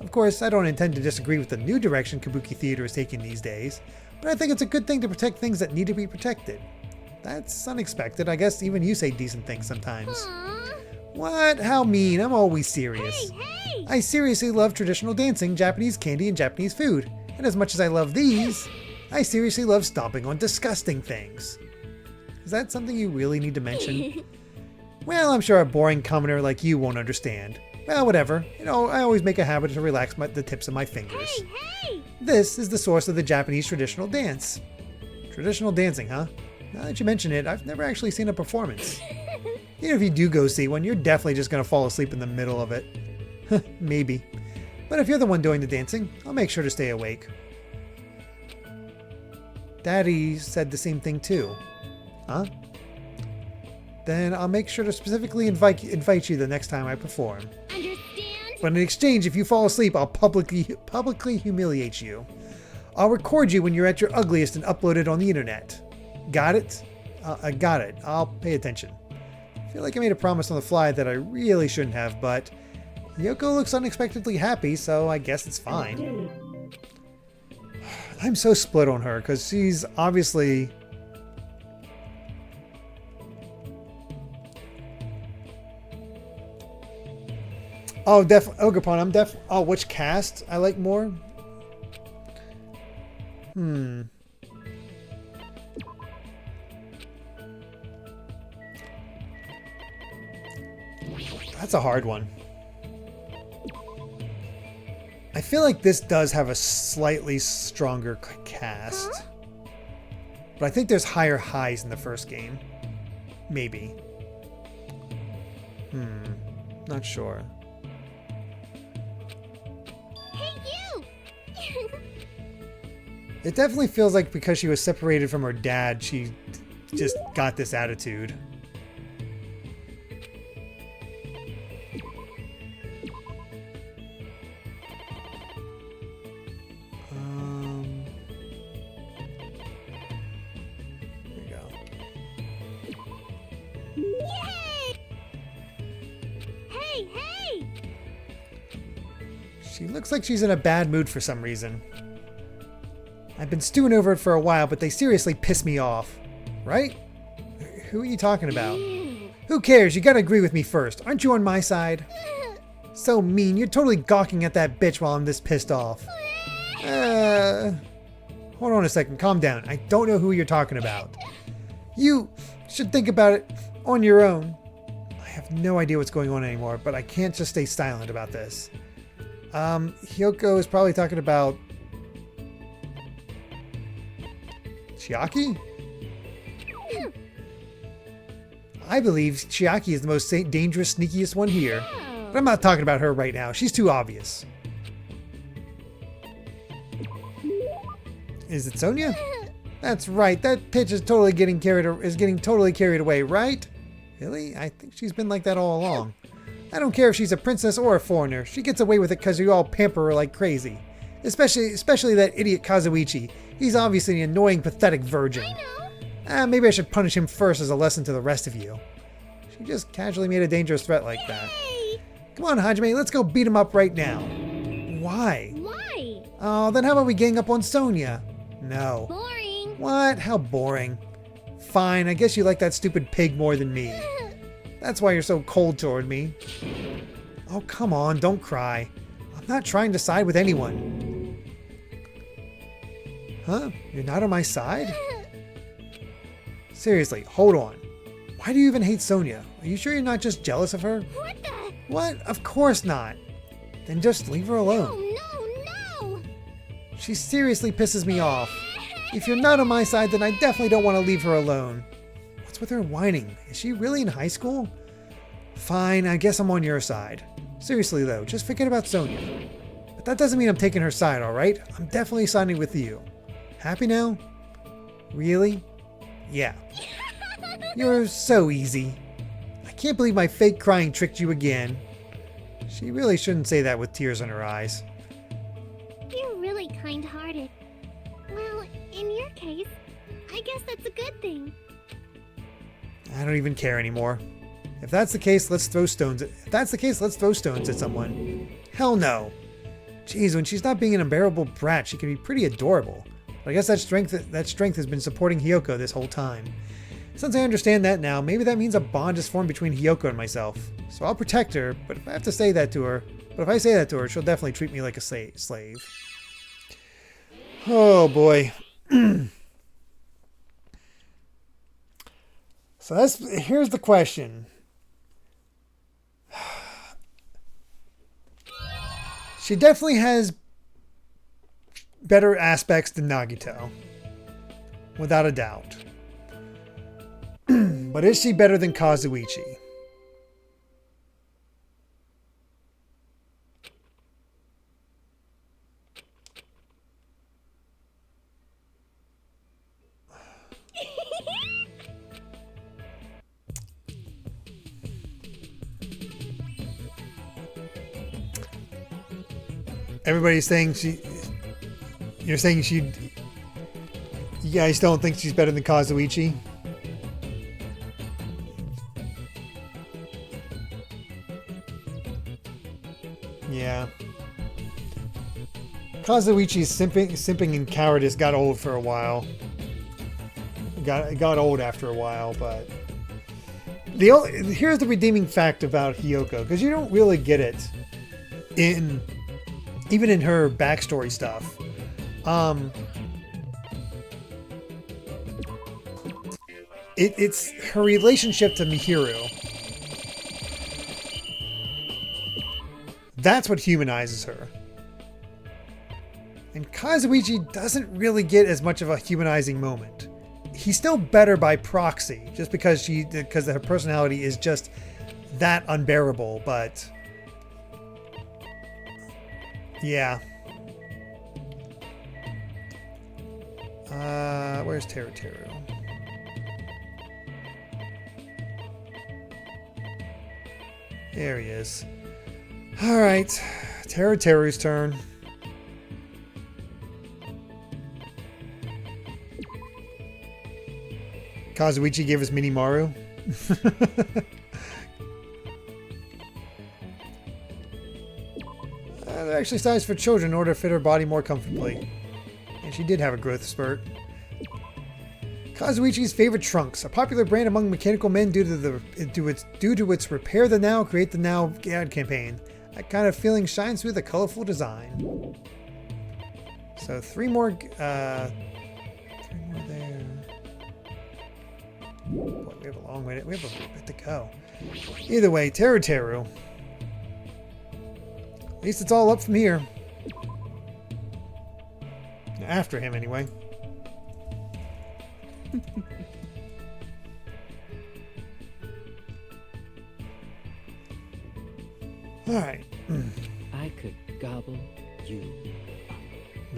Of course, I don't intend to disagree with the new direction Kabuki theater is taking these days, but I think it's a good thing to protect things that need to be protected. That's unexpected. I guess even you say decent things sometimes. Aw. What? How mean? I'm always serious. Hey! I seriously love traditional dancing, Japanese candy, and Japanese food. And as much as I love these, I seriously love stomping on disgusting things. Is that something you really need to mention? Well, I'm sure a boring commoner like you won't understand. Well, whatever. You know, I always make a habit to relax the tips of my fingers. Hey! This is the source of the Japanese traditional dance. Traditional dancing, huh? Now that you mention it, I've never actually seen a performance. Even if you do go see one, you're definitely just going to fall asleep in the middle of it. Maybe. But if you're the one doing the dancing, I'll make sure to stay awake. Daddy said the same thing too. Huh? Then I'll make sure to specifically invite you the next time I perform. Understand? But in exchange, if you fall asleep, I'll publicly humiliate you. I'll record you when you're at your ugliest and upload it on the internet. Got it? I got it. I'll pay attention. I feel like I made a promise on the fly that I really shouldn't have, but Yoko looks unexpectedly happy, so I guess it's fine. I'm so split on her because she's obviously... Oh, Ogrepon, I'm def... Oh, which cast I like more? That's a hard one. I feel like this does have a slightly stronger cast. But I think there's higher highs in the first game. Maybe. Not sure. Hey, you! It definitely feels like because she was separated from her dad, she just got this attitude. There we go. Hey! She looks like she's in a bad mood for some reason. I've been stewing over it for a while, but they seriously piss me off. Right? Who are you talking about? Who cares? You gotta agree with me first. Aren't you on my side? So mean. You're totally gawking at that bitch while I'm this pissed off. Hold on a second. Calm down. I don't know who you're talking about. You should think about it on your own. I have no idea what's going on anymore, but I can't just stay silent about this. Hyoko is probably talking about Chiaki? I believe Chiaki is the most dangerous, sneakiest one here. But I'm not talking about her right now. She's too obvious. Is it Sonia? That's right. That bitch is totally getting carried away, right? Really? I think she's been like that all along. I don't care if she's a princess or a foreigner. She gets away with it because you all pamper her like crazy. Especially that idiot Kazuichi. He's obviously an annoying, pathetic virgin. Maybe I should punish him first as a lesson to the rest of you. She just casually made a dangerous threat like that. Come on, Hajime, let's go beat him up right now. Why? Why? Oh, then how about we gang up on Sonia? No. Boring. What? How boring. Fine, I guess you like that stupid pig more than me. That's why you're so cold toward me. Oh, come on, don't cry. I'm not trying to side with anyone. Huh? You're not on my side? Seriously, hold on. Why do you even hate Sonia? Are you sure you're not just jealous of her? What the? What? Of course not. Then just leave her alone. No! She seriously pisses me off. If you're not on my side, then I definitely don't want to leave her alone. What's with her whining? Is she really in high school? Fine, I guess I'm on your side. Seriously though, just forget about Sonia. But that doesn't mean I'm taking her side, alright? I'm definitely siding with you. Happy now? Really? Yeah. You're so easy. I can't believe my fake crying tricked you again. She really shouldn't say that with tears in her eyes. You're really kind-hearted. Well, in your case, I guess that's a good thing. I don't even care anymore. If that's the case, let's throw stones at someone. Hell no. Jeez, when she's not being an unbearable brat, she can be pretty adorable. But I guess that strength has been supporting Hyoko this whole time. Since I understand that now, maybe that means a bond is formed between Hyoko and myself. So I'll protect her, but if I say that to her, she'll definitely treat me like a slave. Oh boy. So here's the question. She definitely has better aspects than Nagito. Without a doubt. But is she better than Kazuichi? Everybody's saying she... You're saying she... You guys don't think she's better than Kazuichi? Yeah. Kazuichi's simping and cowardice got old for a while. It got old after a while, but... Here's the redeeming fact about Hiyoko, because you don't really get it even in her backstory stuff. It's her relationship to Mihiru. That's what humanizes her. And Kazuichi doesn't really get as much of a humanizing moment. He's still better by proxy, just because her personality is just that unbearable, but yeah. Where's Teru? There he is. Alright. Teru's turn. Kazuichi gave us Minimaru. They're actually sized for children in order to fit her body more comfortably. And she did have a growth spurt. Kazuichi's favorite trunks, a popular brand among mechanical men due to its Repair the Now, Create the Now ad campaign. That kind of feeling shines through the colorful design. So three more there. Boy, we have a long way. We have a bit to go. Either way, Teru. At least it's all up from here. After him, anyway. All right. I could gobble you.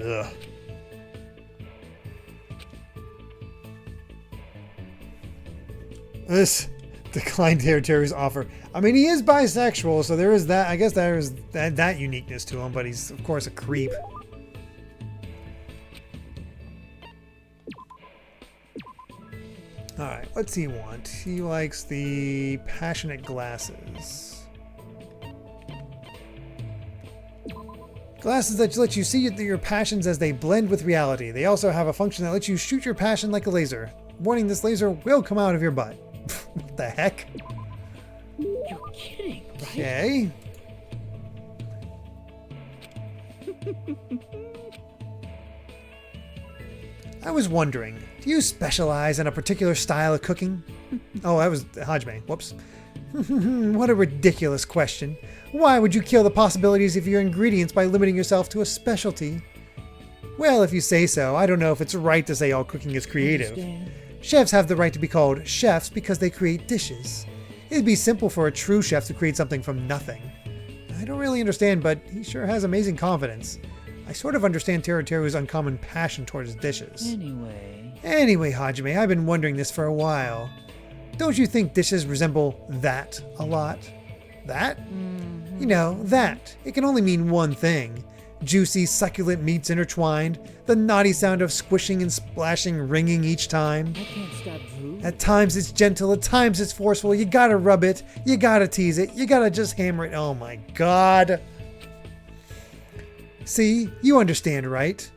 Ugh. This declined Teru's offer. I mean, he is bisexual, so there is that. I guess there is that uniqueness to him, but he's, of course, a creep. Alright, what's he want? He likes the passionate glasses. Glasses that let you see your passions as they blend with reality. They also have a function that lets you shoot your passion like a laser. Warning, this laser will come out of your butt. What the heck? You're kidding, right? Okay. I was wondering, do you specialize in a particular style of cooking? Oh, that was Hajime. Whoops. What a ridiculous question. Why would you kill the possibilities of your ingredients by limiting yourself to a specialty? Well, if you say so, I don't know if it's right to say all cooking is creative. Understand. Chefs have the right to be called chefs because they create dishes. It'd be simple for a true chef to create something from nothing. I don't really understand, but he sure has amazing confidence. I sort of understand Teru's uncommon passion towards dishes. Anyway, Hajime, I've been wondering this for a while. Don't you think dishes resemble that a lot? That? Mm-hmm. You know, that. It can only mean one thing. Juicy, succulent meats intertwined, the naughty sound of squishing and splashing ringing each time. I can't stop Drew. At times it's gentle, at times it's forceful. You gotta rub it, you gotta tease it, you gotta just hammer it. Oh my god. See, you understand, right?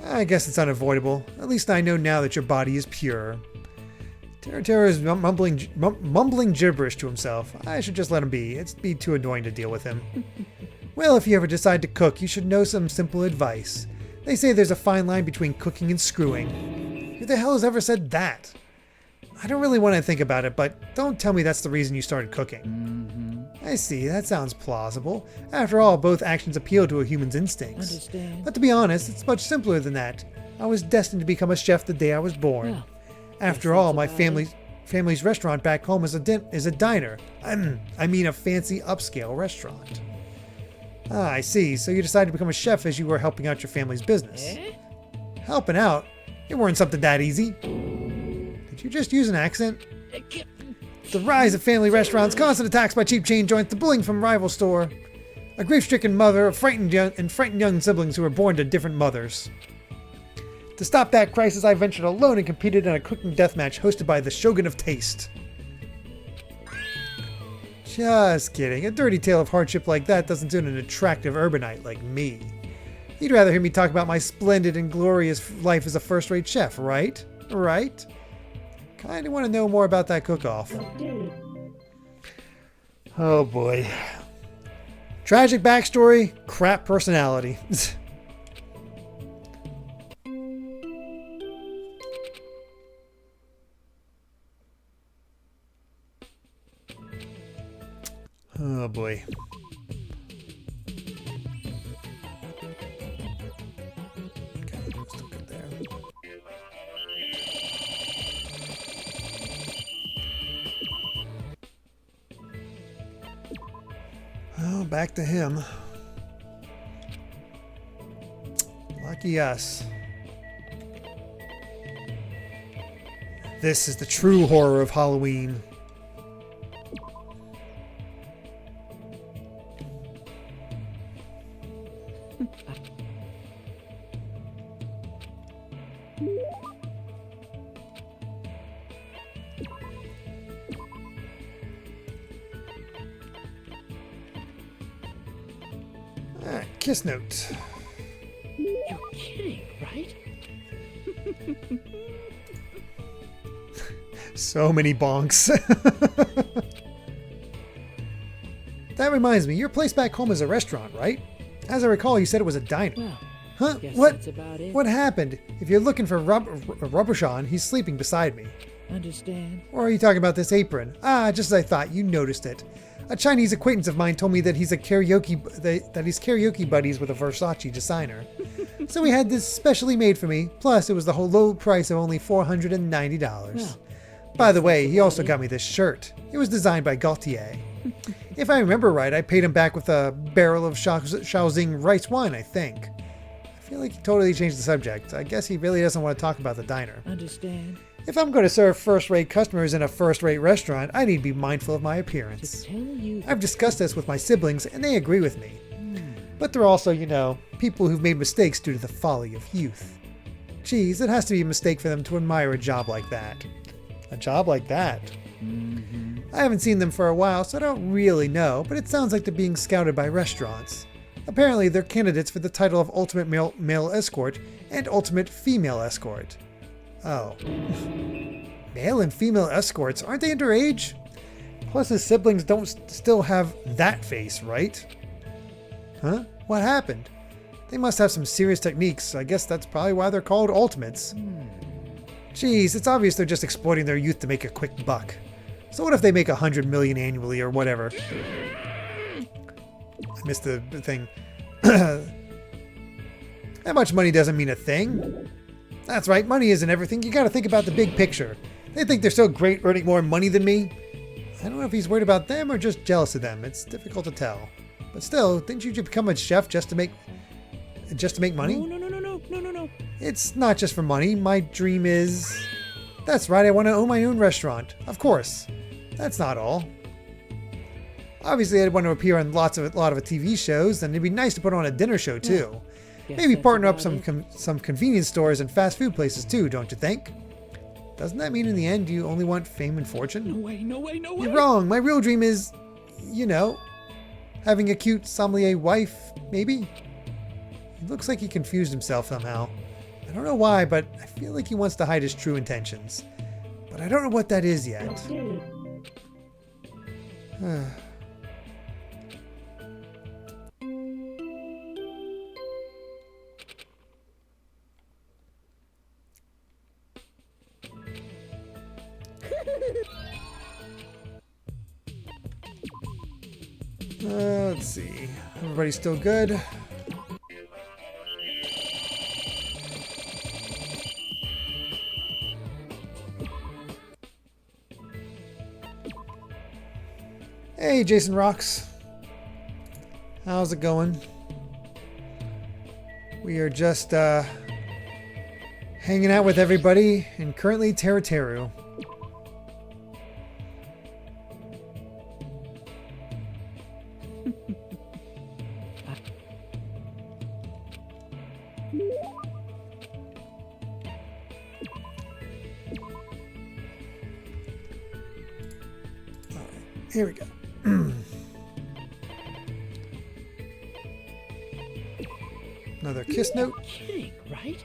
I guess it's unavoidable. At least I know now that your body is pure. Teru is mumbling gibberish to himself. I should just let him be. It'd be too annoying to deal with him. Well, if you ever decide to cook, you should know some simple advice. They say there's a fine line between cooking and screwing. Who the hell has ever said that? I don't really want to think about it, but don't tell me that's the reason you started cooking. I see, that sounds plausible. After all, both actions appeal to a human's instincts. Understand. But to be honest, it's much simpler than that. I was destined to become a chef the day I was born. Well, After guess all, that's my about it. family's restaurant back home is a diner. I mean a fancy upscale restaurant. Ah, I see. So you decided to become a chef as you were helping out your family's business. Eh? Helping out? It weren't something that easy. Did you just use an accent? The rise of family restaurants, constant attacks by cheap chain joints, the bullying from rival store. A grief-stricken mother, a frightened young siblings who were born to different mothers. To stop that crisis, I ventured alone and competed in a cooking deathmatch hosted by the Shogun of Taste. Just kidding. A dirty tale of hardship like that doesn't suit an attractive urbanite like me. You'd rather hear me talk about my splendid and glorious life as a first-rate chef, right? Right? Kinda want to know more about that cook-off. Oh boy. Tragic backstory, crap personality. Oh boy. Okay, still good there. Oh, back to him. Lucky us. This is the true horror of Halloween. Alright, kiss note. You're kidding, right? So many bonks. That reminds me, your place back home is a restaurant, right? As I recall, you said it was a diner. Well, Huh? guess What? that's about it. What happened? If you're looking for Rubbershawn, he's sleeping beside me. Understand. Or are you talking about this apron? Ah, just as I thought, you noticed it. A Chinese acquaintance of mine told me that he's karaoke buddies with a Versace designer. So he had this specially made for me. Plus, it was the whole low price of only $490. Well, By the way, he also got me this shirt. It was designed by Gaultier. If I remember right, I paid him back with a barrel of Shaoxing rice wine, I think. I feel like he totally changed the subject. I guess he really doesn't want to talk about the diner. understand. If I'm going to serve first-rate customers in a first-rate restaurant, I need to be mindful of my To appearance. tell you I've discussed this with my siblings, and they agree with me. But they're also, you know, people who've made mistakes due to the folly of youth. Geez, it has to be a mistake for them to admire a job like that. A job like that? I haven't seen them for a while, so I don't really know, but it sounds like they're being scouted by restaurants. Apparently, they're candidates for the title of Ultimate Male Escort and Ultimate Female Escort. Oh. Male and female escorts, aren't they underage? Plus his siblings don't still have that face, right? Huh? What happened? They must have some serious techniques, so I guess that's probably why they're called ultimates. Geez, it's obvious they're just exploiting their youth to make a quick buck. So what if they make 100 million annually or whatever? I missed the thing. That much money doesn't mean a thing. That's right, money isn't everything. You gotta think about the big picture. They think they're so great earning more money than me. I don't know if he's worried about them or just jealous of them. It's difficult to tell. But still, didn't you become a chef just to make money? No. It's not just for money. My dream is... That's right, I want to own my own restaurant. Of course. That's not all. Obviously, I'd want to appear on a lot of TV shows, and it'd be nice to put on a dinner show too. Guess Maybe that's partner up about some convenience stores and fast food places too, don't you think? Doesn't that mean in the end you only want fame and fortune? No way. You're wrong. My real dream is, you know, having a cute sommelier wife, maybe? He looks like he confused himself somehow. I don't know why, but I feel like he wants to hide his true intentions. But I don't know what that is yet. Let's see. Everybody's still good. Hey, Jason Rocks. How's it going? We are just hanging out with everybody in currently Teru. Here we go. Another kiss note. Kidding, right?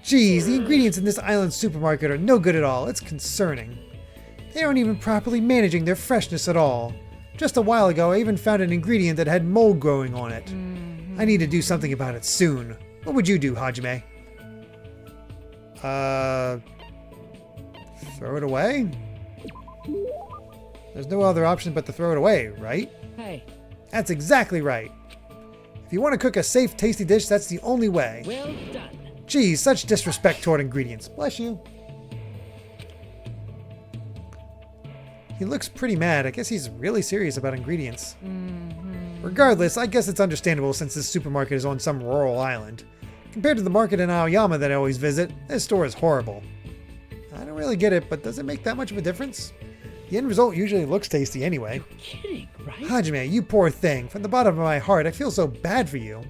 Geez, the ingredients in this island supermarket are no good at all. It's concerning. They aren't even properly managing their freshness at all. Just a while ago, I even found an ingredient that had mold growing on it. I need to do something about it soon. What would you do, Hajime? Throw it away? There's no other option but to throw it away, right? Hey. That's exactly right. If you want to cook a safe, tasty dish, that's the only way. Well done. Geez, such disrespect toward ingredients. Bless you. He looks pretty mad. I guess he's really serious about ingredients. Regardless, I guess it's understandable since this supermarket is on some rural island. Compared to the market in Aoyama that I always visit, this store is horrible. I don't really get it, but does it make that much of a difference? The end result usually looks tasty anyway. Kidding, right? Hajime, you poor thing. From the bottom of my heart, I feel so bad for you.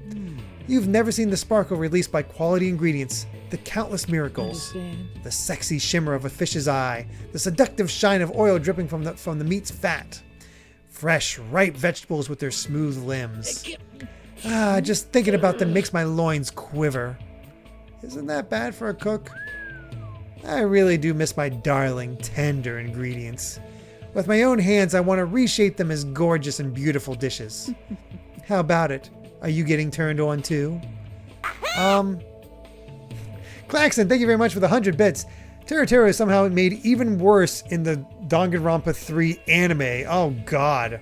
You've never seen the sparkle released by quality ingredients, the countless miracles, Understand. the sexy shimmer of a fish's eye, the seductive shine of oil dripping from the meat's fat, fresh, ripe vegetables with their smooth limbs. Just thinking about them makes my loins quiver. Isn't that bad for a cook? I really do miss my darling, tender ingredients. With my own hands, I want to reshape them as gorgeous and beautiful dishes. How about it? Are you getting turned on too? Claxon, thank you very much for the 100 bits. Teru is somehow made even worse in the Danganronpa 3 anime. Oh god.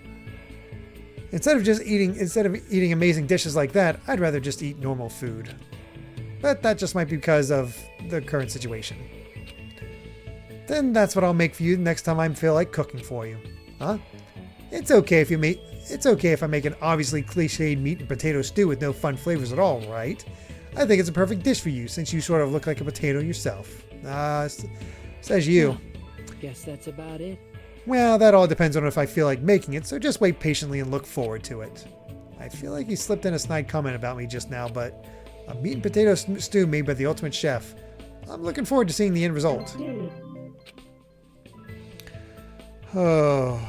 Instead of eating amazing dishes like that, I'd rather just eat normal food. But that just might be because of the current situation. Then that's what I'll make for you next time I feel like cooking for you. Huh? It's okay if I make an obviously cliched meat and potato stew with no fun flavors at all, right? I think it's a perfect dish for you since you sort of look like a potato yourself. Says you. Guess that's about it. Well, that all depends on if I feel like making it, so just wait patiently and look forward to it. I feel like he slipped in a snide comment about me just now, but a meat and potato stew made by the ultimate chef. I'm looking forward to seeing the end result. Oh.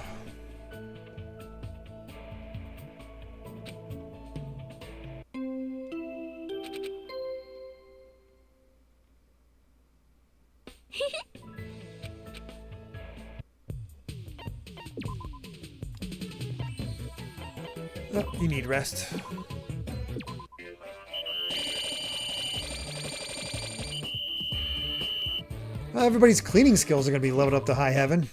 Oh, you need rest. Well, everybody's cleaning skills are going to be leveled up to high heaven.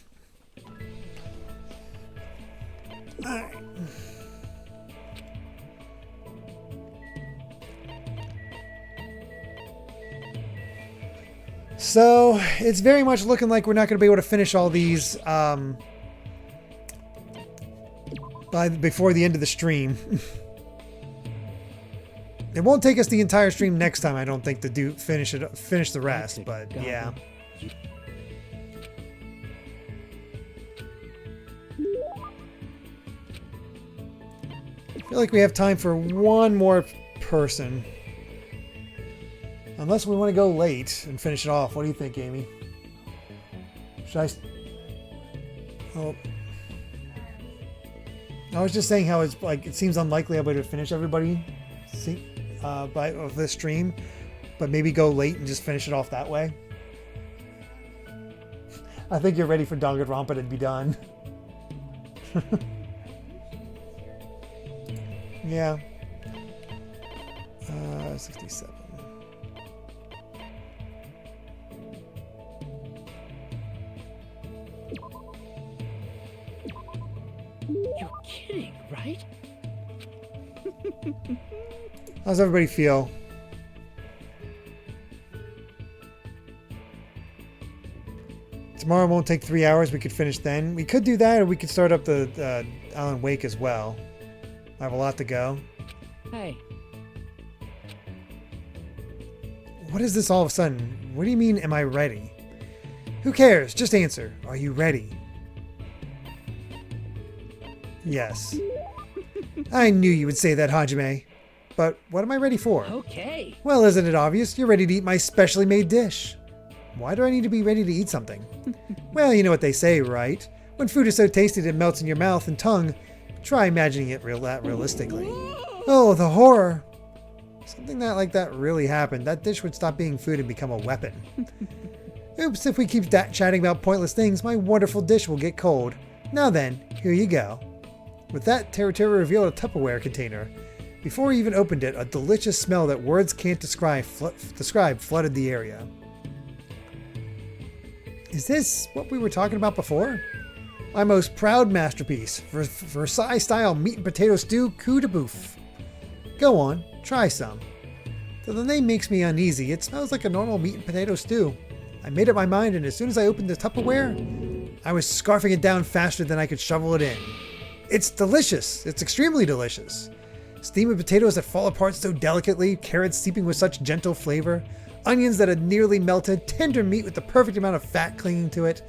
Alright. So, it's very much looking like we're not going to be able to finish all these before the end of the stream. It won't take us the entire stream next time, I don't think, to finish the rest, but yeah. I feel like we have time for one more person. Unless we want to go late and finish it off. What do you think, Amy? Should I... Oh. I was just saying how it's like it seems unlikely I'll be able to finish everybody of this stream, but maybe go late and just finish it off that way. I think you're ready for Danganronpa to be done. Yeah. 67. You're kidding, right? How's everybody feel? Tomorrow won't take 3 hours. We could finish then. We could do that, or we could start up the Alan Wake as well. I have a lot to go. Hey, What is this all of a sudden? What do you mean, am I ready? Who cares? Just answer. Are you ready? Yes. I knew you would say that, Hajime. But what am I ready for? okay. Well, isn't it obvious? You're ready to eat my specially made dish. Why do I need to be ready to eat something? Well, you know what they say, right? When food is so tasty that it melts in your mouth and tongue, try imagining it realistically. Oh, the horror! Something like that really happened. That dish would stop being food and become a weapon. Oops, if we keep chatting about pointless things, my wonderful dish will get cold. Now then, here you go. With that, Teru revealed a Tupperware container. Before he even opened it, a delicious smell that words can't describe flooded the area. Is this what we were talking about before? My most proud masterpiece, Versailles-style meat and potato stew coup de boeuf. Go on, try some. Though the name makes me uneasy, it smells like a normal meat and potato stew. I made up my mind, and as soon as I opened the Tupperware, I was scarfing it down faster than I could shovel it in. It's delicious. It's extremely delicious. Steamed potatoes that fall apart so delicately, carrots steeping with such gentle flavor, onions that had nearly melted, tender meat with the perfect amount of fat clinging to it.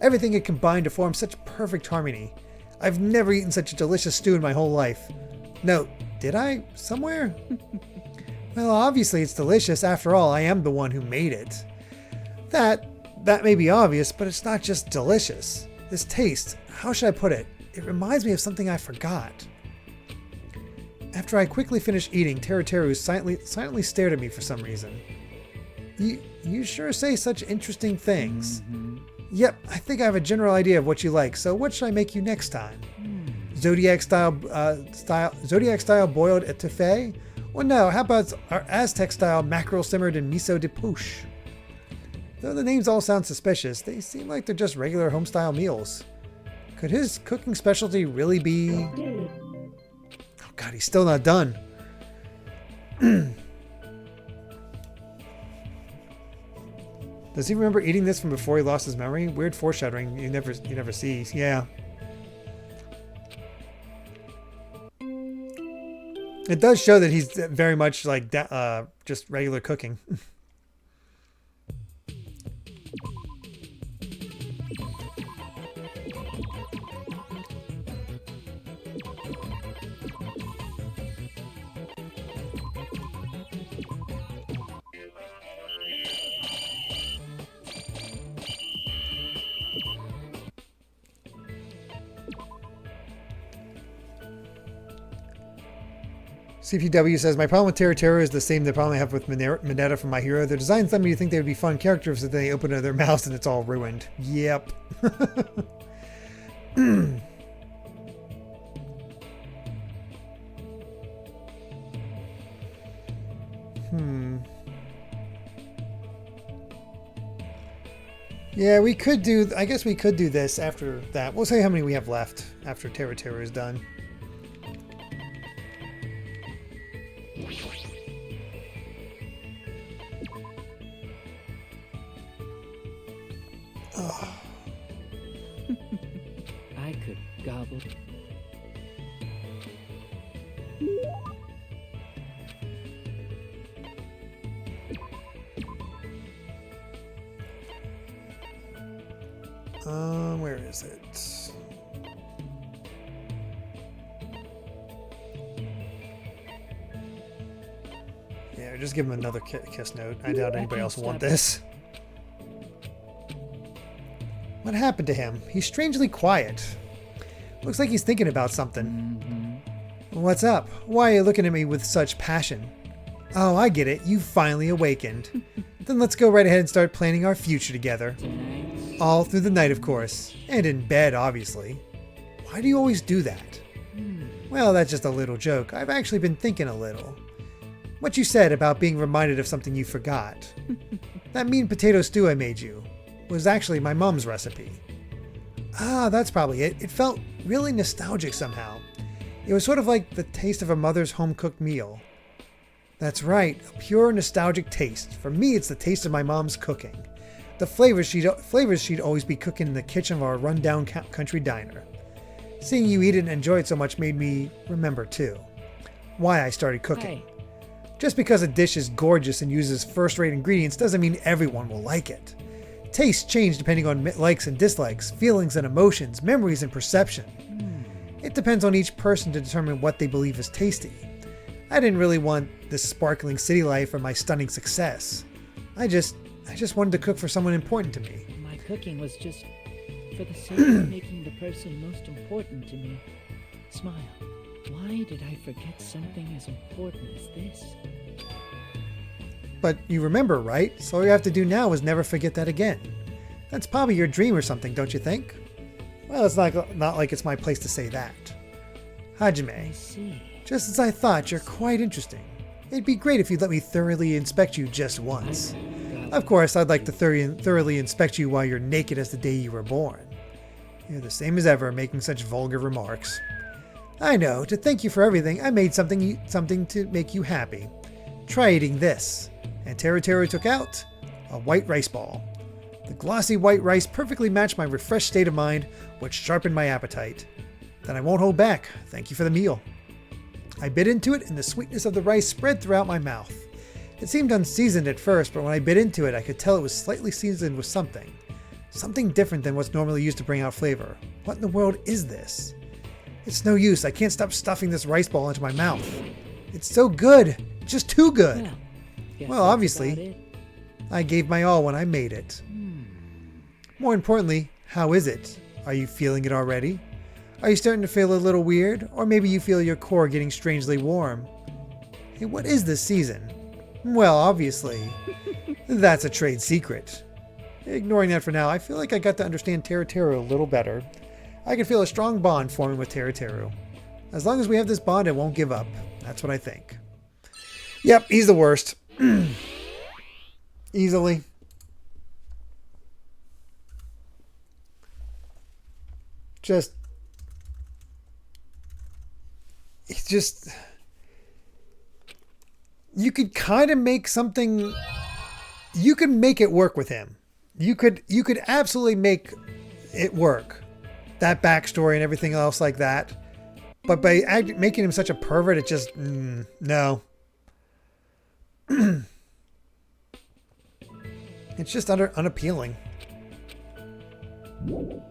Everything had combined to form such perfect harmony. I've never eaten such a delicious stew in my whole life. No, did I? Somewhere? Well, obviously it's delicious. After all, I am the one who made it. That may be obvious, but it's not just delicious. This taste, how should I put it? It reminds me of something I forgot. After I quickly finished eating, Teru silently stared at me for some reason. You sure say such interesting things. Yep, I think I have a general idea of what you like, so what should I make you next time? Zodiac style boiled etouffee? Well, no, how about our Aztec style mackerel simmered in miso de pouche? Though the names all sound suspicious, they seem like they're just regular home-style meals. Could his cooking specialty really be... Oh god, he's still not done. Does he remember eating this from before he lost his memory? Weird foreshadowing you never see. Yeah. It does show that he's very much like just regular cooking. CPW says, my problem with Teru is the same the problem I have with Mineta from My Hero. Their designs led me to think they would be fun characters, but then they open their mouths and it's all ruined. Yep. Yeah, we could do, I guess we could do this after that. We'll say how many we have left after Teru is done. I could gobble. Where is it? Yeah, just give him another kiss note. I doubt anybody else will want this. What happened to him? He's strangely quiet. Looks like he's thinking about something. What's up? Why are you looking at me with such passion? Oh, I get it. You finally awakened. Then let's go right ahead and start planning our future together. All through the night, of course. And in bed, obviously. Why do you always do that? Well, that's just a little joke. I've actually been thinking a little. What you said about being reminded of something you forgot. That mean potato stew I made you was actually my mom's recipe. Ah, that's probably it. It felt really nostalgic somehow. It was sort of like the taste of a mother's home-cooked meal. That's right, a pure nostalgic taste. For me, it's the taste of my mom's cooking. The flavors she'd always be cooking in the kitchen of our rundown country diner. Seeing you eat it and enjoy it so much made me remember, too, why I started cooking. Hey, Just because a dish is gorgeous and uses first-rate ingredients doesn't mean everyone will like it. Tastes change depending on likes and dislikes, feelings and emotions, memories and perception. It depends on each person to determine what they believe is tasty. I didn't really want this sparkling city life or my stunning success. I just wanted to cook for someone important to me. my cooking was just for the sake of making the person most important to me smile. Why did I forget something as important as this? But you remember, right? So all you have to do now is never forget that again. That's probably your dream or something, don't you think? Well, it's not like it's my place to say that. I Hajime, see. just as I thought, you're quite interesting. It'd be great if you'd let me thoroughly inspect you just once. Of course, I'd like to thoroughly inspect you while you're naked as the day you were born. You're the same as ever, making such vulgar remarks. I know, to thank you for everything, I made something to make you happy. Try eating this. And Teru took out a white rice ball. The glossy white rice perfectly matched my refreshed state of mind, which sharpened my appetite. Then I won't hold back. Thank you for the meal. I bit into it, and the sweetness of the rice spread throughout my mouth. It seemed unseasoned at first, but when I bit into it, I could tell it was slightly seasoned with something. Something different than what's normally used to bring out flavor. What in the world is this? It's no use. I can't stop stuffing this rice ball into my mouth. It's so good. Just too good. Well, guess Well, that's obviously. about it. I gave my all when I made it. More importantly, how is it? Are you feeling it already? Are you starting to feel a little weird? Or maybe you feel your core getting strangely warm? Hey, what is this season? Well, obviously, that's a trade secret. Ignoring that for now, I feel like I got to understand Teru a little better. I can feel a strong bond forming with Teru. As long as we have this bond, I won't give up. That's what I think. Yep, he's the worst. Easily. It's just, you could kind of make something, you could make it work with him. You could absolutely make it work. That backstory and everything else like that. But by making him such a pervert, it just, no. It's just unappealing. What?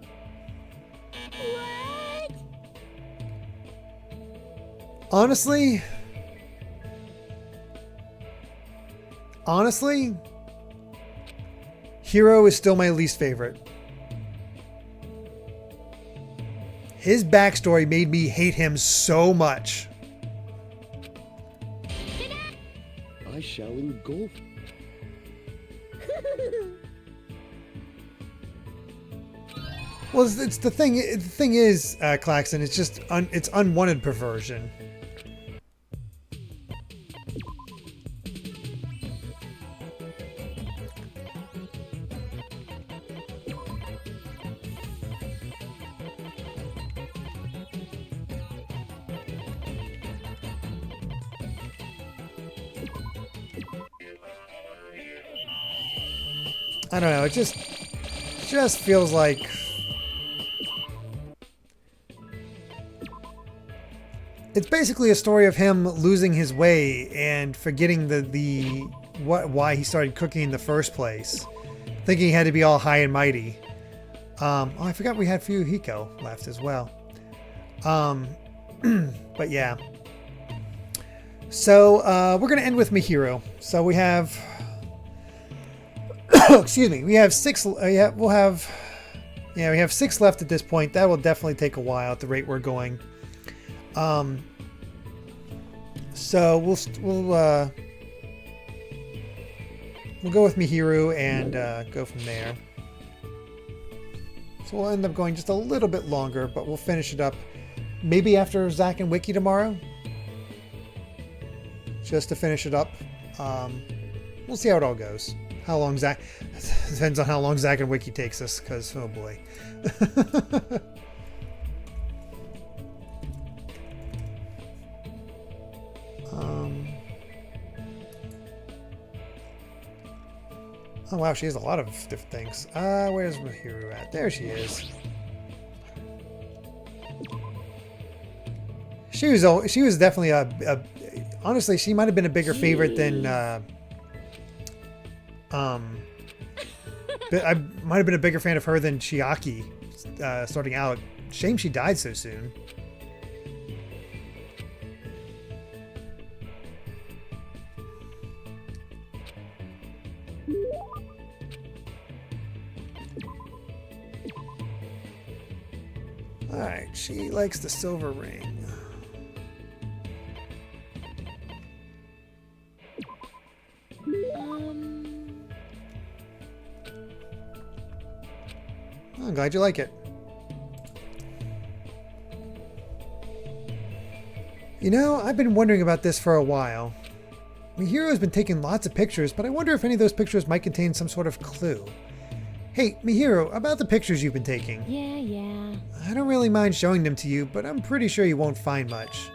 Honestly, Hero is still my least favorite. His backstory made me hate him so much. I shall engulf. Well, it's the thing. The thing is, Claxon, it's just it's unwanted perversion. I don't know. It just feels like it's basically a story of him losing his way and forgetting why he started cooking in the first place, thinking he had to be all high and mighty. I forgot we had Fuyuhiko left as well. But yeah. So we're gonna end with Mihiro. So we have. Excuse me. We have 6. We have 6 left at this point. That will definitely take a while at the rate we're going. So we'll go with Mihiru and go from there. So we'll end up going just a little bit longer, but we'll finish it up maybe after Zack and Wiki tomorrow. Just to finish it up. We'll see how it all goes. how long Zach... Depends on how long Zach and Wiki takes us, because, oh boy. Oh wow, she has a lot of different things. Where's Mihiru at? There she is. She was definitely honestly, she might have been a bigger favorite than I might have been a bigger fan of her than Chiaki starting out. Shame she died so soon. Alright, she likes the silver ring. I'm glad you like it. You know, I've been wondering about this for a while. Mihiru has been taking lots of pictures, but I wonder if any of those pictures might contain some sort of clue. Hey, Mihiru, about the pictures you've been taking. Yeah. I don't really mind showing them to you, but I'm pretty sure you won't find much.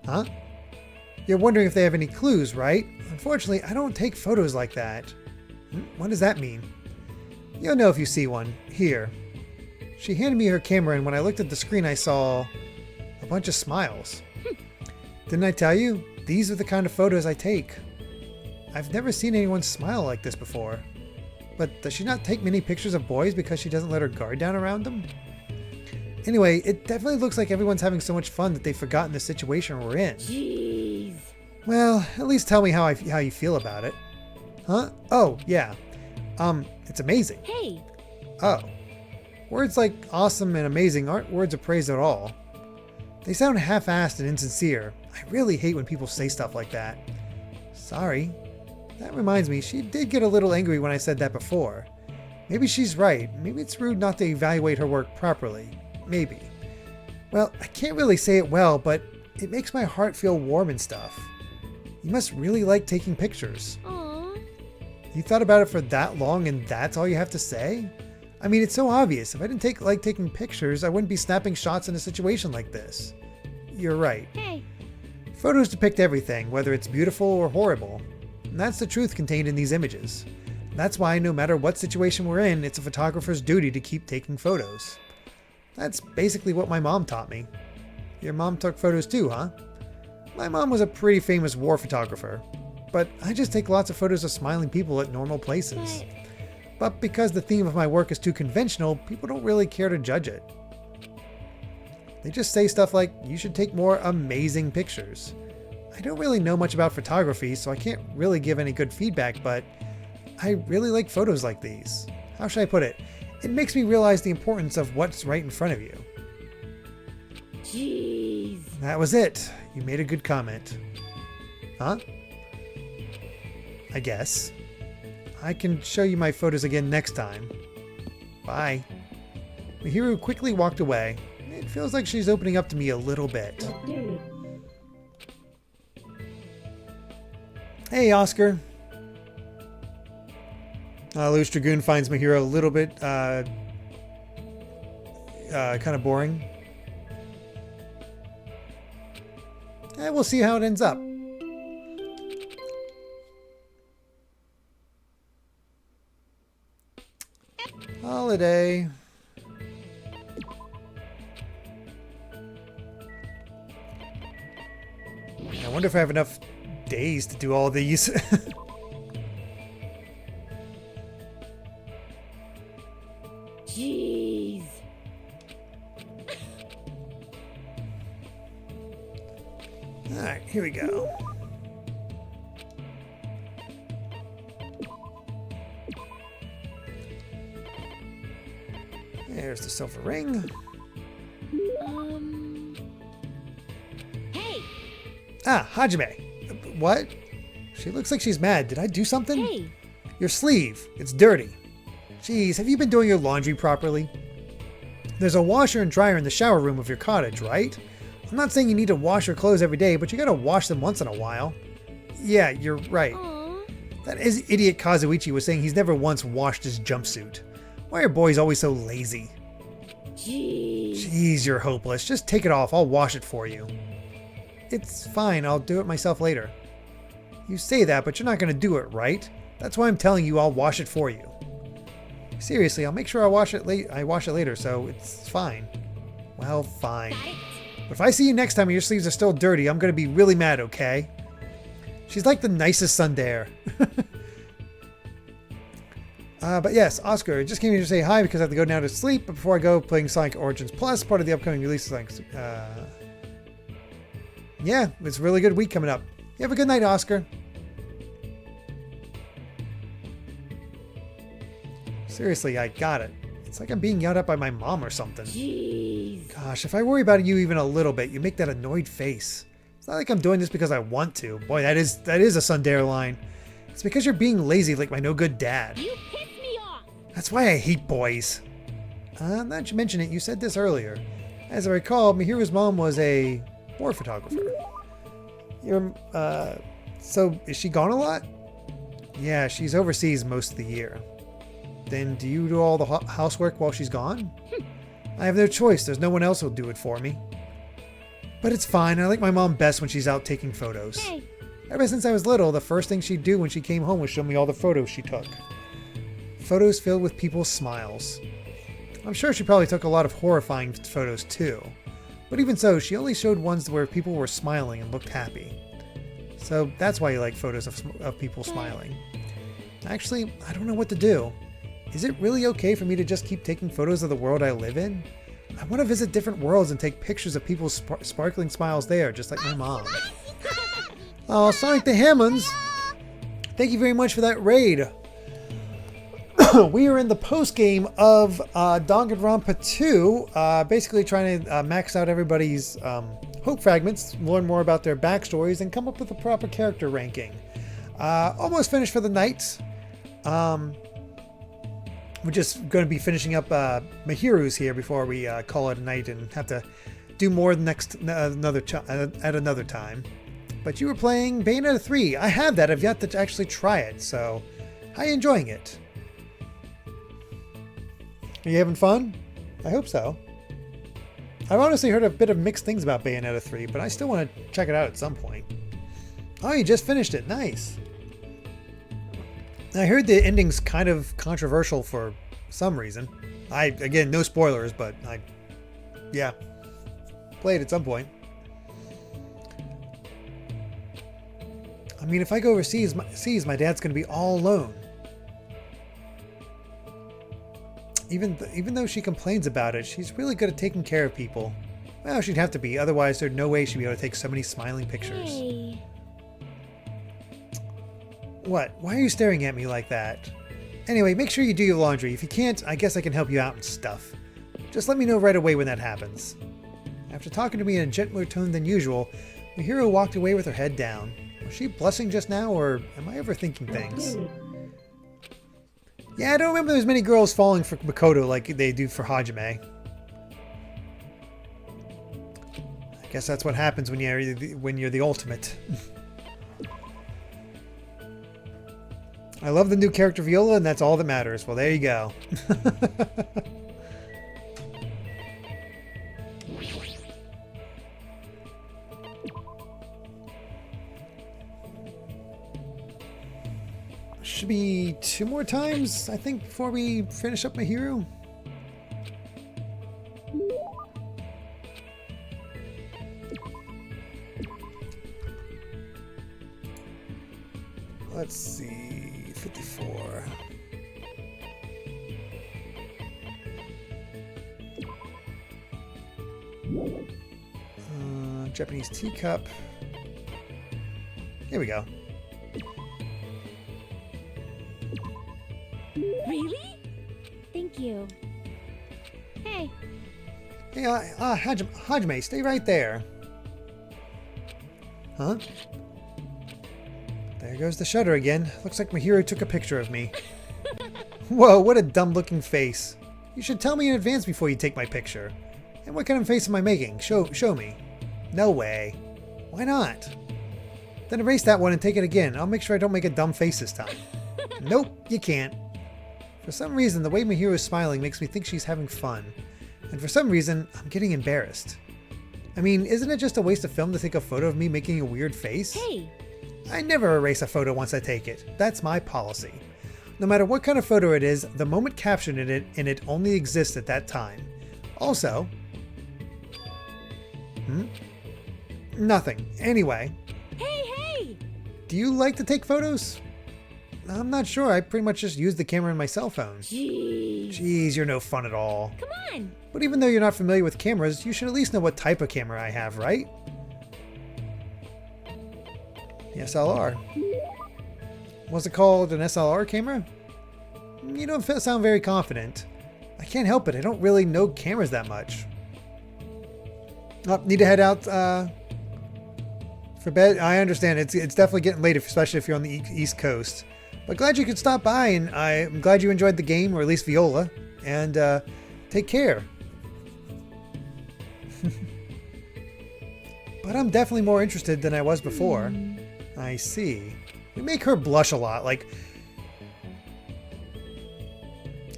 Huh? You're wondering if they have any clues, right? Unfortunately, I don't take photos like that. What does that mean? You'll know if you see one. Here. She handed me her camera, and when I looked at the screen, I saw a bunch of smiles. Didn't I tell you? These are the kind of photos I take. I've never seen anyone smile like this before. But does she not take many pictures of boys because she doesn't let her guard down around them? Anyway, it definitely looks like everyone's having so much fun that they've forgotten the situation we're in. Jeez. Well, at least tell me how you feel about it. Huh? Oh, yeah. It's amazing. Hey. Oh. Words like awesome and amazing aren't words of praise at all. They sound half-assed and insincere. I really hate when people say stuff like that. Sorry. That reminds me, she did get a little angry when I said that before. Maybe she's right. Maybe it's rude not to evaluate her work properly. Maybe. Well, I can't really say it well, but it makes my heart feel warm and stuff. You must really like taking pictures. Aww. You thought about it for that long and that's all you have to say? I mean, it's so obvious. If I didn't like taking pictures, I wouldn't be snapping shots in a situation like this. You're right. Hey. Photos depict everything, whether it's beautiful or horrible. And that's the truth contained in these images. That's why no matter what situation we're in, it's a photographer's duty to keep taking photos. That's basically what my mom taught me. Your mom took photos too, huh? My mom was a pretty famous war photographer, but I just take lots of photos of smiling people at normal places. But because the theme of my work is too conventional, people don't really care to judge it. They just say stuff like, you should take more amazing pictures. I don't really know much about photography, so I can't really give any good feedback, but I really like photos like these. How should I put it? It makes me realize the importance of what's right in front of you. Jeez. That was it. You made a good comment. Huh? I guess. I can show you my photos again next time. Bye. Mihiru quickly walked away. It feels like she's opening up to me a little bit. Hey, Oscar. Louis Dragoon finds Mihiru a little bit kind of boring. We'll see how it ends up. Holiday. I wonder if I have enough days to do all these. Jeez. Alright, here we go. There's the silver ring. Hey. Ah, Hajime. What? She looks like she's mad. Did I do something? Hey. Your sleeve. It's dirty. Jeez, have you been doing your laundry properly? There's a washer and dryer in the shower room of your cottage, right? I'm not saying you need to wash your clothes every day, but you gotta wash them once in a while. Yeah, you're right. Aww. That is idiot Kazuichi was saying he's never once washed his jumpsuit. Why are boys always so lazy? Jeez, you're hopeless. Just take it off. I'll wash it for you. It's fine. I'll do it myself later. You say that, but you're not going to do it, right? That's why I'm telling you I'll wash it for you. Seriously, I'll make sure I wash it later, so it's fine. Well, fine. But if I see you next time and your sleeves are still dirty, I'm going to be really mad, okay? She's like the nicest tsundere. But yes, Oscar, just came here to say hi because I have to go now to sleep. But before I go, playing Sonic Origins Plus, part of the upcoming release of Sonic. Yeah, it's a really good week coming up. You have a good night, Oscar. Seriously, I got it. It's like I'm being yelled at by my mom or something. Jeez. Gosh, if I worry about you even a little bit, you make that annoyed face. It's not like I'm doing this because I want to. Boy, that is a tsundere line. It's because you're being lazy like my no-good dad. You piss me off. That's why I hate boys. Now that you mention it, you said this earlier. As I recall, Mihiru's mom was a war photographer. So is she gone a lot? Yeah, she's overseas most of the year. Then do you do all the housework while she's gone? I have no choice. There's no one else who'll do it for me. But it's fine. I like my mom best when she's out taking photos. Hey. Ever since I was little, the first thing she'd do when she came home was show me all the photos she took. Photos filled with people's smiles. I'm sure she probably took a lot of horrifying photos too. But even so, she only showed ones where people were smiling and looked happy. So that's why you like photos of people smiling. Actually, I don't know what to do. Is it really okay for me to just keep taking photos of the world I live in? I want to visit different worlds and take pictures of people's sparkling smiles there, just like my mom. Oh, Sonic the Hammonds! Thank you very much for that raid. We are in the post-game of Danganronpa 2, basically trying to max out everybody's hope fragments, learn more about their backstories, and come up with a proper character ranking. Almost finished for the night. We're just going to be finishing up Mihiru's here before we call it a night and have to do more at another time. But you were playing Bayonetta 3. I have that. I've yet to actually try it. So, how are you enjoying it? Are you having fun? I hope so. I've honestly heard a bit of mixed things about Bayonetta 3, but I still want to check it out at some point. Oh, you just finished it. Nice. I heard the ending's kind of controversial for some reason. Again, no spoilers, but yeah, play it at some point. I mean, if I go overseas, my dad's going to be all alone. Even though she complains about it, she's really good at taking care of people. Well, she'd have to be, otherwise there's no way she'd be able to take so many smiling pictures. Hey. What? Why are you staring at me like that? Anyway, make sure you do your laundry. If you can't, I guess I can help you out and stuff. Just let me know right away when that happens. After talking to me in a gentler tone than usual, Mihiru walked away with her head down. Was she blushing just now, or am I overthinking things? Yeah, I don't remember as many girls falling for Makoto like they do for Hajime. I guess that's what happens when you're the ultimate. I love the new character Viola, and that's all that matters. Well, there you go. Should be 2 more times, I think, before we finish up Mihiru. Let's see, 54. Japanese teacup. Here we go. Really? Thank you. Hey. Hey, Hajime, stay right there. Huh? There goes the shutter again. Looks like Mihiru took a picture of me. Whoa, what a dumb-looking face. You should tell me in advance before you take my picture. And what kind of face am I making? Show me. No way. Why not? Then erase that one and take it again. I'll make sure I don't make a dumb face this time. Nope, you can't. For some reason, the way Mihiru is smiling makes me think she's having fun. And for some reason, I'm getting embarrassed. I mean, isn't it just a waste of film to take a photo of me making a weird face? Hey, I never erase a photo once I take it. That's my policy. No matter what kind of photo it is, the moment captured in it only exists at that time. Also... Nothing. Anyway. hey! Do you like to take photos? I'm not sure. I pretty much just use the camera in my cell phone. Jeez, you're no fun at all. Come on! But even though you're not familiar with cameras, you should at least know what type of camera I have, right? The SLR. Was it called an SLR camera? You don't sound very confident. I can't help it. I don't really know cameras that much. Oh, need to head out for bed. I understand. It's definitely getting late, especially if you're on the East Coast. But glad you could stop by, and I'm glad you enjoyed the game, or at least Viola. And take care. But I'm definitely more interested than I was before. I see. We make her blush a lot. Like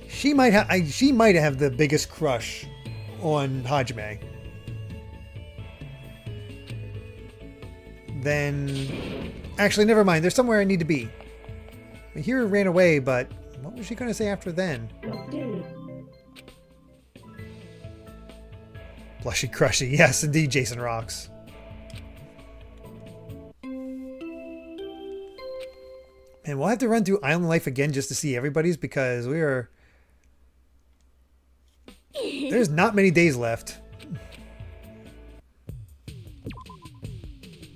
she might have the biggest crush on Hajime. Then, actually, never mind. There's somewhere I need to be. Mihiru ran away, but what was she going to say after then? Blushy crushy. Yes, indeed, Jason rocks. And we'll have to run through Island Life again just to see everybody's because there's not many days left.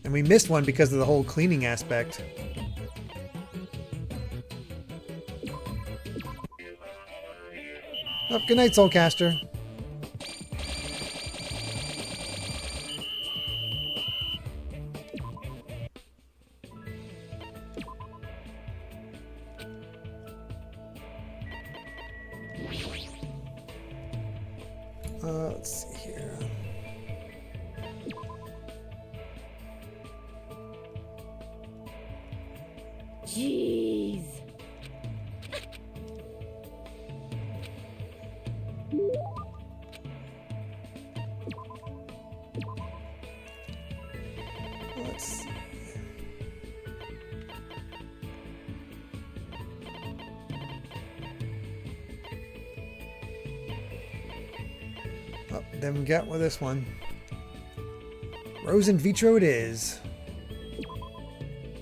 And we missed one because of the whole cleaning aspect. Oh, good night, Soulcaster. Let's see here. Jeez. Let's see. Oh, then we got with this one. Rose in vitro it is.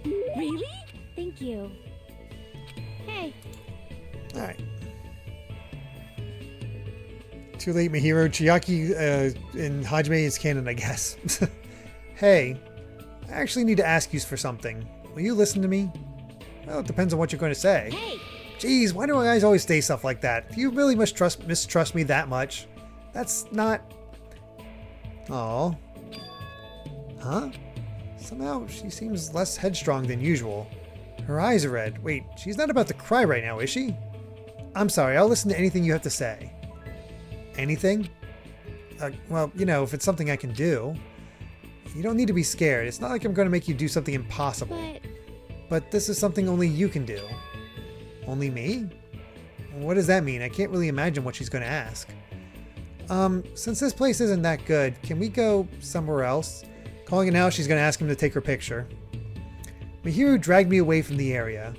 Really? Thank you. Hey. Alright. Too late, Mihiru. Chiaki in Hajime is canon, I guess. Hey, I actually need to ask you for something. Will you listen to me? Well, it depends on what you're going to say. Hey. Jeez, why do guys always say stuff like that? If you really mistrust me that much, that's not... Aw. Huh? Somehow she seems less headstrong than usual. Her eyes are red. Wait, she's not about to cry right now, is she? I'm sorry, I'll listen to anything you have to say. Anything? Well, you know, if it's something I can do. You don't need to be scared. It's not like I'm going to make you do something impossible. But this is something only you can do. Only me? What does that mean? I can't really imagine what she's going to ask. Since this place isn't that good, can we go somewhere else? Calling it now, she's going to ask him to take her picture. Mihiru dragged me away from the area.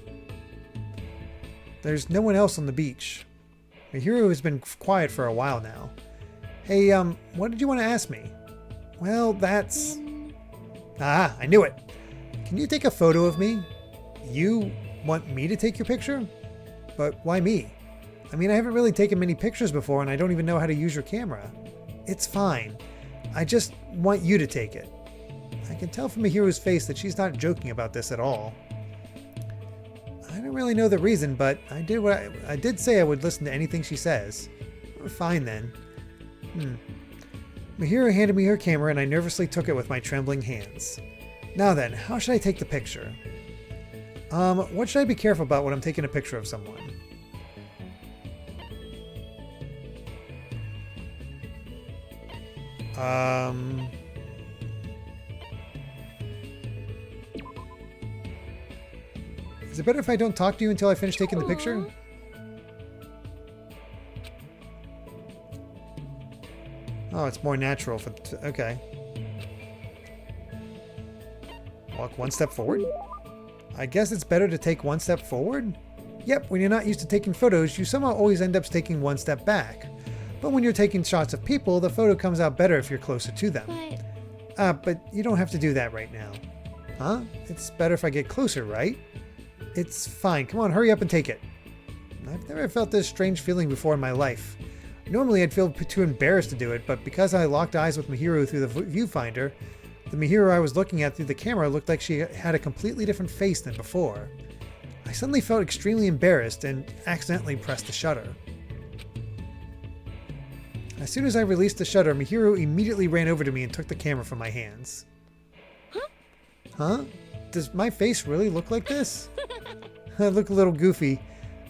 There's no one else on the beach. Mihiru has been quiet for a while now. Hey, what did you want to ask me? Well, that's... Ah, I knew it. Can you take a photo of me? You want me to take your picture? But why me? I mean, I haven't really taken many pictures before and I don't even know how to use your camera. It's fine. I just want you to take it. I can tell from Mihiru's face that she's not joking about this at all. I don't really know the reason, but I did say I would listen to anything she says. Fine then. Mihiru handed me her camera and I nervously took it with my trembling hands. Now then, how should I take the picture? What should I be careful about when I'm taking a picture of someone? Is it better if I don't talk to you until I finish taking the picture? Aw. Oh, it's more natural for... Okay. Walk one step forward? I guess it's better to take one step forward? Yep, when you're not used to taking photos, you somehow always end up taking one step back. But when you're taking shots of people, the photo comes out better if you're closer to them. But you don't have to do that right now. Huh? It's better if I get closer, right? It's fine. Come on, hurry up and take it. I've never felt this strange feeling before in my life. Normally I'd feel too embarrassed to do it, but because I locked eyes with Mihiru through the viewfinder, the Mihiru I was looking at through the camera looked like she had a completely different face than before. I suddenly felt extremely embarrassed and accidentally pressed the shutter. As soon as I released the shutter, Mihiru immediately ran over to me and took the camera from my hands. Huh? Does my face really look like this? I look a little goofy.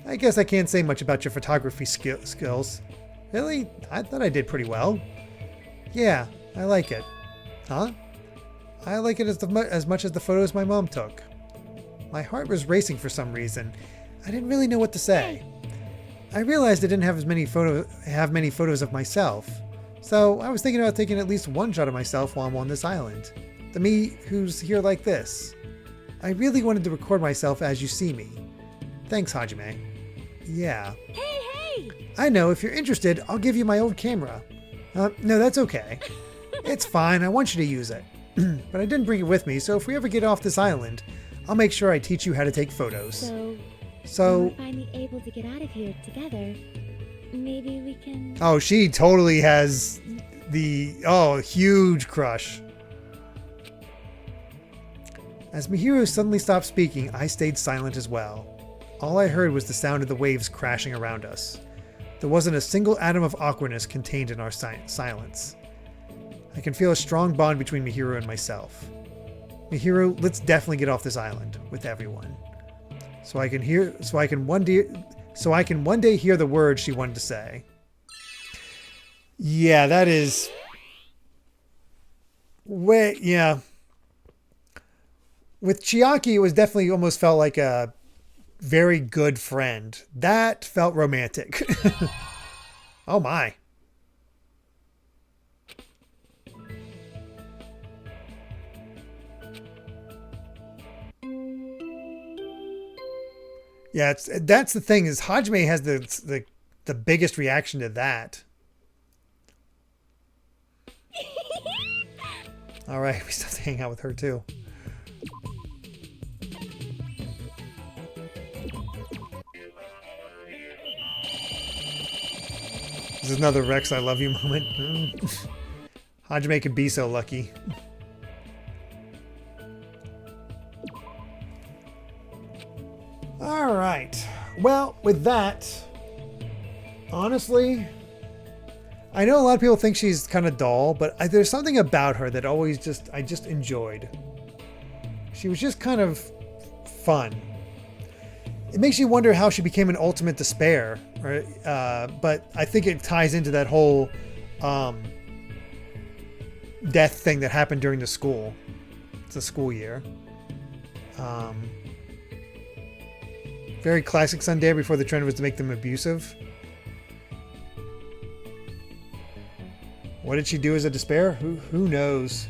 I guess I can't say much about your photography skills. Really? I thought I did pretty well. Yeah, I like it. Huh? I like it as much as the photos my mom took. My heart was racing for some reason. I didn't really know what to say. I realized I didn't have many photos of myself, so I was thinking about taking at least one shot of myself while I'm on this island. The me who's here like this. I really wanted to record myself as you see me. Thanks, Hajime. Yeah. Hey! I know, if you're interested, I'll give you my old camera. No, that's okay. It's fine, I want you to use it. But I didn't bring it with me, so if we ever get off this island, I'll make sure I teach you how to take photos. So when we're finally able to get out of here together, maybe we can... Oh, she totally has the... Oh, huge crush. As Mihiru suddenly stopped speaking, I stayed silent as well. All I heard was the sound of the waves crashing around us. There wasn't a single atom of awkwardness contained in our silence. I can feel a strong bond between Mihiru and myself. Mihiru, let's definitely get off this island with everyone. So I can one day hear the words she wanted to say. Yeah, that is... Wait, yeah. With Chiaki, it was definitely almost felt like a very good friend. That felt romantic. Oh my. Yeah, that's the thing is Hajime has the biggest reaction to that. All right, we still have to hang out with her too. This is another Rex I love you moment. Hajime can be so lucky. Alright. Well, with that, honestly, I know a lot of people think she's kind of dull, but there's something about her that I just enjoyed. She was just kind of fun. It makes you wonder how she became an ultimate despair, right? But I think it ties into that whole death thing that happened during the school year. Very classic Tsundere before the trend was to make them abusive. What did she do as a despair? Who knows?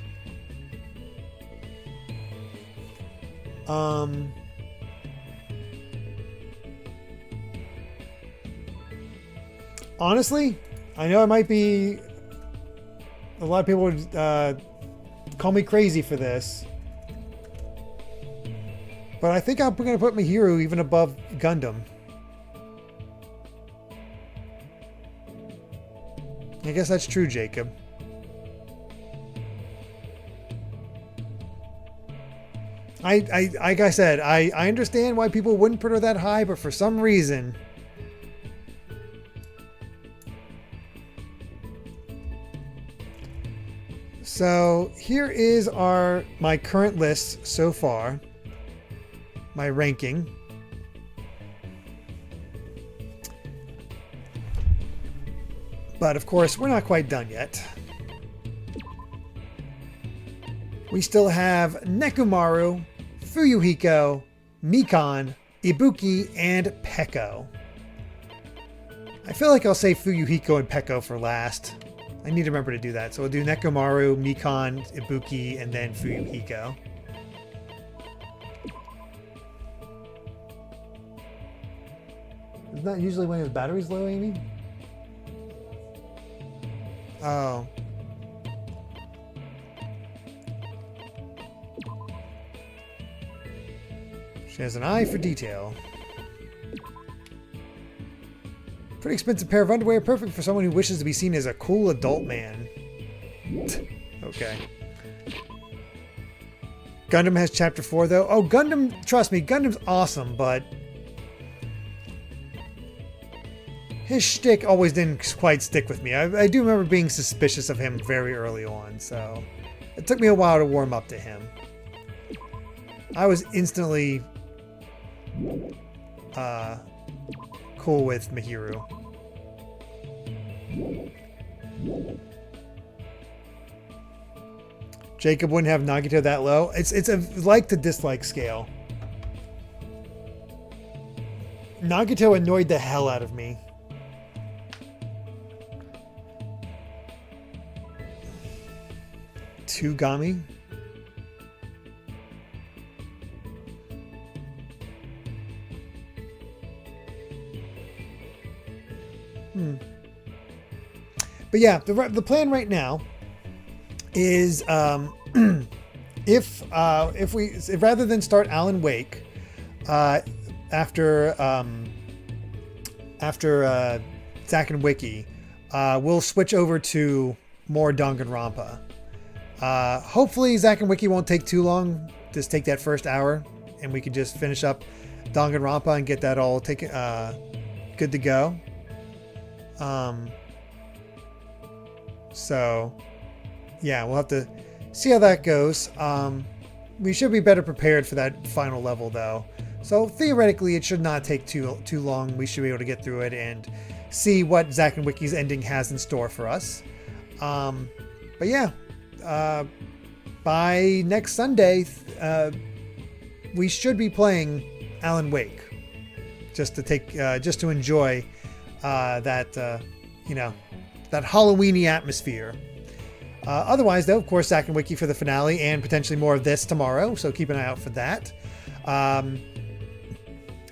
Honestly, I know I might be... A lot of people would call me crazy for this. But I think I'm going to put Mihiru even above Gundam. I guess that's true, Jacob. Like I said, I understand why people wouldn't put her that high, but for some reason... So here is my current list so far. My ranking. But of course, we're not quite done yet. We still have Nekomaru, Fuyuhiko, Mikan, Ibuki, and Peko. I feel like I'll say Fuyuhiko and Peko for last. I need to remember to do that. So we'll do Nekomaru, Mikan, Ibuki, and then Fuyuhiko. Isn't that usually when his battery's low, Amy? Oh. She has an eye for detail. Pretty expensive pair of underwear, perfect for someone who wishes to be seen as a cool adult man. Okay. Gundam has chapter 4 though. Oh, Gundam, trust me, Gundam's awesome, but his shtick always didn't quite stick with me. I do remember being suspicious of him very early on, so it took me a while to warm up to him. I was instantly cool with Mihiru. Jacob wouldn't have Nagito that low. It's a like to dislike scale. Nagito annoyed the hell out of me. Tugami? But yeah, the plan right now is if rather than start Alan Wake after Zack and Wiki, we'll switch over to more Danganronpa. Hopefully Zack and Wiki won't take too long. Just take that first hour and we can just finish up Danganronpa and get that all taken good to go. So yeah, we'll have to see how that goes. We should be better prepared for that final level though. So theoretically it should not take too long. We should be able to get through it and see what Zack and Wiki's ending has in store for us. But yeah, by next Sunday, we should be playing Alan Wake just to enjoy that Halloweeny atmosphere. Otherwise, though, of course, Zack and Wiki for the finale and potentially more of this tomorrow. So keep an eye out for that.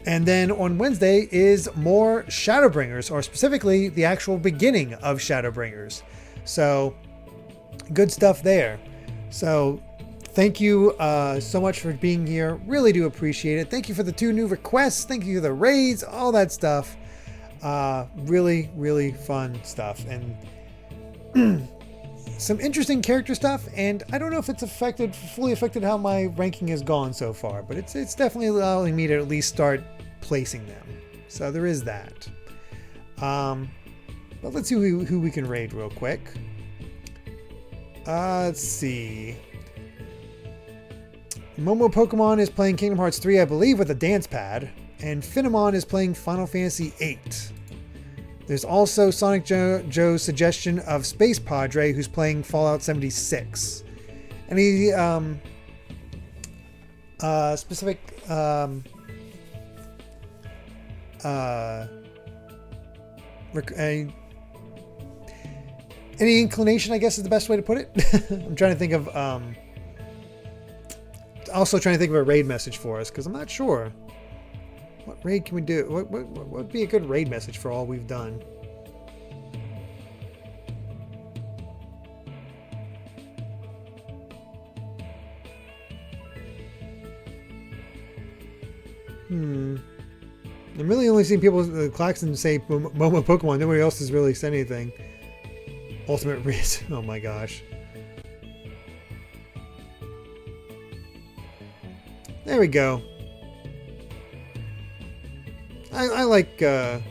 And then on Wednesday is more Shadowbringers, or specifically the actual beginning of Shadowbringers. So good stuff there. So thank you so much for being here. Really do appreciate it. Thank you for the 2 new requests. Thank you for the raids, all that stuff. Really, really fun stuff. And some interesting character stuff, and I don't know if it's fully affected how my ranking has gone so far, but it's definitely allowing me to at least start placing them. So there is that. But let's see who we can raid real quick. Let's see. Momo Pokemon is playing Kingdom Hearts 3, I believe, with a dance pad, and Phenomon is playing Final Fantasy VIII. There's also Sonic Joe's suggestion of Space Padre, who's playing Fallout 76. Any specific any inclination, I guess is the best way to put it. I'm trying to think of also trying to think of a raid message for us, because I'm not sure. What raid can we do? What would be a good raid message for all we've done? I'm really only seeing people, Klaxon, say Momo Pokemon. Nobody else has really said anything. Ultimate Riz. Oh my gosh. There we go. I like, I'm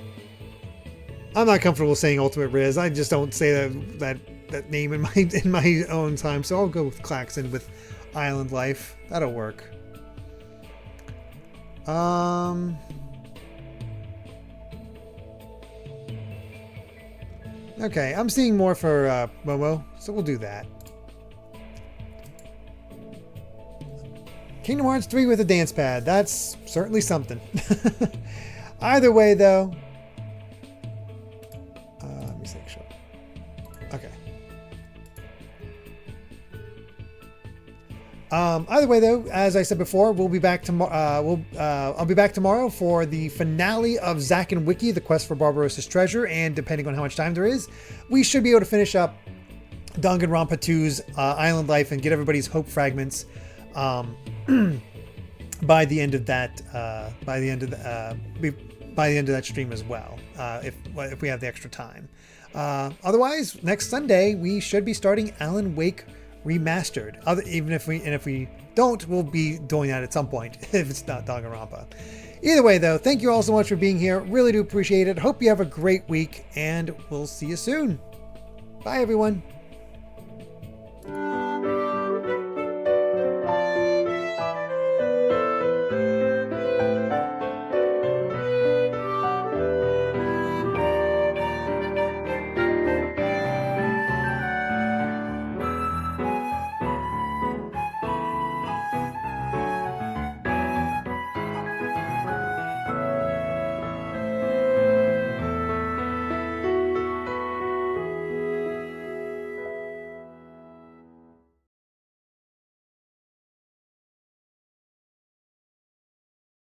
not comfortable saying Ultimate Riz. I just don't say that name in my own time. So I'll go with Klaxon with Island Life. That'll work. Okay, I'm seeing more for Momo, so we'll do that. Kingdom Hearts 3 with a dance pad. That's certainly something. Either way, though. Let me make sure. Okay. Either way, though, as I said before, we'll be back tomorrow. I'll be back tomorrow for the finale of Zack and Wiki, the quest for Barbarossa's treasure, and depending on how much time there is, we should be able to finish up Danganronpa 2's Island Life and get everybody's hope fragments by the end of that. By the end of that stream as well, if we have the extra time. Otherwise, next Sunday we should be starting Alan Wake Remastered. If we don't, we'll be doing that at some point if it's not Danganronpa. Either way, though, thank you all so much for being here. Really do appreciate it. Hope you have a great week, and we'll see you soon. Bye, everyone.